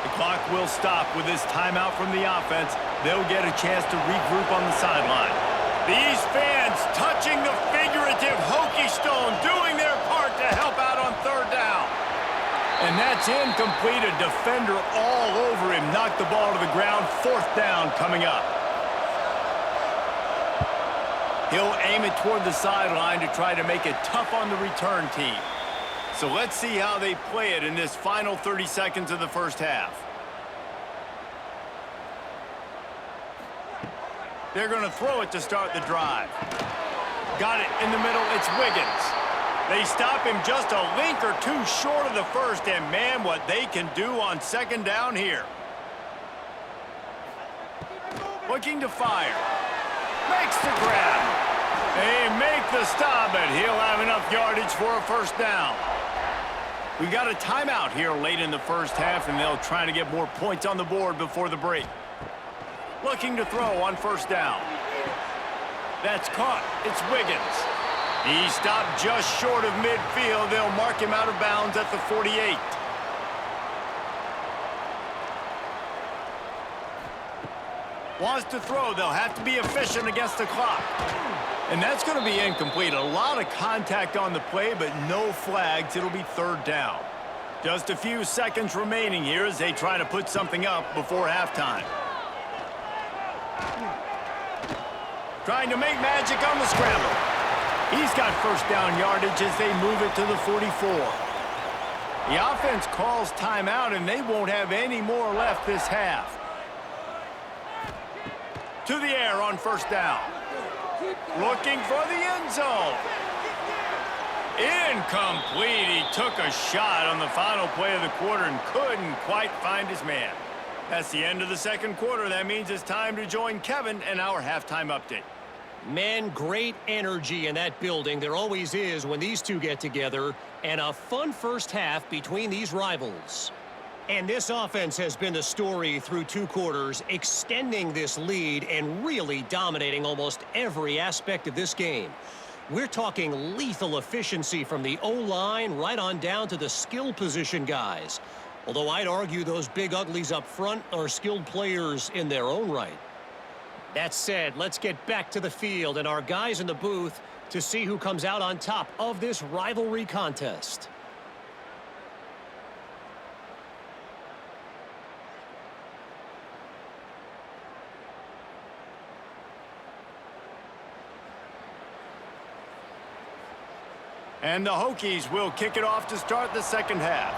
The clock will stop with this timeout from the offense. They'll get a chance to regroup on the sideline. These fans touching the figurative Hokie stone, doing their part to help out on third down. And that's incomplete. A defender all over him. Knocked the ball to the ground. Fourth down coming up. He'll aim it toward the sideline to try to make it tough on the return team. So let's see how they play it in this final 30 seconds of the first half. They're going to throw it to start the drive. Got it in the middle. It's Wiggins. They stop him just a link or two short of the first, and man, what they can do on second down here. Looking to fire. Makes the grab. They make the stop, but he'll have enough yardage for a first down. We got a timeout here late in the first half, and they'll try to get more points on the board before the break. Looking to throw on first down. That's caught. It's Wiggins. He stopped just short of midfield. They'll mark him out of bounds at the 48. Wants to throw. They'll have to be efficient against the clock. And that's going to be incomplete. A lot of contact on the play, but no flags. It'll be third down. Just a few seconds remaining here as they try to put something up before halftime. Trying to make magic on the scramble. He's got first down yardage as they move it to the 44. The offense calls timeout, and they won't have any more left this half. To the air on first down. Looking for the end zone. Incomplete. He took a shot on the final play of the quarter and couldn't quite find his man. That's the end of the second quarter. That means it's time to join Kevin and our halftime update. Man, great energy in that building. There always is when these two get together. And a fun first half between these rivals. And this offense has been the story through two quarters, extending this lead and really dominating almost every aspect of this game. We're talking lethal efficiency from the O-line right on down to the skill position guys. Although I'd argue those big uglies up front are skilled players in their own right. That said, let's get back to the field and our guys in the booth to see who comes out on top of this rivalry contest. And the Hokies will kick it off to start the second half.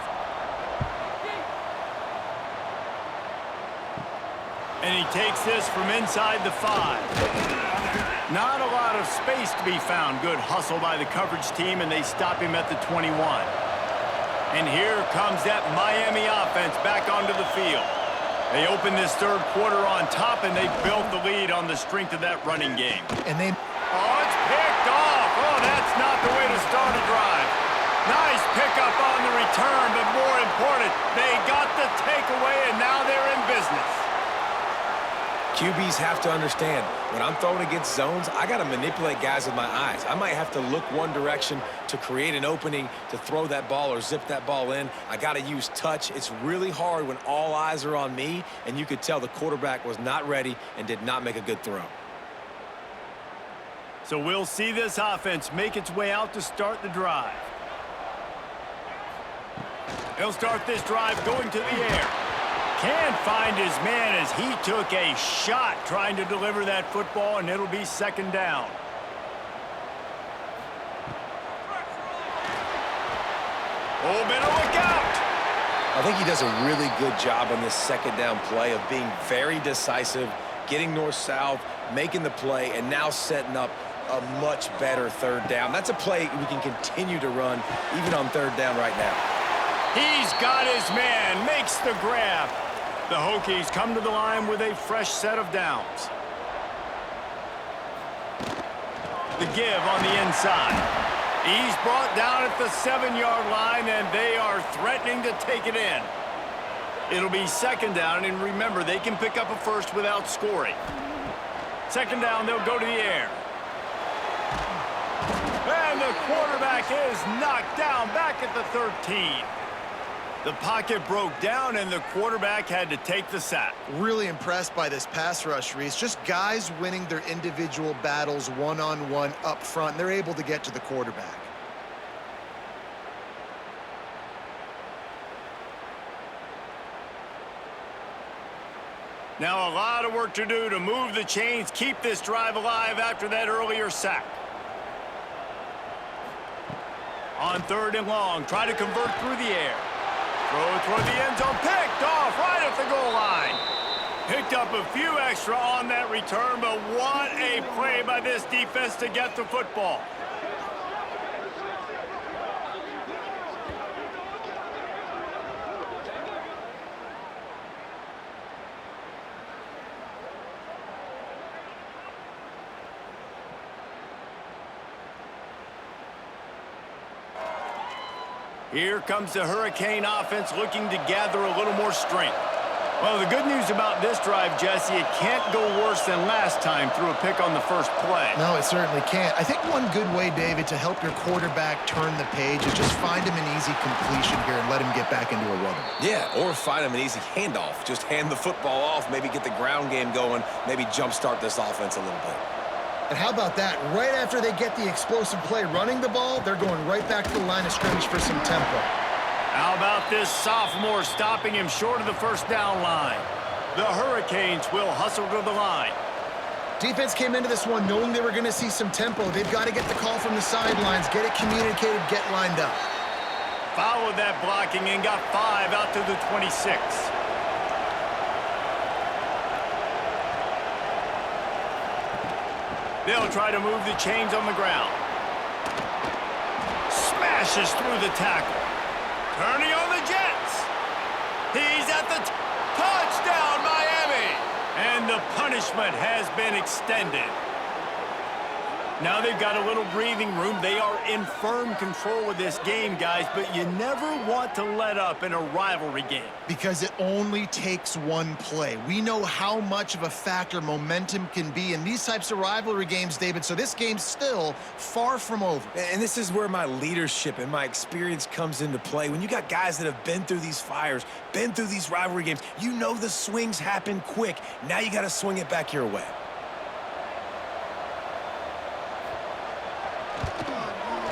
And he takes this from inside the 5. Not a lot of space to be found. Good hustle by the coverage team, and they stop him at the 21. And here comes that Miami offense back onto the field. They open this third quarter on top, and they built the lead on the strength of that running game. And they... Oh, it's picked off. Oh, that's not the way to start a drive. Nice pickup on the return, but more important, they got the takeaway, and now they're in business. QBs have to understand, when I'm throwing against zones, I got to manipulate guys with my eyes. I might have to look one direction to create an opening to throw that ball or zip that ball in. I got to use touch. It's really hard when all eyes are on me, and you could tell the quarterback was not ready and did not make a good throw. So we'll see this offense make its way out to start the drive. He'll start this drive going to the air. Can't find his man as he took a shot trying to deliver that football, and it'll be second down. Oh, better look out. I think he does a really good job on this second down play of being very decisive, getting north-south, making the play, and now setting up a much better third down. That's a play we can continue to run even on third down right now. He's got his man, makes the grab. The Hokies come to the line with a fresh set of downs. The give on the inside. He's brought down at the 7-yard line, and they are threatening to take it in. It'll be second down, and remember, they can pick up a first without scoring. Second down, they'll go to the air. And the quarterback is knocked down back at the 13. The pocket broke down, and the quarterback had to take the sack. Really impressed by this pass rush, Reese. Just guys winning their individual battles one-on-one up front. They're able to get to the quarterback. Now a lot of work to do to move the chains, keep this drive alive after that earlier sack. On third and long, try to convert through the air. Throw toward the end zone, picked off right at the goal line. Picked up a few extra on that return, but what a play by this defense to get the football. Here comes the Hurricane offense looking to gather a little more strength. Well, the good news about this drive, Jesse, it can't go worse than last time through a pick on the first play. No, it certainly can't. I think one good way, David, to help your quarterback turn the page is just find him an easy completion here and let him get back into a rhythm. Yeah, or find him an easy handoff. Just hand the football off, maybe get the ground game going, maybe jumpstart this offense a little bit. And how about that? Right after they get the explosive play running the ball, they're going right back to the line of scrimmage for some tempo. How about this sophomore stopping him short of the first down line? The Hurricanes will hustle to the line. Defense came into this one knowing they were going to see some tempo. They've got to get the call from the sidelines, get it communicated, get lined up. Followed that blocking and got 5 out to the 26. They'll try to move the chains on the ground. Smashes through the tackle. Turning on the Jets. He's at the touchdown, Miami. And the punishment has been extended. Now they've got a little breathing room. They are in firm control of this game, guys, but you never want to let up in a rivalry game. Because it only takes one play. We know how much of a factor momentum can be in these types of rivalry games, David, so this game's still far from over. And this is where my leadership and my experience comes into play. When you got guys that have been through these fires, been through these rivalry games, you know the swings happen quick. Now you got to swing it back your way.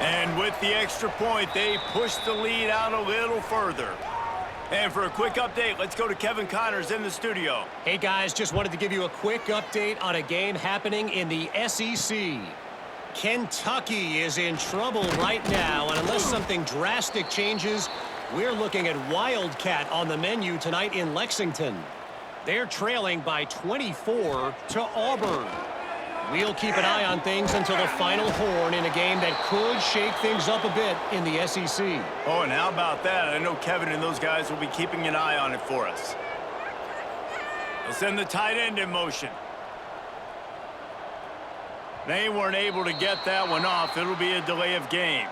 And with the extra point, they push the lead out a little further. And for a quick update, let's go to Kevin Connors in the studio. Hey, guys, just wanted to give you a quick update on a game happening in the SEC. Kentucky is in trouble right now, and unless something drastic changes, we're looking at Wildcat on the menu tonight in Lexington. They're trailing by 24 to Auburn. We'll keep an eye on things until the final horn in a game that could shake things up a bit in the SEC. Oh, and how about that? I know Kevin and those guys will be keeping an eye on it for us. They'll send the tight end in motion. They weren't able to get that one off. It'll be a delay of game.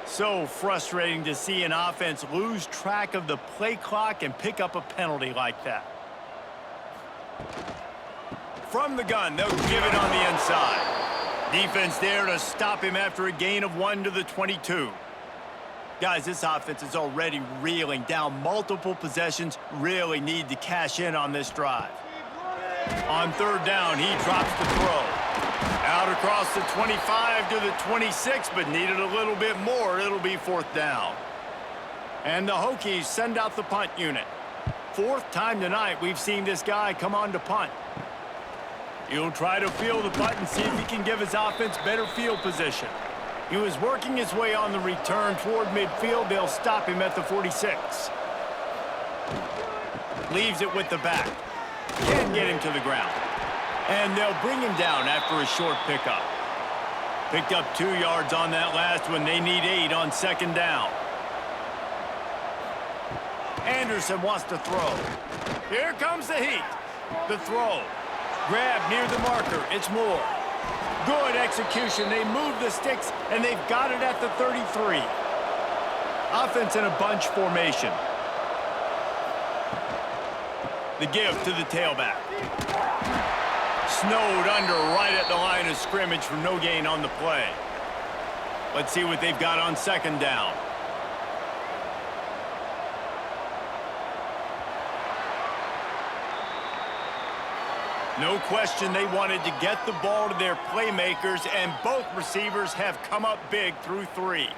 So frustrating to see an offense lose track of the play clock and pick up a penalty like that. From the gun, they'll give it on the inside. Defense there to stop him after a gain of 1 to the 22. Guys, this offense is already reeling down multiple possessions. Really need to cash in on this drive. On third down, he drops the throw. Out across the 25 to the 26, but needed a little bit more. It'll be fourth down. And the Hokies send out the punt unit. Fourth time tonight we've seen this guy come on to punt. He'll try to field the punt and see if he can give his offense better field position. He was working his way on the return toward midfield. They'll stop him at the 46. Leaves it with the back. Can't get him to the ground. And they'll bring him down after a short pickup. Picked up 2 yards on that last one. They need 8 on second down. Anderson wants to throw. Here comes the heat. The throw. Grab near the marker. It's Moore. Good execution. They move the sticks, and they've got it at the 33. Offense in a bunch formation. The give to the tailback. Snowed under right at the line of scrimmage for no gain on the play. Let's see what they've got on second down. No question they wanted to get the ball to their playmakers, and both receivers have come up big through 3.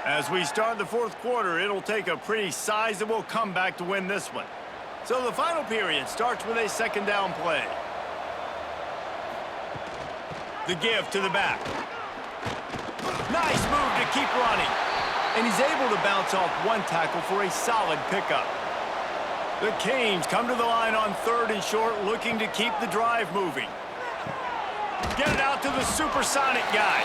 As we start the fourth quarter, it'll take a pretty sizable comeback to win this one. So the final period starts with a second down play. The give to the back. Nice move to keep running. And he's able to bounce off one tackle for a solid pickup. The Canes come to the line on third and short, looking to keep the drive moving. Get it out to the supersonic guy.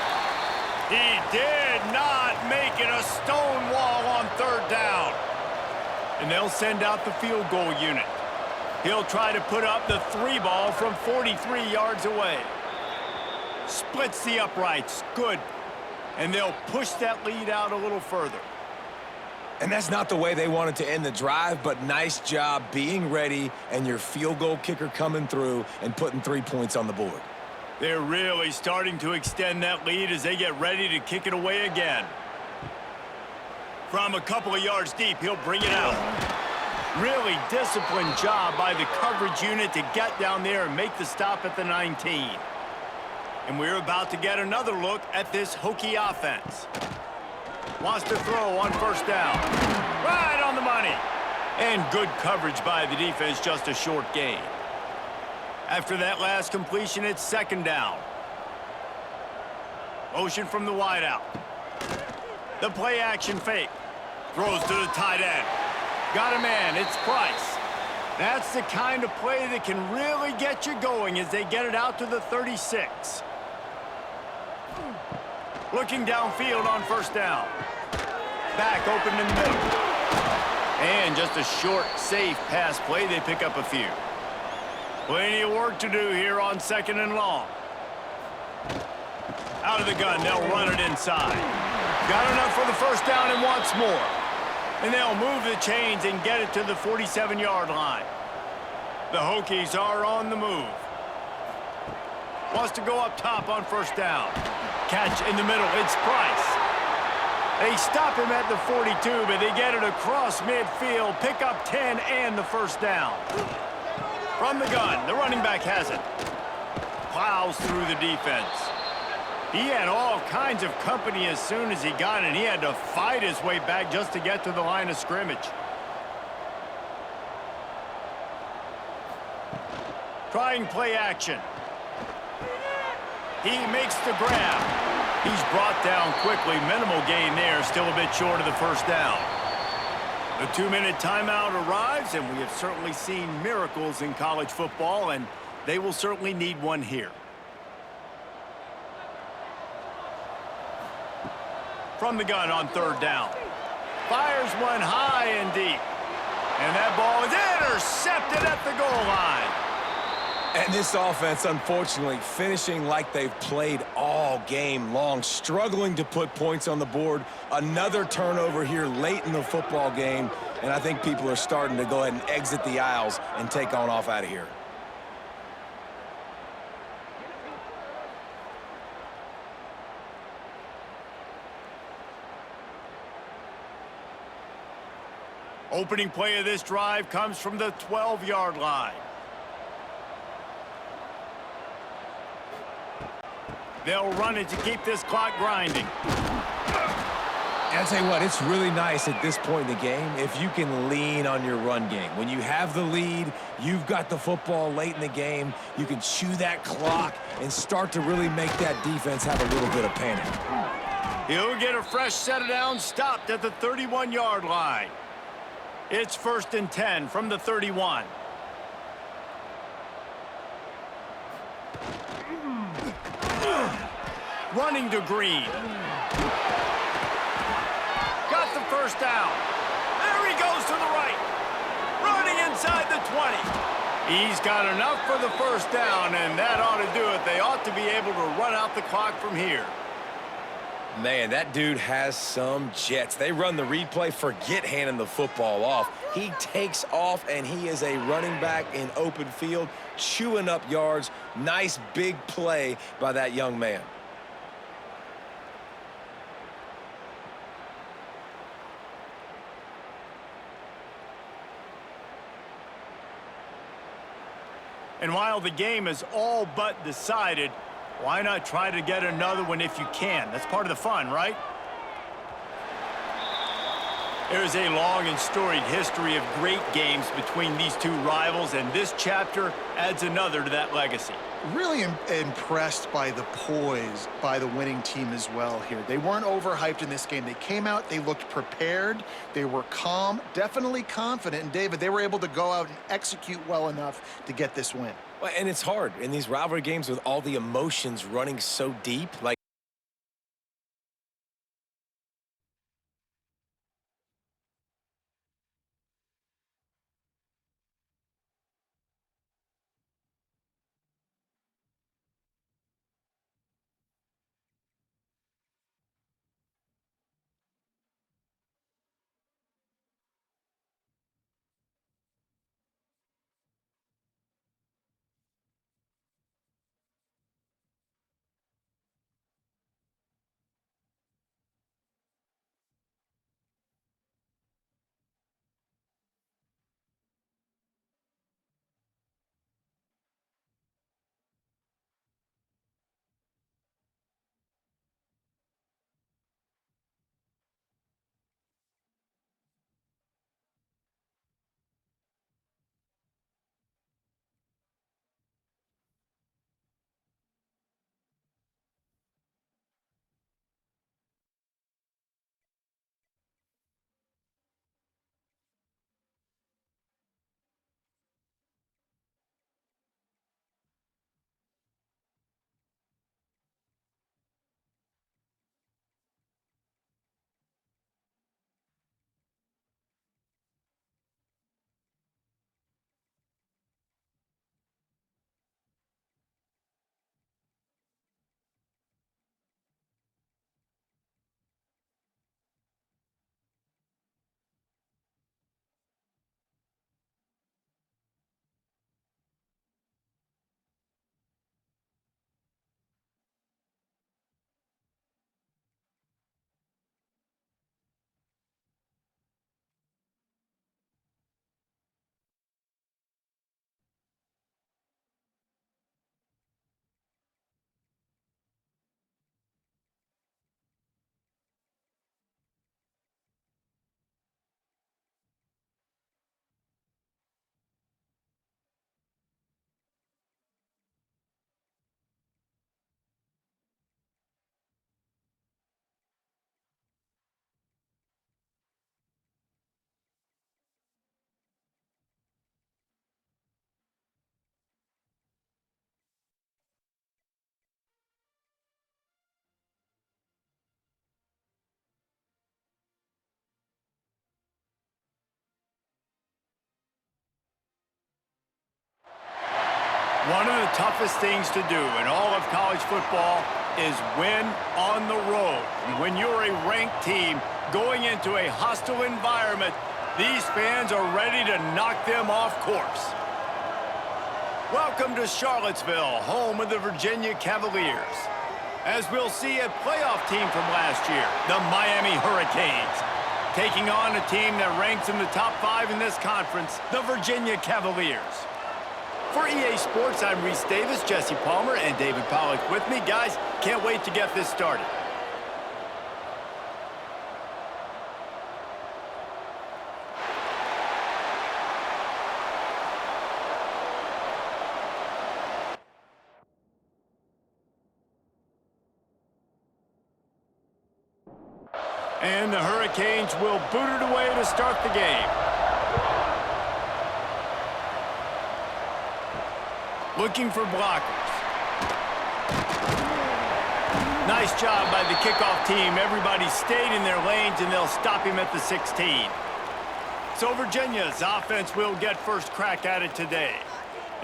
He did not make it a stone wall on third down. And they'll send out the field goal unit. He'll try to put up the 3 ball from 43 yards away. Splits the uprights. Good. And they'll push that lead out a little further. And that's not the way they wanted to end the drive, but nice job being ready and your field goal kicker coming through and putting 3 points on the board. They're really starting to extend that lead as they get ready to kick it away again. From a couple of yards deep, he'll bring it out. Really disciplined job by the coverage unit to get down there and make the stop at the 19. And we're about to get another look at this Hokie offense. Wants to throw on first down. Right on the money. And good coverage by the defense, just a short gain. After that last completion, it's second down. Motion from the wideout. The play action fake. Throws to the tight end. Got a man, it's Price. That's the kind of play that can really get you going as they get it out to the 36. Looking downfield on first down. Back open in the middle. And just a short, safe pass play. They pick up a few. Plenty of work to do here on second and long. Out of the gun, they'll run it inside. Got enough for the first down and wants more. And they'll move the chains and get it to the 47-yard line. The Hokies are on the move. Wants to go up top on first down. Catch in the middle, it's Price. They stop him at the 42, but they get it across midfield, pick up 10 and the first down. From the gun, the running back has it. Plows through the defense. He had all kinds of company as soon as he got it, and he had to fight his way back just to get to the line of scrimmage. Trying play action. He makes the grab. He's brought down quickly. Minimal gain there, still a bit short of the first down. The 2-minute timeout arrives, and we have certainly seen miracles in college football, and they will certainly need one here. From the gun on third down. Fires one high and deep. And that ball is intercepted at the goal line. And this offense, unfortunately, finishing like they've played all game long, struggling to put points on the board. Another turnover here late in the football game, and I think people are starting to go ahead and exit the aisles and take on off out of here. Opening play of this drive comes from the 12-yard line. They'll run it to keep this clock grinding. And I'll tell you what, it's really nice at this point in the game if you can lean on your run game. When you have the lead, you've got the football late in the game, you can chew that clock and start to really make that defense have a little bit of panic. He'll get a fresh set of downs stopped at the 31-yard line. It's 1st and 10 from the 31. Running to Green. Got the first down. There he goes to the right. Running inside the 20. He's got enough for the first down, and that ought to do it. They ought to be able to run out the clock from here. Man, that dude has some jets. They run the replay, forget handing the football off. He takes off, and he is a running back in open field, chewing up yards. Nice big play by that young man. And while the game is all but decided, why not try to get another one if you can? That's part of the fun, right? There's a long and storied history of great games between these two rivals, and this chapter adds another to that legacy. Really impressed by the poise by the winning team as well here. They weren't overhyped in this game. They came out, they looked prepared, they were calm, definitely confident. And David, they were able to go out and execute well enough to get this win. Well, and it's hard in these rivalry games with all the emotions running so deep. Like, One of the toughest things to do in all of college football is win on the road. And when you're a ranked team going into a hostile environment, these fans are ready to knock them off course. Welcome to Charlottesville, home of the Virginia Cavaliers. As we'll see a playoff team from last year, the Miami Hurricanes, taking on a team that ranks in the top 5 in this conference, the Virginia Cavaliers. For EA Sports, I'm Reese Davis, Jesse Palmer, and David Pollack with me. Guys, can't wait to get this started. And the Hurricanes will boot it away to start the game. Looking for blockers. Nice job by the kickoff team. Everybody stayed in their lanes, and they'll stop him at the 16. So Virginia's offense will get first crack at it today.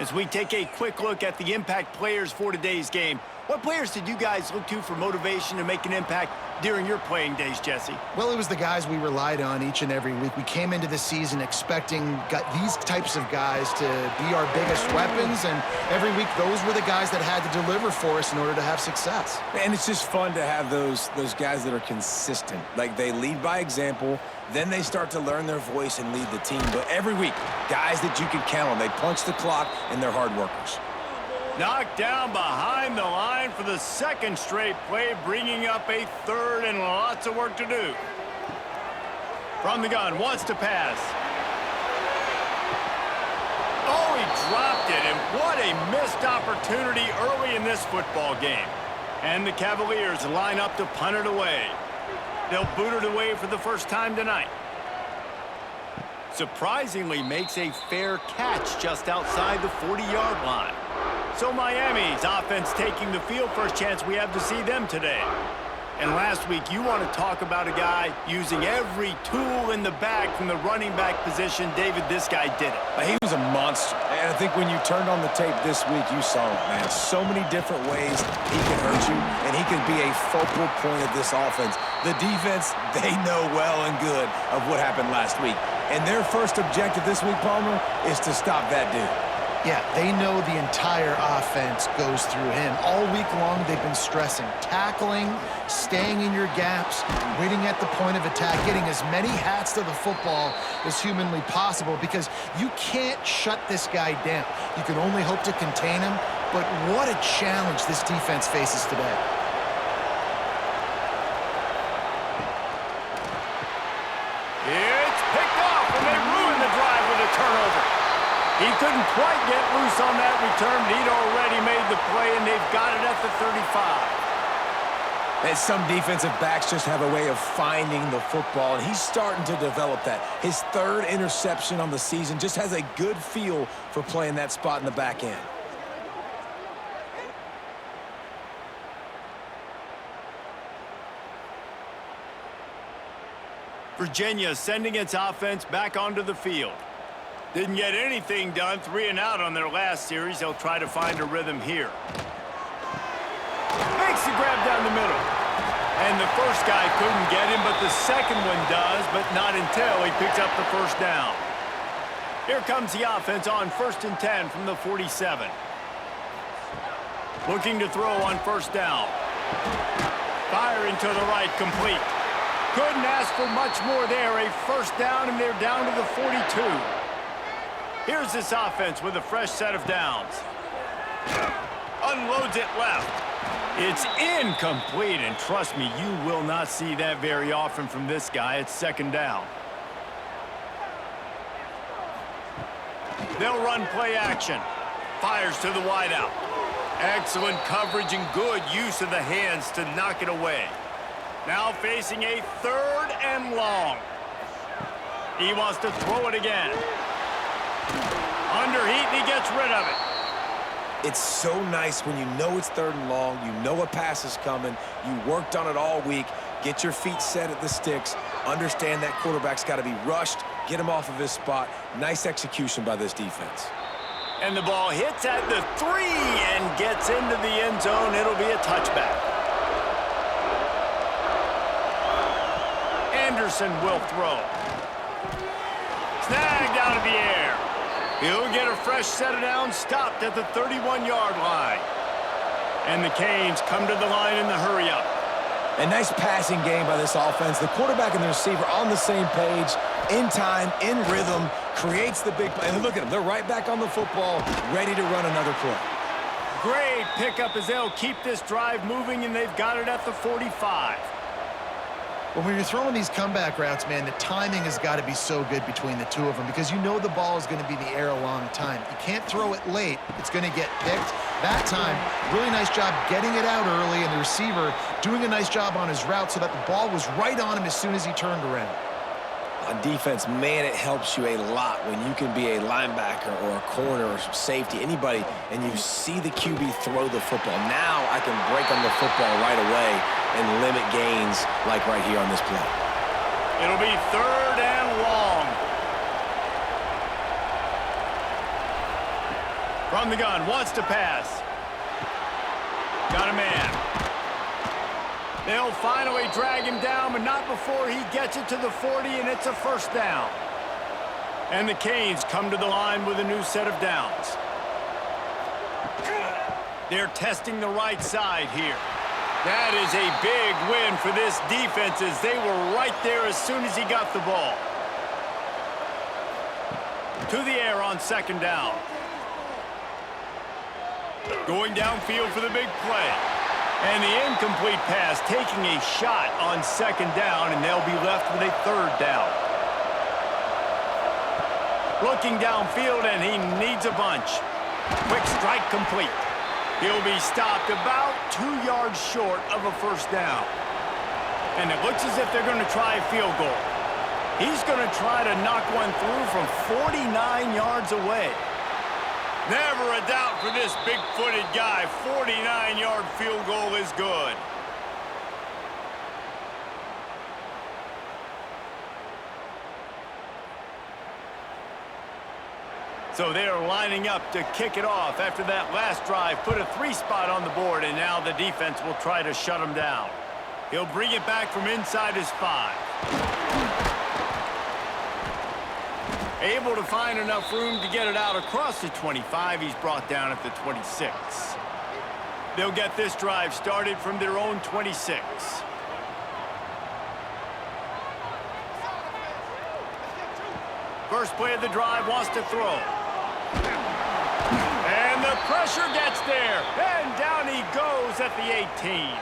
As we take a quick look at the impact players for today's game, what players did you guys look to for motivation to make an impact during your playing days, Jesse? Well, it was the guys we relied on each and every week. We came into the season expecting these types of guys to be our biggest weapons, and every week those were the guys that had to deliver for us in order to have success. And it's just fun to have those guys that are consistent. Like, they lead by example, then they start to learn their voice and lead the team. But every week, guys that you can count on. They punch the clock, and they're hard workers. Knocked down behind the line for the second straight play, bringing up a third and lots of work to do. From the gun, wants to pass. Oh, he dropped it, and what a missed opportunity early in this football game. And the Cavaliers line up to punt it away. They'll boot it away for the first time tonight. Surprisingly makes a fair catch just outside the 40-yard line. So Miami's offense taking the field. First chance we have to see them today. And last week, you want to talk about a guy using every tool in the bag from the running back position. David, this guy did it. He was a monster. And I think when you turned on the tape this week, you saw it, man. So many different ways he can hurt you, and he can be a focal point of this offense. The defense, they know well and good of what happened last week. And their first objective this week, Palmer, is to stop that dude. Yeah, they know the entire offense goes through him. All week long, they've been stressing tackling, staying in your gaps, waiting at the point of attack, getting as many hats to the football as humanly possible, because you can't shut this guy down. You can only hope to contain him, but what a challenge this defense faces today. It's picked off, and they ruined the drive with a turnover. He couldn't quite get loose on that return. He'd already made the play, and they've got it at the 35. And some defensive backs just have a way of finding the football, and he's starting to develop that. His third interception on the season, just has a good feel for playing that spot in the back end. Virginia sending its offense back onto the field. Didn't get anything done, 3 and out on their last series. They'll try to find a rhythm here. Makes the grab down the middle. And the first guy couldn't get him, but the second one does, but not until he picks up the first down. Here comes the offense on 1st and 10 from the 47. Looking to throw on first down. Firing to the right, complete. Couldn't ask for much more there. A first down, and they're down to the 42. Here's this offense with a fresh set of downs. Unloads it left. It's incomplete, and trust me, you will not see that very often from this guy. It's second down. They'll run play action. Fires to the wideout. Excellent coverage and good use of the hands to knock it away. Now facing a 3rd and long. He wants to throw it again. Under heat, and he gets rid of it. It's so nice when you know it's 3rd and long, you know a pass is coming, you worked on it all week, get your feet set at the sticks, understand that quarterback's got to be rushed, get him off of his spot. Nice execution by this defense. And the ball hits at the 3 and gets into the end zone. It'll be a touchback. Anderson will throw. Snagged out of the air. He'll get a fresh set of downs, stopped at the 31-yard line. And the Canes come to the line in the hurry-up. A nice passing game by this offense. The quarterback and the receiver on the same page, in time, in rhythm, creates the big play. And look at them. They're right back on the football, ready to run another play. Great pickup as they'll keep this drive moving, and they've got it at the 45. Well, when you're throwing these comeback routes, man, the timing has got to be so good between the two of them because you know the ball is going to be in the air a long time. You can't throw it late. It's going to get picked. That time, really nice job getting it out early, and the receiver doing a nice job on his route so that the ball was right on him as soon as he turned around. On defense, man, it helps you a lot when you can be a linebacker or a corner or safety, anybody, and you see the QB throw the football. Now I can break on the football right away and limit gains like right here on this play. It'll be 3rd and long. From the gun, wants to pass. Got a man. They'll finally drag him down, but not before he gets it to the 40, and it's a first down. And the Canes come to the line with a new set of downs. They're testing the right side here. That is a big win for this defense as they were right there as soon as he got the ball. To the air on 2nd down. Going downfield for the big play. And the incomplete pass taking a shot on 2nd down, and they'll be left with a 3rd down. Looking downfield, and he needs a bunch. Quick strike complete. He'll be stopped about 2 yards short of a first down. And it looks as if they're going to try a field goal. He's going to try to knock one through from 49 yards away. Never a doubt for this big-footed guy. 49-yard field goal is good. So they're lining up to kick it off after that last drive. Put a 3-spot on the board, and now the defense will try to shut him down. He'll bring it back from inside his 5. Able to find enough room to get it out across the 25. He's brought down at the 26. They'll get this drive started from their own 26. First play of the drive, wants to throw. And the pressure gets there. And down he goes at the 18.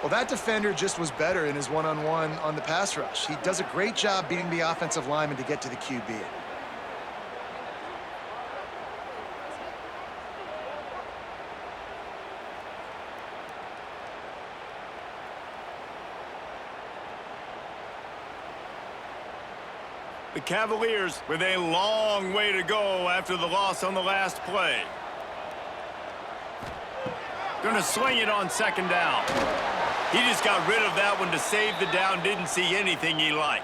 Well, that defender just was better in his one-on-one on the pass rush. He does a great job beating the offensive lineman to get to the QB. The Cavaliers with a long way to go after the loss on the last play. Gonna swing it on 2nd down. He just got rid of that one to save the down. Didn't see anything he liked.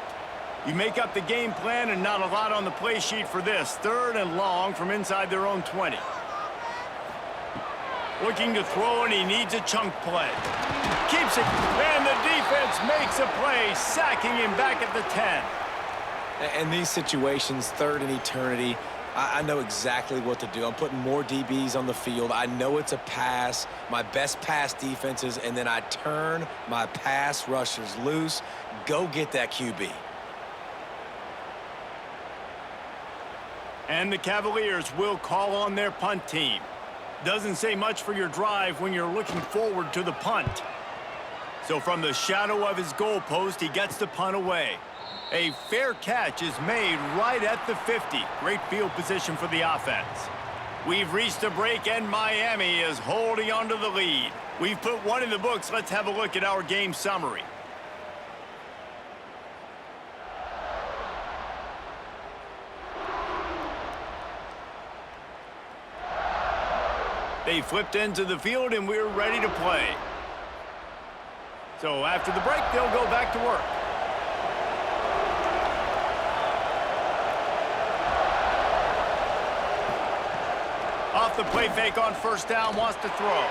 You make up the game plan and not a lot on the play sheet for this. 3rd and long from inside their own 20. Looking to throw, and he needs a chunk play. Keeps it, and the defense makes a play, sacking him back at the 10. In these situations, 3rd and eternity, I know exactly what to do. I'm putting more DBs on the field. I know it's a pass, my best pass defenses, and then I turn my pass rushers loose. Go get that QB. And the Cavaliers will call on their punt team. Doesn't say much for your drive when you're looking forward to the punt. So from the shadow of his goalpost, he gets the punt away. A fair catch is made right at the 50. Great field position for the offense. We've reached a break, and Miami is holding on to the lead. We've put one in the books. Let's have a look at our game summary. They flipped into the field, and we're ready to play. So after the break, they'll go back to work. off the play fake on first down, wants to throw.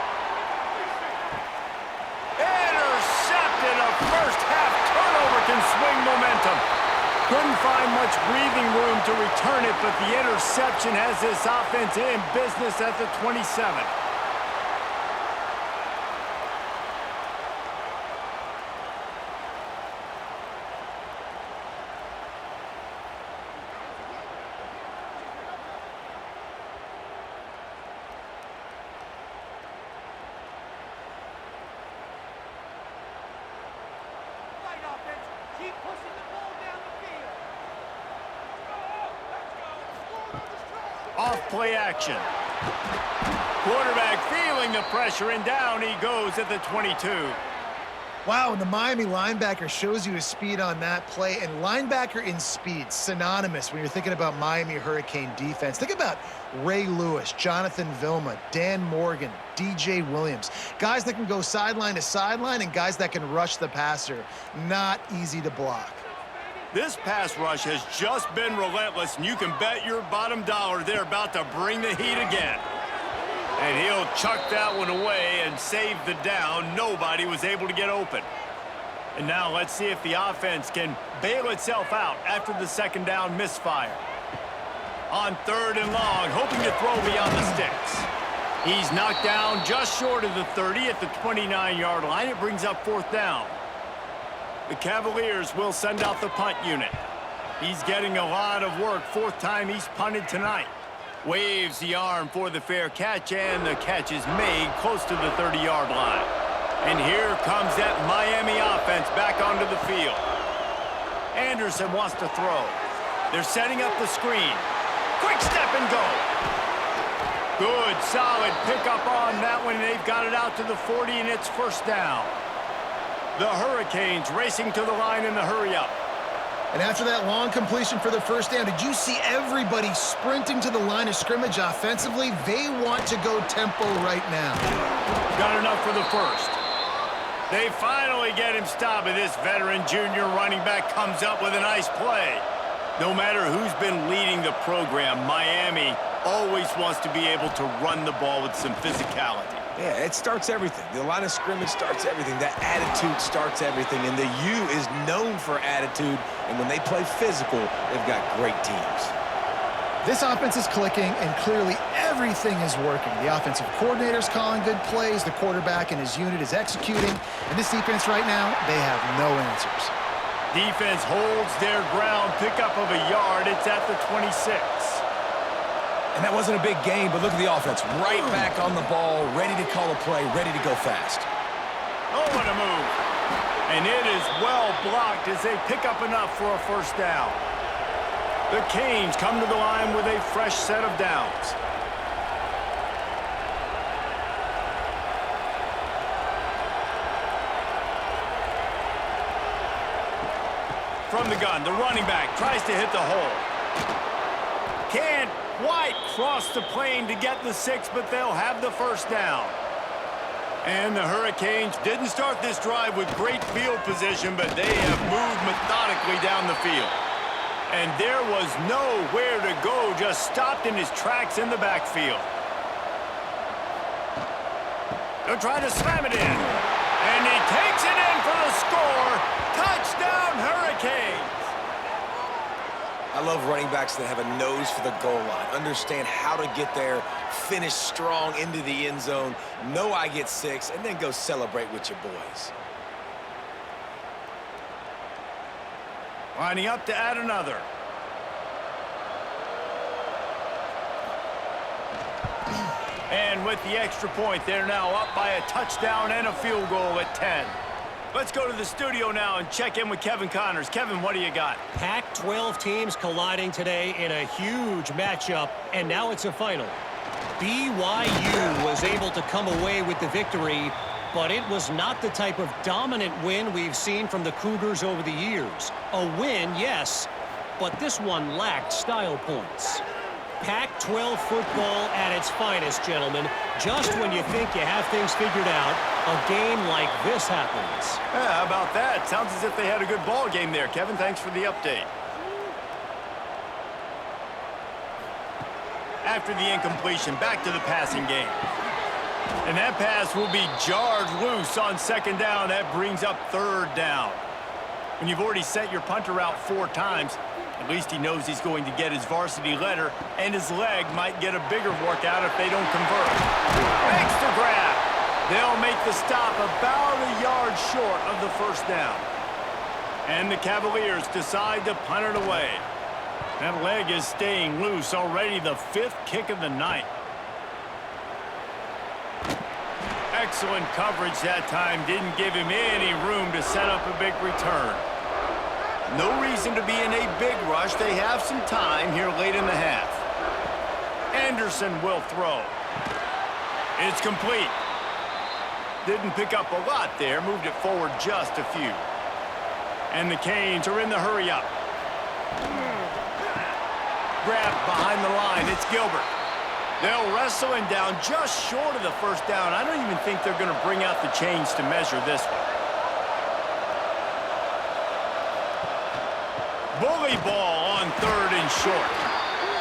Intercepted. A first half turnover can swing momentum. Couldn't find much breathing room to return it, but the interception has this offense in business at the 27. Off play action. Quarterback feeling the pressure, and down he goes at the 22. Wow, and the Miami linebacker shows you his speed on that play, and linebacker in speed, synonymous when you're thinking about Miami Hurricane defense. Think about Ray Lewis, Jonathan Vilma, Dan Morgan, DJ Williams. Guys that can go sideline to sideline and guys that can rush the passer. Not easy to block. This pass rush has just been relentless, and you can bet your bottom dollar they're about to bring the heat again. And he'll chuck that one away and save the down. Nobody was able to get open. And now let's see if the offense can bail itself out after the second down misfire. On third and long, hoping to throw beyond the sticks. He's knocked down just short of the 30 at the 29-yard line. It brings up fourth down. The Cavaliers will send out the punt unit. He's getting a lot of work. Fourth time he's punted tonight. Waves the arm for the fair catch, and the catch is made close to the 30-yard line. And here comes that Miami offense back onto the field. Anderson wants to throw. They're setting up the screen. Quick step and go. Good, solid pickup on that one. They've got it out to the 40, and it's first down. The Hurricanes racing to the line in the hurry-up. And after that long completion for the first down, did you see everybody sprinting to the line of scrimmage offensively? They want to go tempo right now. Got enough for the first. They finally get him stopped, and this veteran junior running back comes up with a nice play. No matter who's been leading the program, Miami always wants to be able to run the ball with some physicality. Yeah, it starts everything. The line of scrimmage starts everything. That attitude starts everything. And the U is known for attitude. And when they play physical, they've got great teams. This offense is clicking, and clearly everything is working. The offensive coordinator's calling good plays. The quarterback and his unit is executing. And this defense right now, they have no answers. Defense holds their ground. Pickup of a yard. It's at the 26. And that wasn't a big gain, but look at the offense. Right back on the ball, ready to call a play, ready to go fast. Oh, what a move. And it is well blocked as they pick up enough for a first down. The Canes come to the line with a fresh set of downs. From the gun, the running back tries to hit the hole. Can't quite cross the plane to get the 6, but they'll have the first down. And the Hurricanes didn't start this drive with great field position, but they have moved methodically down the field. And there was nowhere to go, just stopped in his tracks in the backfield. They'll try to slam it in. And he takes it in for the score. Touchdown, Hurricanes! I love running backs that have a nose for the goal line, understand how to get there, finish strong into the end zone, know I get 6, and then go celebrate with your boys. Lining up to add another. And with the extra point, they're now up by a touchdown and a field goal at 10. Let's go to the studio now and check in with Kevin Connors. Kevin, what do you got? Pac-12 teams colliding today in a huge matchup, and now it's a final. BYU was able to come away with the victory, but it was not the type of dominant win we've seen from the Cougars over the years. A win, yes, but this one lacked style points. Pac-12 football at its finest, gentlemen. Just when you think you have things figured out, a game like this happens. Yeah, how about that? Sounds as if they had a good ball game there. Kevin, thanks for the update. after the incompletion. Back to the passing game. And that pass will be jarred loose on second down. That brings up third down. When you've already set your punter out 4 times, at least he knows he's going to get his varsity letter, and his leg might get a bigger workout if they don't convert. Makes the grab. They'll make the stop about a yard short of the first down. And the Cavaliers decide to punt it away. That leg is staying loose, already the 5th kick of the night. Excellent coverage that time. Didn't give him any room to set up a big return. No reason to be in a big rush. They have some time here late in the half. Anderson will throw. It's complete. Didn't pick up a lot there. Moved it forward just a few. And the Canes are in the hurry-up. Grab behind the line. It's Gilbert. They'll wrestle him down just short of the first down. I don't even think they're going to bring out the chains to measure this one. Bully ball on 3rd and short.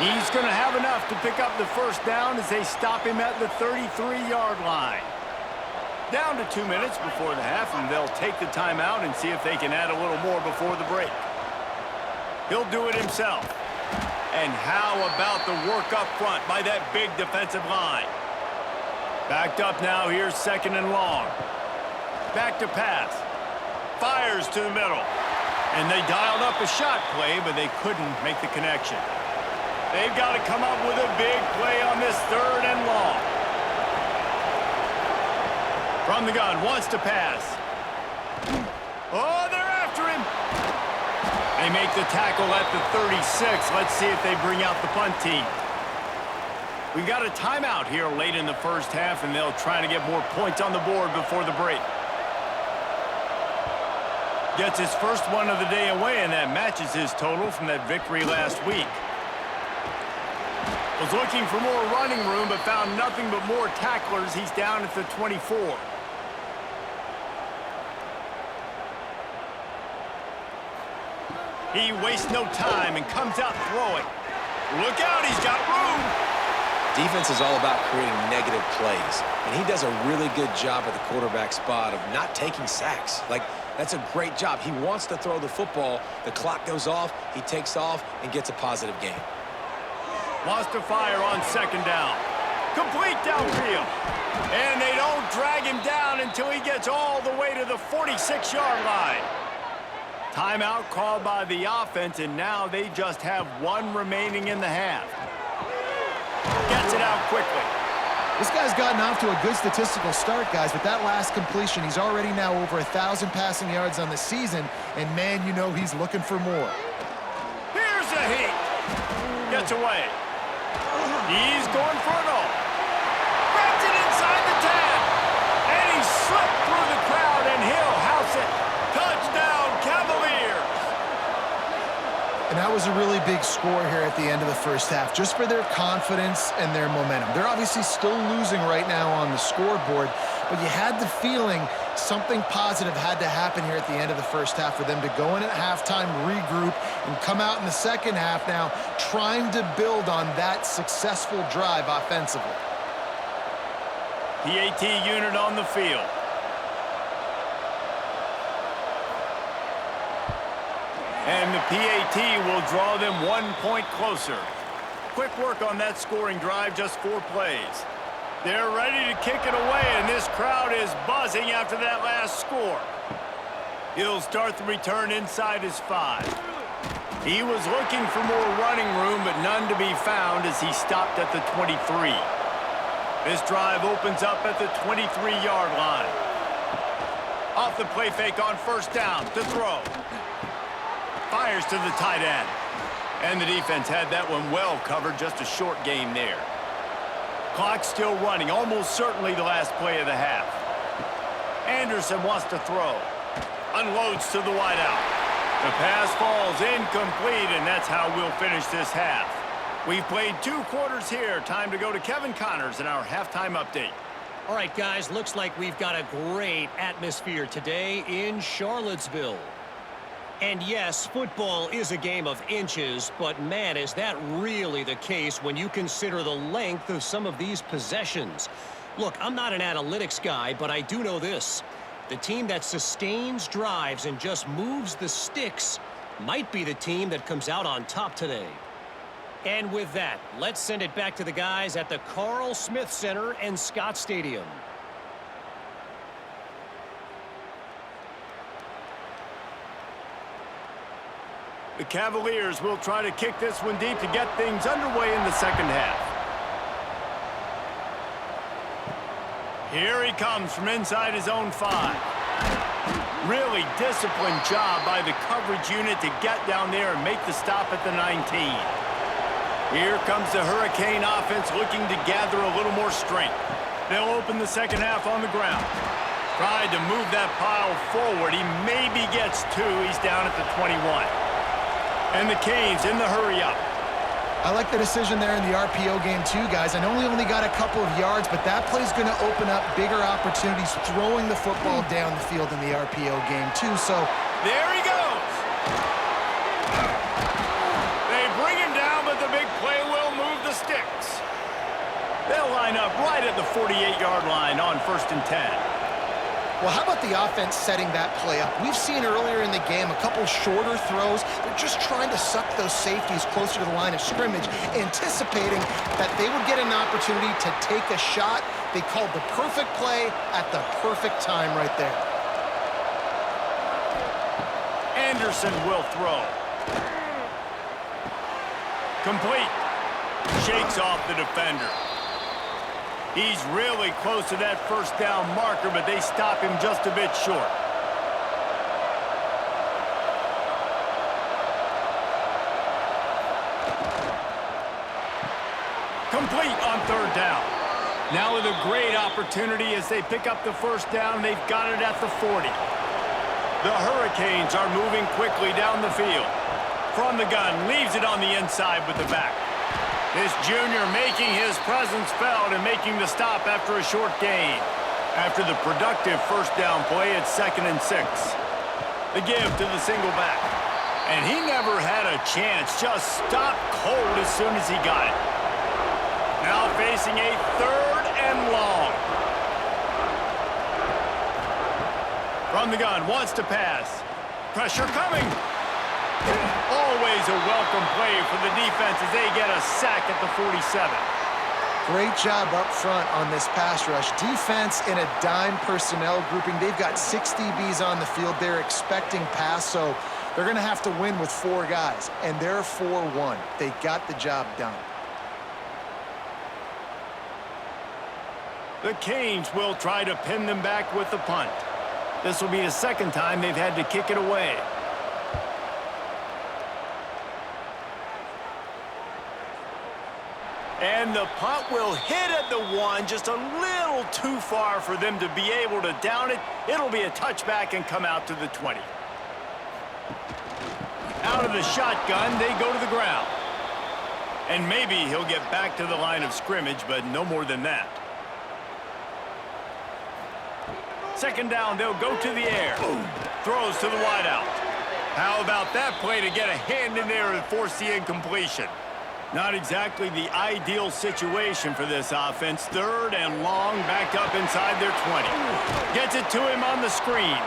He's going to have enough to pick up the first down as they stop him at the 33-yard line. Down to 2 minutes before the half, and they'll take the timeout and see if they can add a little more before the break. He'll do it himself. And how about the work up front by that big defensive line? Backed up now, here's 2nd and long. Back to pass. Fires to the middle. And they dialed up a shot play, but they couldn't make the connection. They've got to come up with a big play on this 3rd and long. From the gun, wants to pass. Oh, they're after him. They make the tackle at the 36. Let's see if they bring out the punt team. We've got a timeout here late in the first half, and they'll try to get more points on the board before the break. Gets his first one of the day away, and that matches his total from that victory last week. Was looking for more running room, but found nothing but more tacklers. He's down at the 24. He wastes no time and comes out throwing. Look out, he's got room. Defense is all about creating negative plays, and he does a really good job at the quarterback spot of not taking sacks. That's a great job. He wants to throw the football. The clock goes off, he takes off, and gets a positive gain. Wants to fire on 2nd down. Complete downfield. And they don't drag him down until he gets all the way to the 46-yard line. Timeout called by the offense, and now they just have 1 remaining in the half. Gets it out quickly. This guy's gotten off to a good statistical start, guys. With that last completion, he's already now over 1,000 passing yards on the season, and man, you know he's looking for more. Here's a heat. Gets away. He's going for it all. Grabs it inside the 10. And he slipped through the crowd, and he'll house it. Touchdown, Cavaliers. And that was a really big score here at the end of the first half, just for their confidence and their momentum. They're obviously still losing right now on the scoreboard, but you had the feeling something positive had to happen here at the end of the first half for them to go in at halftime, regroup, and come out in the second half now trying to build on that successful drive offensively. PAT unit on the field. And the PAT will draw them 1 point closer. Quick work on that scoring drive, just 4 plays. They're ready to kick it away, and this crowd is buzzing after that last score. He'll start the return inside his 5. He was looking for more running room, but none to be found as he stopped at the 23. This drive opens up at the 23-yard line. Off the play fake on 1st down to throw. Fires to the tight end. And the defense had that one well covered, just a short game there. Clock still running, almost certainly the last play of the half. Anderson wants to throw. Unloads to the wideout. The pass falls incomplete, and that's how we'll finish this half. We've played 2 quarters here. Time to go to Kevin Connors in our halftime update. All right, guys, looks like we've got a great atmosphere today in Charlottesville. And yes, football is a game of inches, but man, is that really the case when you consider the length of some of these possessions. Look, I'm not an analytics guy, but I do know this. The team that sustains drives and just moves the sticks might be the team that comes out on top today. And with that, let's send it back to the guys at the Carl Smith Center and Scott Stadium. The Cavaliers will try to kick this one deep to get things underway in the second half. Here he comes from inside his own 5. Really disciplined job by the coverage unit to get down there and make the stop at the 19. Here comes the Hurricane offense looking to gather a little more strength. They'll open the second half on the ground. Tried to move that pile forward. He maybe gets 2. He's down at the 21. And the Canes in the hurry-up. I like the decision there in the RPO game too, guys. I know we only got a couple of yards, but that play's going to open up bigger opportunities throwing the football down the field in the RPO game too. So there he goes. They bring him down, but the big play will move the sticks. They'll line up right at the 48-yard line on 1st and 10. Well, how about the offense setting that play up? We've seen earlier in the game a couple shorter throws. They're just trying to suck those safeties closer to the line of scrimmage, anticipating that they would get an opportunity to take a shot. They called the perfect play at the perfect time right there. Anderson will throw. Complete. Shakes off the defender. He's really close to that first down marker, but they stop him just a bit short. Complete on 3rd down. Now with a great opportunity as they pick up the first down. They've got it at the 40. The Hurricanes are moving quickly down the field. From the gun, leaves it on the inside with the back. This junior making his presence felt and making the stop after a short gain. After the productive first down play, it's 2nd and 6. The give to the single back. And he never had a chance, just stopped cold as soon as he got it. Now facing a 3rd and long. From the gun, wants to pass. Pressure coming. Always a welcome play for the defense as they get a sack at the 47. Great job up front on this pass rush. Defense in a dime personnel grouping. They've got 6 DBs on the field. They're expecting pass, so they're going to have to win with 4 guys, and they're 4-1. They got the job done. The Canes will try to pin them back with the punt. This will be the 2nd time they've had to kick it away. And the punt will hit at the 1, just a little too far for them to be able to down it. It'll be a touchback and come out to the 20. Out of the shotgun, they go to the ground. And maybe he'll get back to the line of scrimmage, but no more than that. 2nd down, they'll go to the air. Throws to the wideout. How about that play to get a hand in there and force the incompletion? Not exactly the ideal situation for this offense. 3rd and long, backed up inside their 20. Gets it to him on the screen.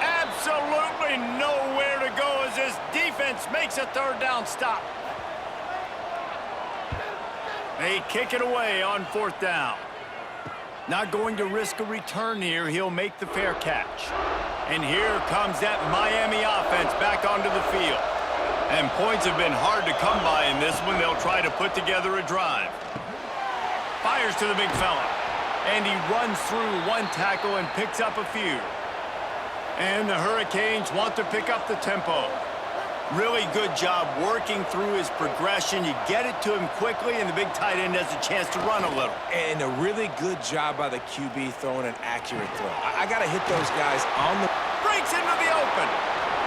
Absolutely nowhere to go as this defense makes a 3rd down stop. They kick it away on 4th down. Not going to risk a return here. He'll make the fair catch. And here comes that Miami offense back onto the field. And points have been hard to come by in this one. They'll try to put together a drive. Fires to the big fella. And he runs through 1 tackle and picks up a few. And the Hurricanes want to pick up the tempo. Really good job working through his progression. You get it to him quickly, and the big tight end has a chance to run a little. And a really good job by the QB throwing an accurate throw. I got to hit those guys on the... Breaks into the open.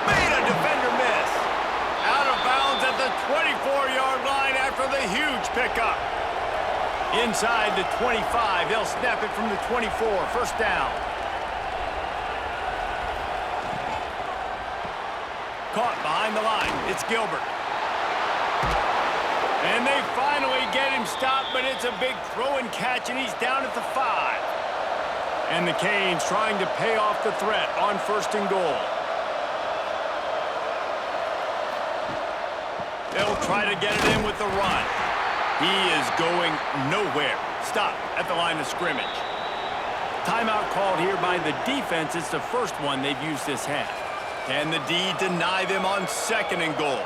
Made a defender miss. Out of bounds at the 24-yard line after the huge pickup. Inside the 25, they'll snap it from the 24. 1st down. caught behind the line. It's Gilbert. And they finally get him stopped, but it's a big throw and catch, and he's down at the 5. And the Canes trying to pay off the threat on 1st and goal. They'll try to get it in with the run. He is going nowhere. Stop at the line of scrimmage. Timeout called here by the defense. It's the first one they've used this half. Can the D deny them on 2nd and goal?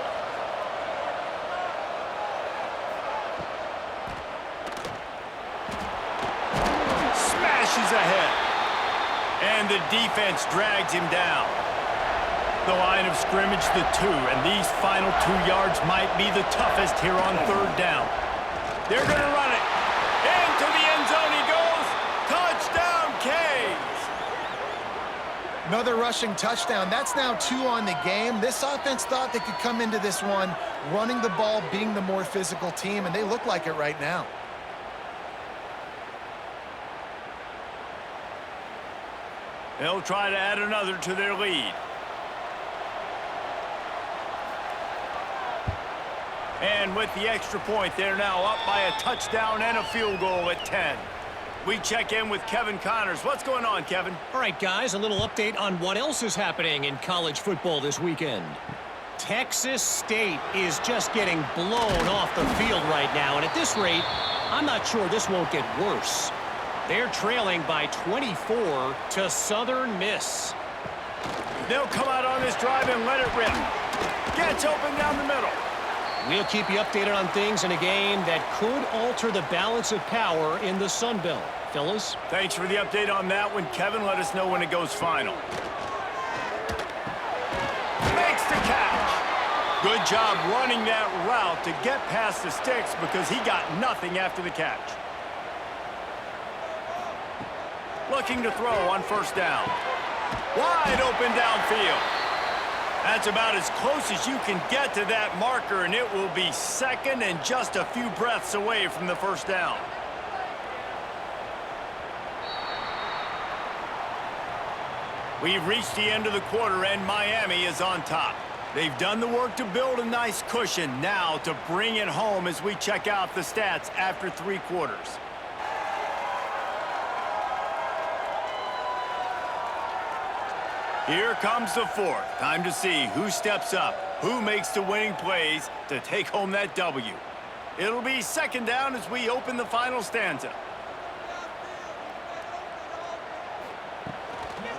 Smashes ahead. And the defense drags him down. The line of scrimmage, the 2, and these final 2 yards might be the toughest here on 3rd down. They're going to run it. Into the end zone he goes. Touchdown, Canes. Another rushing touchdown. That's now 2 on the game. This offense thought they could come into this one running the ball, being the more physical team, and they look like it right now. They'll try to add another to their lead. And with the extra point, they're now up by a touchdown and a field goal at 10. We check in with Kevin Connors. What's going on, Kevin? All right, guys, a little update on what else is happening in college football this weekend. Texas State is just getting blown off the field right now, and at this rate, I'm not sure this won't get worse. They're trailing by 24 to Southern Miss. They'll come out on this drive and let it rip. Gets open down the middle. We'll keep you updated on things in a game that could alter the balance of power in the Sun Belt. Fellas? Thanks for the update on that one, Kevin. Let us know when it goes final. Makes the catch. Good job running that route to get past the sticks because he got nothing after the catch. Looking to throw on 1st down. Wide open downfield. That's about as close as you can get to that marker, and it will be 2nd and just a few breaths away from the 1st down. We've reached the end of the quarter, and Miami is on top. They've done the work to build a nice cushion. Now to bring it home as we check out the stats after 3 quarters. Here comes the 4th. Time to see who steps up, who makes the winning plays to take home that W. It'll be 2nd down as we open the final stanza.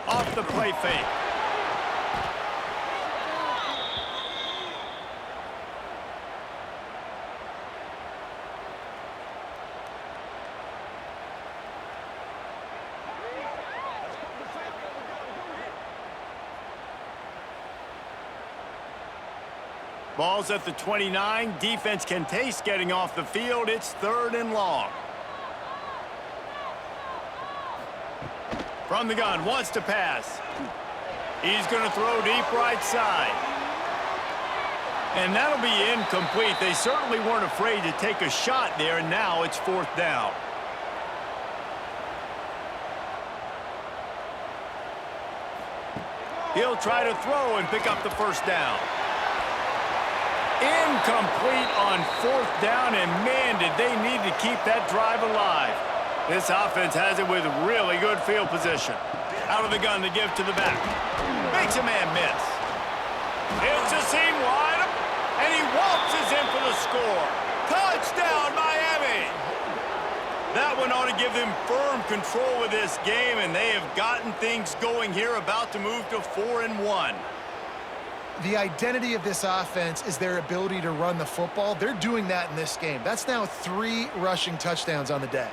Off the play fake. Ball's at the 29. Defense can taste getting off the field. It's 3rd and long. From the gun, wants to pass. He's going to throw deep right side. And that'll be incomplete. They certainly weren't afraid to take a shot there, and now it's 4th down. He'll try to throw and pick up the 1st down. Incomplete on 4th down, and man, did they need to keep that drive alive. This offense has it with really good field position. Out of the gun to give to the back. Makes a man miss. It's a seam wide, and he waltzes in for the score. Touchdown, Miami! That one ought to give them firm control of this game, and they have gotten things going here, about to move to 4-1. The identity of this offense is their ability to run the football. They're doing that in this game. That's now 3 rushing touchdowns on the day.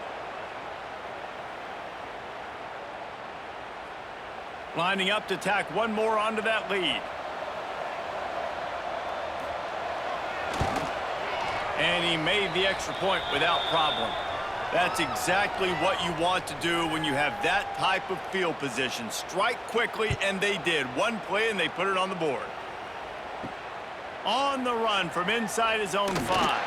Lining up to tack one more onto that lead. And he made the extra point without problem. That's exactly what you want to do when you have that type of field position. Strike quickly, and they did. One play, and they put it on the board. On the run from inside his own 5.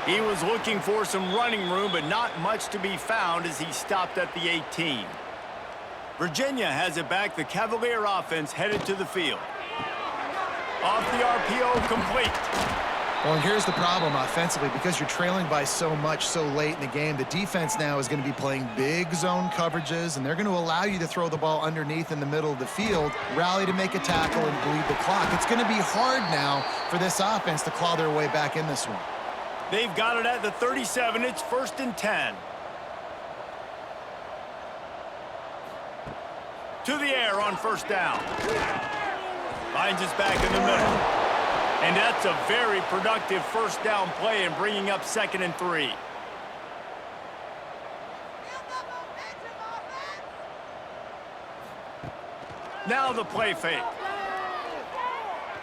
He was looking for some running room, but not much to be found as he stopped at the 18. Virginia has it back. The Cavalier offense headed to the field. Off the RPO, complete. Well, and here's the problem offensively. Because you're trailing by so much so late in the game, the defense now is going to be playing big zone coverages, and they're going to allow you to throw the ball underneath in the middle of the field, rally to make a tackle, and bleed the clock. It's going to be hard now for this offense to claw their way back in this one. They've got it at the 37. It's 1st and 10. To the air on 1st down. Finds us back in the middle. And that's a very productive 1st down play and bringing up 2nd and 3. Now the play fake.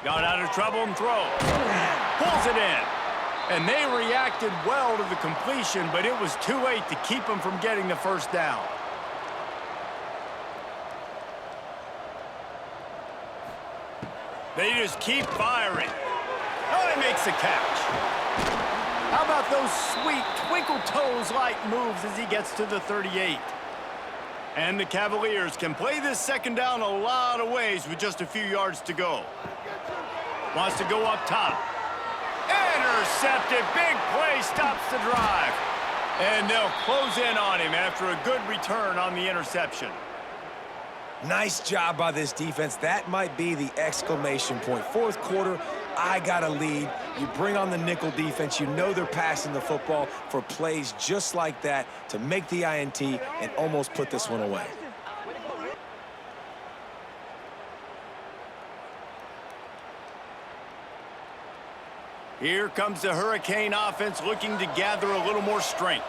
Got out of trouble and throws. Pulls it in. And they reacted well to the completion, but it was too late to keep them from getting the 1st down. They just keep firing. Oh, he makes the catch. How about those sweet twinkle toes-like moves as he gets to the 38? And the Cavaliers can play this 2nd down a lot of ways with just a few yards to go. Wants to go up top. Intercepted. Big play stops the drive. And they'll close in on him after a good return on the interception. Nice job by this defense. That might be the exclamation point. 4th quarter, I got a lead. You bring on the nickel defense. You know they're passing the football for plays just like that to make the INT and almost put this one away. Here comes the Hurricane offense looking to gather a little more strength.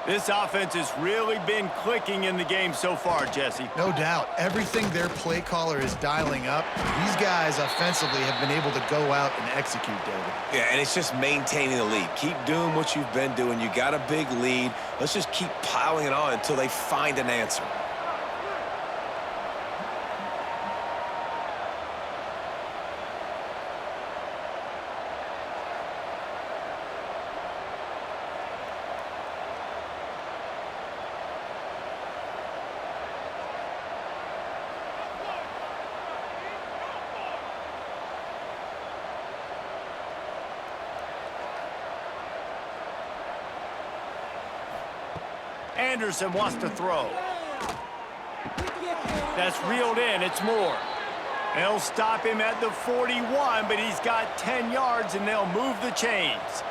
This offense has really been clicking in the game so far, Jesse. No doubt. Everything their play caller is dialing up, these guys offensively have been able to go out and execute, David. Yeah, and it's just maintaining the lead. Keep doing what you've been doing. You got a big lead. Let's just keep piling it on until they find an answer. Anderson wants to throw. That's reeled in. It's Moore. They'll stop him at the 41, but he's got 10 yards, and they'll move the chains.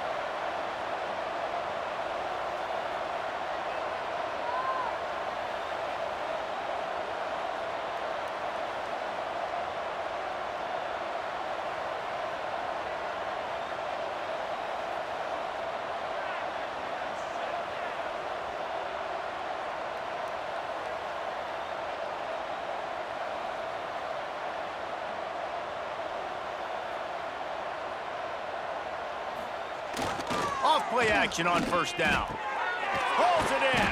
Off-play action on 1st down. Pulls it in.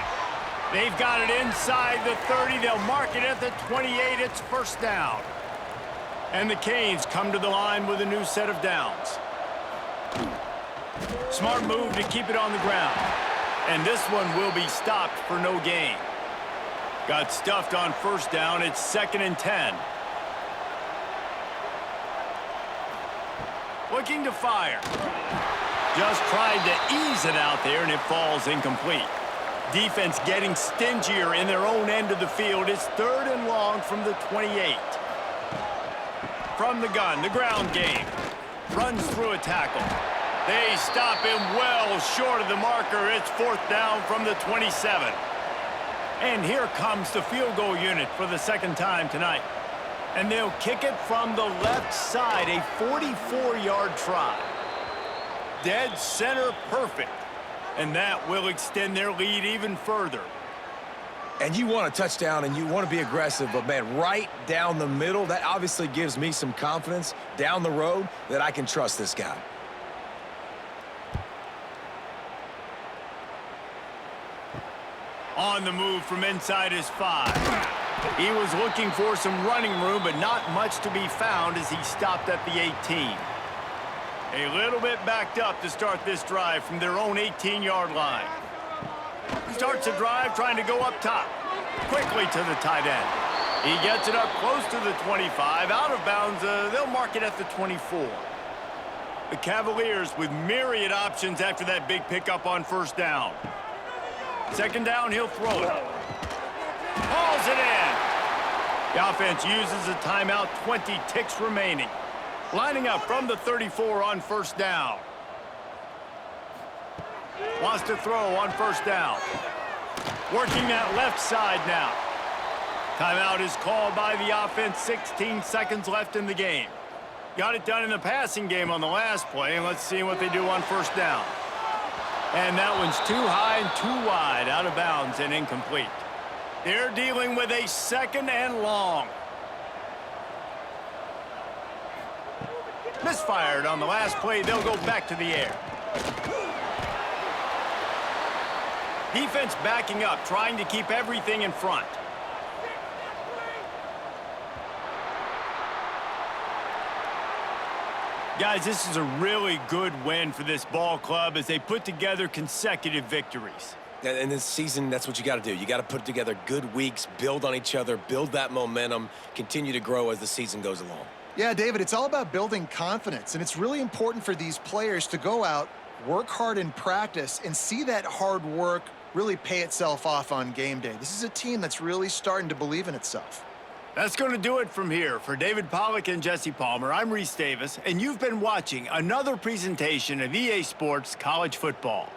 They've got it inside the 30. They'll mark it at the 28. It's 1st down. And the Canes come to the line with a new set of downs. Smart move to keep it on the ground. And this one will be stopped for no gain. Got stuffed on 1st down. It's 2nd and 10. Looking to fire. Just tried to ease it out there, and it falls incomplete. Defense getting stingier in their own end of the field. It's 3rd and long from the 28. From the gun, the ground game. Runs through a tackle. They stop him well short of the marker. It's 4th down from the 27. And here comes the field goal unit for the 2nd time tonight. And they'll kick it from the left side, a 44-yard try. Dead center perfect. And that will extend their lead even further. And you want a touchdown and you want to be aggressive, but man, right down the middle, that obviously gives me some confidence down the road that I can trust this guy. On the move from inside his 5. He was looking for some running room, but not much to be found as he stopped at the 18. A little bit backed up to start this drive from their own 18-yard line. Starts the drive trying to go up top. Quickly to the tight end. He gets it up close to the 25. Out of bounds, they'll mark it at the 24. The Cavaliers with myriad options after that big pickup on first down. Second down, he'll throw it. Hauls it in. The offense uses a timeout, 20 ticks remaining. Lining up from the 34 on first down. Wants to throw on first down. Working that left side now. Timeout is called by the offense. 16 seconds left in the game. Got it done in the passing game on the last play, and let's see what they do on first down. And that one's too high and too wide, out of bounds and incomplete. They're dealing with a second and long. Misfired on the last play. They'll go back to the air. Defense backing up, trying to keep everything in front. Guys, this is a really good win for this ball club as they put together consecutive victories. And this season, that's what you got to do. You got to put together good weeks, build on each other, build that momentum, continue to grow as the season goes along. Yeah, David, it's all about building confidence, and it's really important for these players to go out, work hard in practice, and see that hard work really pay itself off on game day. This is a team that's really starting to believe in itself. That's going to do it from here. For David Pollack and Jesse Palmer, I'm Reese Davis, and you've been watching another presentation of EA Sports College Football.